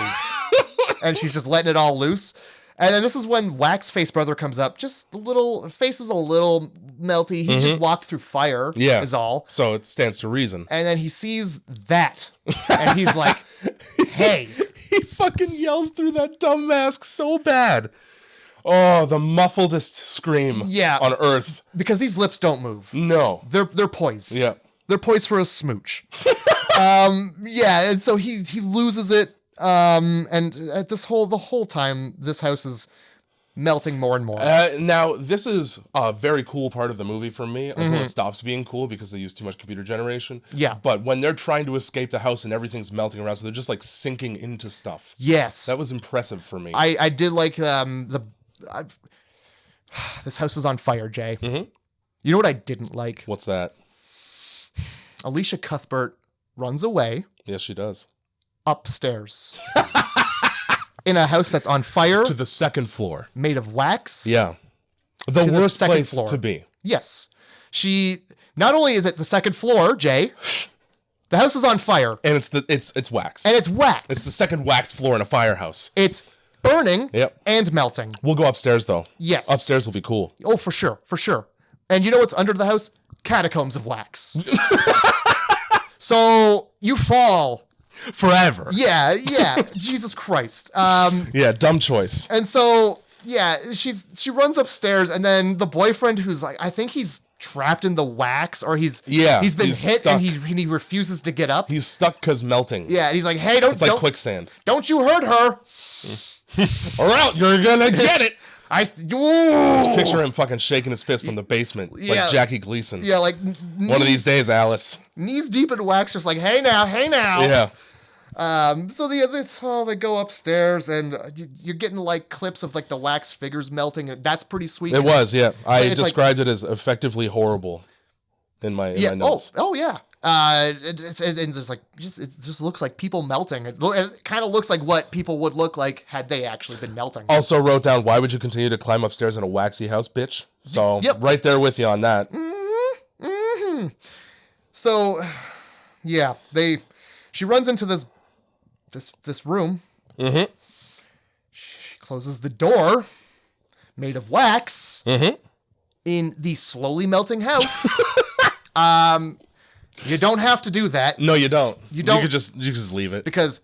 and she's just letting it all loose. And then this is when Wax Face Brother comes up. Just face is a little melty. He just walked through fire, is all. So it stands to reason. And then he sees that, and he's like, hey. He fucking yells through that dumb mask so bad. Oh, the muffledest scream on Earth. Because these lips don't move. No. They're poised. Yeah. They're poised for a smooch. And so he loses it. And at the whole time, this house is melting more and more. Now, this is a very cool part of the movie for me until it stops being cool because they use too much computer generation. Yeah. But when they're trying to escape the house and everything's melting around, so they're just like sinking into stuff. Yes. That was impressive for me. I did like this house is on fire, Jay. You know what I didn't like? What's that? Elisha Cuthbert runs away. Yes, she does. Upstairs. In a house that's on fire. To the second floor. Made of wax. Yeah. The worst place to be. Yes. Not only is it the second floor, Jay, the house is on fire. And it's wax. And it's wax. It's the second waxed floor in a firehouse. It's burning and melting. We'll go upstairs, though. Yes. Upstairs will be cool. Oh, for sure. For sure. And you know what's under the house? Catacombs of wax. So you fall. Forever. Yeah. Jesus Christ. Dumb choice. And so, she runs upstairs, and then the boyfriend, who's like, I think he's trapped in the wax, or he's been hit stuck. And he refuses to get up. He's stuck because melting. Yeah, and he's like, hey, it's like quicksand. Don't you hurt her. Or else you're gonna get it. Just picture him fucking shaking his fist from the basement, like Jackie Gleason. Yeah, like one of these days, Alice. Knees deep in wax, just like, hey now. Yeah. So they go upstairs, and you're getting like clips of like the wax figures melting. That's pretty sweet. It was, yeah. I described it as effectively horrible in my notes. Oh yeah. And there's like it just looks like people melting. It kind of looks like what people would look like had they actually been melting. Also wrote down, why would you continue to climb upstairs in a waxy house, bitch? So right there with you on that. So she runs into this room. She closes the door, made of wax, in the slowly melting house. You don't have to do that. No, you don't. You don't. You just leave it. Because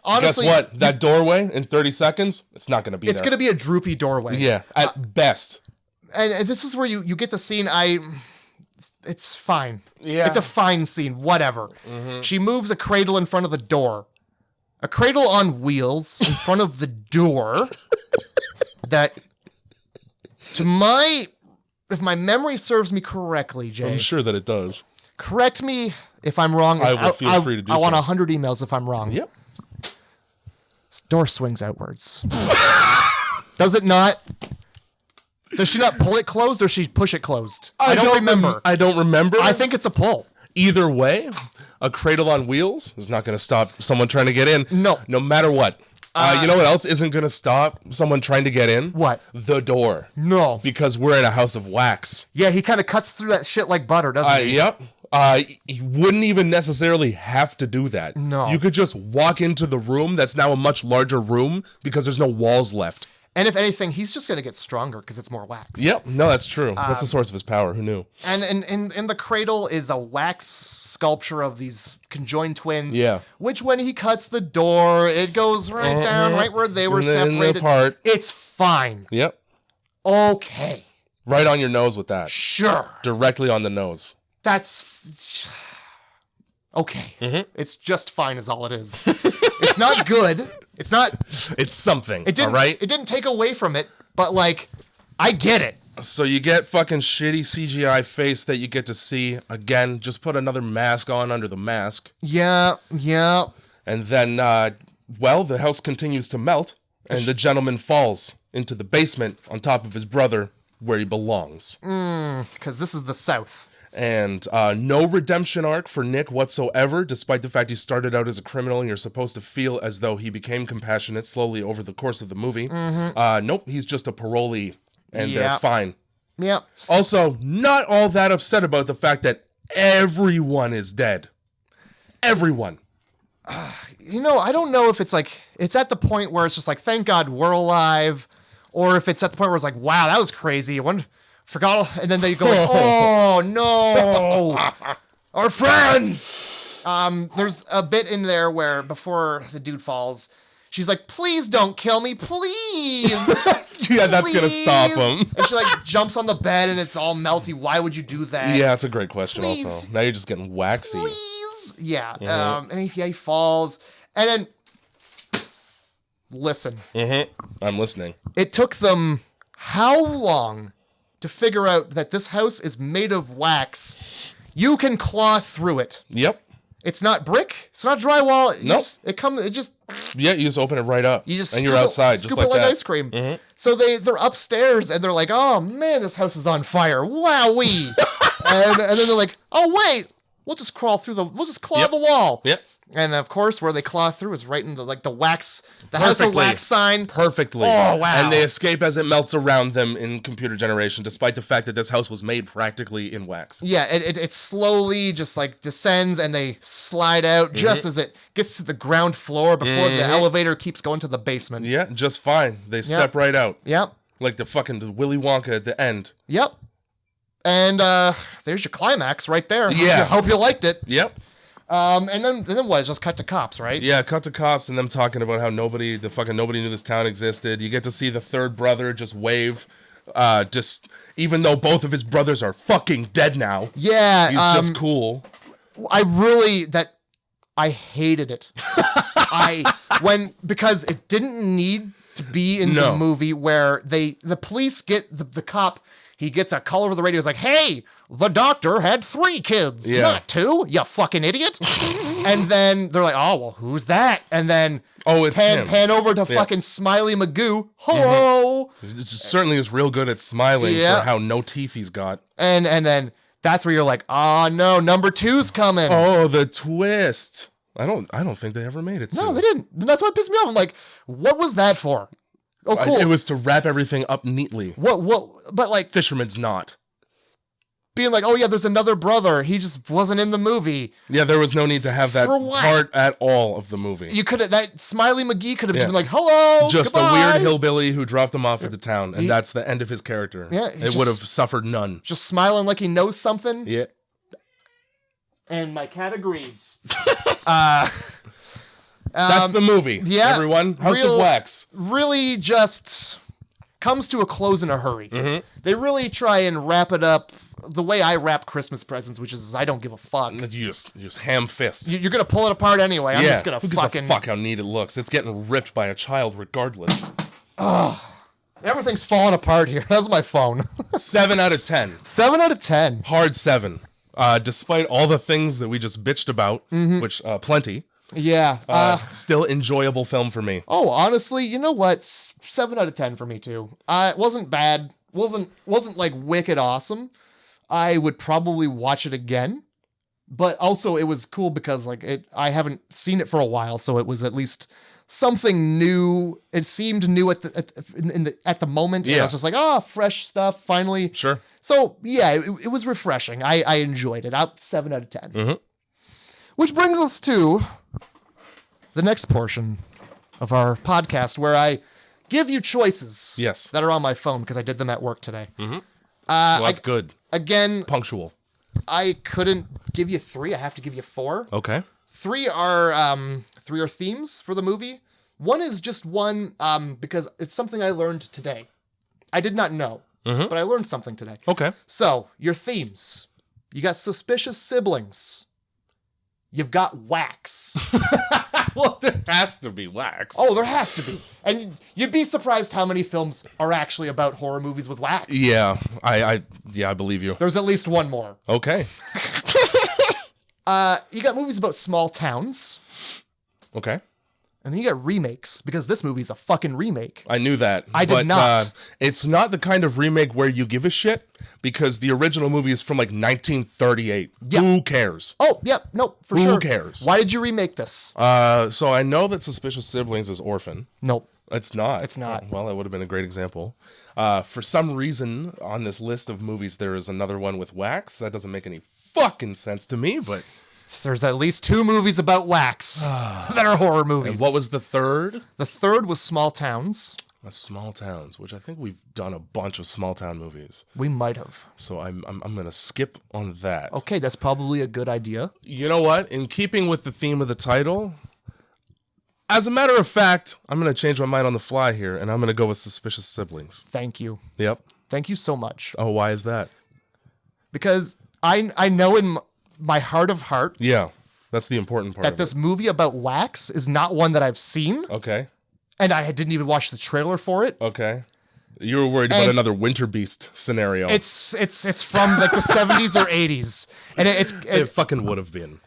honestly, guess what? That doorway in 30 seconds, it's not going to be there. It's going to be a droopy doorway. Yeah, at best. And this is where you get the scene. It's fine. Yeah. It's a fine scene. Whatever. She moves a cradle in front of the door. A cradle on wheels in front of the door. That, if my memory serves me correctly, Jay. I'm sure that it does. Correct me if I'm wrong. I will feel free to do so. I want 100 emails if I'm wrong. Yep. This door swings outwards. Does it not? Does she not pull it closed, or she push it closed? I don't remember. I don't remember. I think it's a pull. Either way, a cradle on wheels is not going to stop someone trying to get in. No. No matter what. You know what else isn't going to stop someone trying to get in? What? The door. No. Because we're in a house of wax. Yeah, he kind of cuts through that shit like butter, doesn't he? Yep. He wouldn't even necessarily have to do that. No. You could just walk into the room that's now a much larger room because there's no walls left. And if anything, he's just going to get stronger because it's more wax. Yep. No, that's true. That's the source of his power. Who knew? And in the cradle is a wax sculpture of these conjoined twins. Yeah. Which when he cuts the door, it goes right down, right where they were separated. Apart. It's fine. Yep. Okay. Right on your nose with that. Sure. Directly on the nose. That's... Okay. It's just fine is all it is. It's not good. It's not... It's something, all right? It didn't take away from it, but, like, I get it. So you get fucking shitty CGI face that you get to see. Again, just put another mask on under the mask. Yeah. And then, the house continues to melt, and the gentleman falls into the basement on top of his brother, where he belongs. Because this is the South. And no redemption arc for Nick whatsoever, despite the fact he started out as a criminal and you're supposed to feel as though he became compassionate slowly over the course of the movie. Nope, he's just a parolee, and they're fine. Yep. Also, not all that upset about the fact that everyone is dead. Everyone. I don't know if it's like, it's at the point where it's just like, thank God we're alive, or if it's at the point where it's like, wow, that was crazy. Forgot, and then they go like, oh no, our friends. There's a bit in there where before the dude falls, she's like, please don't kill me, please. Yeah, that's gonna stop him. And she like jumps on the bed and it's all melty. Why would you do that? Yeah, that's a great question. Please. Also, now you're just getting waxy. Please. Yeah. And he falls, and then listen. I'm listening. It took them how long to figure out that this house is made of wax? You can claw through it. Yep. It's not brick. It's not drywall. Nope. You just open it right up. and you're outside, just scoop like it like that. ice cream. So they're upstairs and they're like, oh man, this house is on fire. Wowee. and then they're like, oh wait, we'll just claw the wall. Yep. And of course, where they claw through is right into the wax, the house of wax sign. Perfectly. Oh, wow. And they escape as it melts around them in computer generation, despite the fact that this house was made practically in wax. Yeah, it slowly just like descends and they slide out just as it gets to the ground floor before the elevator keeps going to the basement. Yeah, just fine. They step right out. Yep. Like the Willy Wonka at the end. Yep. And there's your climax right there. Yeah. Hope you liked it. Yep. And then what? It's just cut to cops, right? Yeah, cut to cops and them talking about how nobody knew this town existed. You get to see the third brother just wave, even though both of his brothers are fucking dead now. Yeah. He's just cool. I hated it. Because it didn't need to be in the movie where the police get the cop. He gets a call over the radio. He's like, hey, the doctor had 3 kids, not 2, you fucking idiot. And then they're like, oh, well, who's that? And then it's him. Pan over to fucking Smiley Magoo. Hello. It certainly is real good at smiling for how no teeth he's got. And then that's where you're like, oh, no, number 2's coming. Oh, the twist. I don't think they ever made it. No, they didn't. That's what pissed me off. I'm like, what was that for? Oh, cool. It was to wrap everything up neatly. What? But like, Fisherman's not. Being like, oh yeah, there's another brother. He just wasn't in the movie. Yeah, there was no need to have that part at all of the movie. You could have, that Smiley McGee could have just been like, hello, just goodbye. a weird hillbilly who dropped him off at the town, and that's the end of his character. Yeah, it would have suffered none. Just smiling like he knows something. Yeah. And my cat agrees. That's the movie. Yeah, everyone. House of Wax really just comes to a close in a hurry. They really try and wrap it up the way I wrap Christmas presents, which is I don't give a fuck. You just ham fist. You're gonna pull it apart anyway. I'm just gonna Who gives a fuck how neat it looks? It's getting ripped by a child regardless. Everything's falling apart here. That's my phone. 7 out of 10. 7 out of 10. Hard 7. Despite all the things that we just bitched about, which plenty. Yeah. Still enjoyable film for me. Oh, honestly, you know what? 7 out of 10 for me too. It wasn't bad. Wasn't like wicked awesome. I would probably watch it again. But also it was cool because I haven't seen it for a while, so it was at least something new. It seemed new at the moment. Yeah. And I was just like, fresh stuff finally. Sure. So yeah, it was refreshing. I enjoyed it. 7 out of 10. Which brings us to the next portion of our podcast where I give you choices that are on my phone because I did them at work today. Well, that's good. Again, punctual. I couldn't give you 3. I have to give you 4. Okay. 3 are themes for the movie. One is just one because it's something I learned today. I did not know, but I learned something today. Okay. So, your themes. You got suspicious siblings. you've got Wax. Well, there has to be Wax. Oh, there has to be. And you'd be surprised how many films are actually about horror movies with Wax. Yeah, I believe you. There's at least one more. Okay. You got movies about small towns. Okay. And then you got remakes, because this movie's a fucking remake. I knew that. I did not. It's not the kind of remake where you give a shit, because the original movie is from like 1938. Yeah. Who cares? Oh, yeah, no, for sure. Who cares? Why did you remake this? So I know that Suspicious Siblings is Orphan. Nope. It's not. It's not. Well, that would have been a great example. For some reason, on this list of movies, there is another one with Wax. That doesn't make any fucking sense to me, but... There's at least 2 movies about Wax that are horror movies. And what was the third? The third was Small Towns. Small Towns, which I think we've done a bunch of small town movies. We might have. So I'm gonna skip on that. Okay, that's probably a good idea. You know what? In keeping with the theme of the title, as a matter of fact, I'm gonna change my mind on the fly here, and I'm gonna go with Suspicious Siblings. Thank you. Yep. Thank you so much. Oh, why is that? Because I know in my heart of heart, yeah, that's the important part. That this movie about Wax is not one that I've seen. Okay. And I didn't even watch the trailer for it. Okay. You were worried about another Winter Beast scenario. It's from like the 70s or 80s, and it fucking would have been.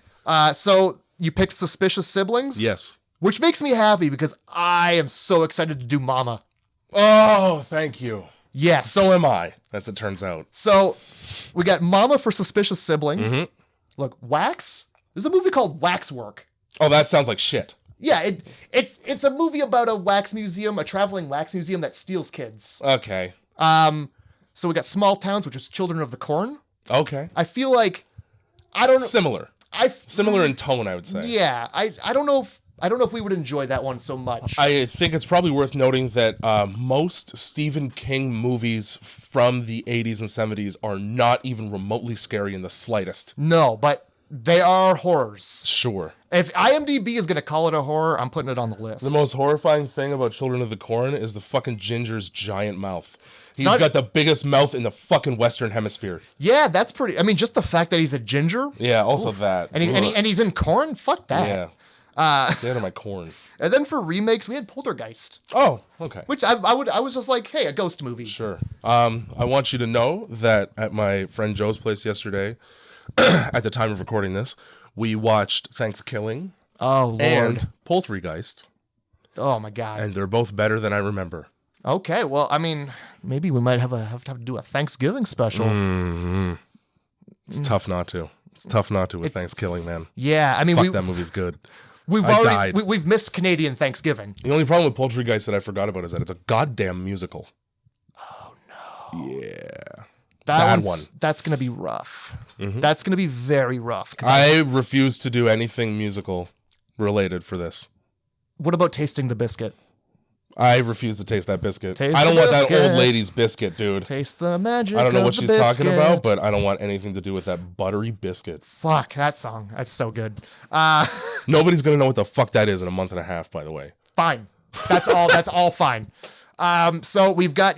So you picked Suspicious Siblings? Yes. Which makes me happy because I am so excited to do Mama. Oh, thank you. Yes. So am I, as it turns out. So we got Mama for Suspicious Siblings. Mm-hmm. Look, Wax. There's a movie called Waxwork. Oh, that sounds like shit. Yeah, it's a movie about a wax museum, a traveling wax museum that steals kids. Okay. So we got Small Towns, which is Children of the Corn. Okay. I feel like I don't know. Similar. Similar in tone, I would say. Yeah, I don't know if we would enjoy that one so much. I think it's probably worth noting that most Stephen King movies from the 80s and 70s are not even remotely scary in the slightest. No, but they are horrors. Sure. If IMDb is going to call it a horror, I'm putting it on the list. The most horrifying thing about Children of the Corn is the fucking ginger's giant mouth. He's got the biggest mouth in the fucking Western Hemisphere. Yeah, that's pretty... I mean, just the fact that he's a ginger. Yeah, also that. And he's in corn? Fuck that. Yeah. Stay out of my corn. And then for remakes, we had Poltergeist. Oh, okay. Which I was just like, hey, a ghost movie. Sure. I want you to know that at my friend Joe's place yesterday, at the time of recording this, we watched Thanksgiving. Oh, Lord. And Poltergeist. Oh, my God. And they're both better than I remember. Okay, well, I mean, maybe we might have to do a Thanksgiving special. Mm-hmm. It's tough not to. It's tough not to with Thanksgiving, man. Yeah, I mean, Fuck, that movie's good. We've missed Canadian Thanksgiving. The only problem with Poltergeist that I forgot about is that it's a goddamn musical. Oh, no. Yeah. That's going to be rough. Mm-hmm. That's going to be very rough. I refuse to do anything musical related for this. What about Tasting the Biscuit? I refuse to taste that biscuit. I don't want that old lady's biscuit, dude. Taste the magic. I don't know what she's talking about, but I don't want anything to do with that buttery biscuit. Fuck, that song. That's so good. Nobody's going to know what the fuck that is in a month and a half, by the way. Fine. That's all fine. So we've got,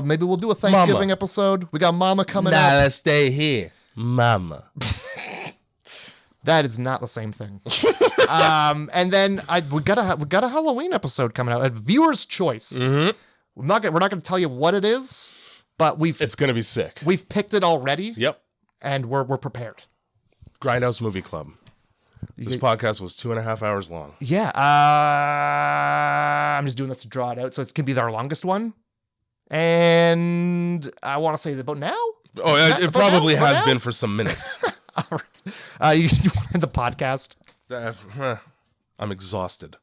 maybe we'll do a Thanksgiving episode. We got Mama coming out. Let's stay here. Mama. That is not the same thing. And then we got a Halloween episode coming out, a viewer's choice. Mm-hmm. We're not going to tell you what it is, but it's going to be sick. We've picked it already. Yep. And we're prepared. Grindhouse Movie Club. This podcast was 2.5 hours long. Yeah. I'm just doing this to draw it out, so it's going to be our longest one. And I want to say about now. Oh, it probably has been for some minutes. You want the podcast? I'm exhausted.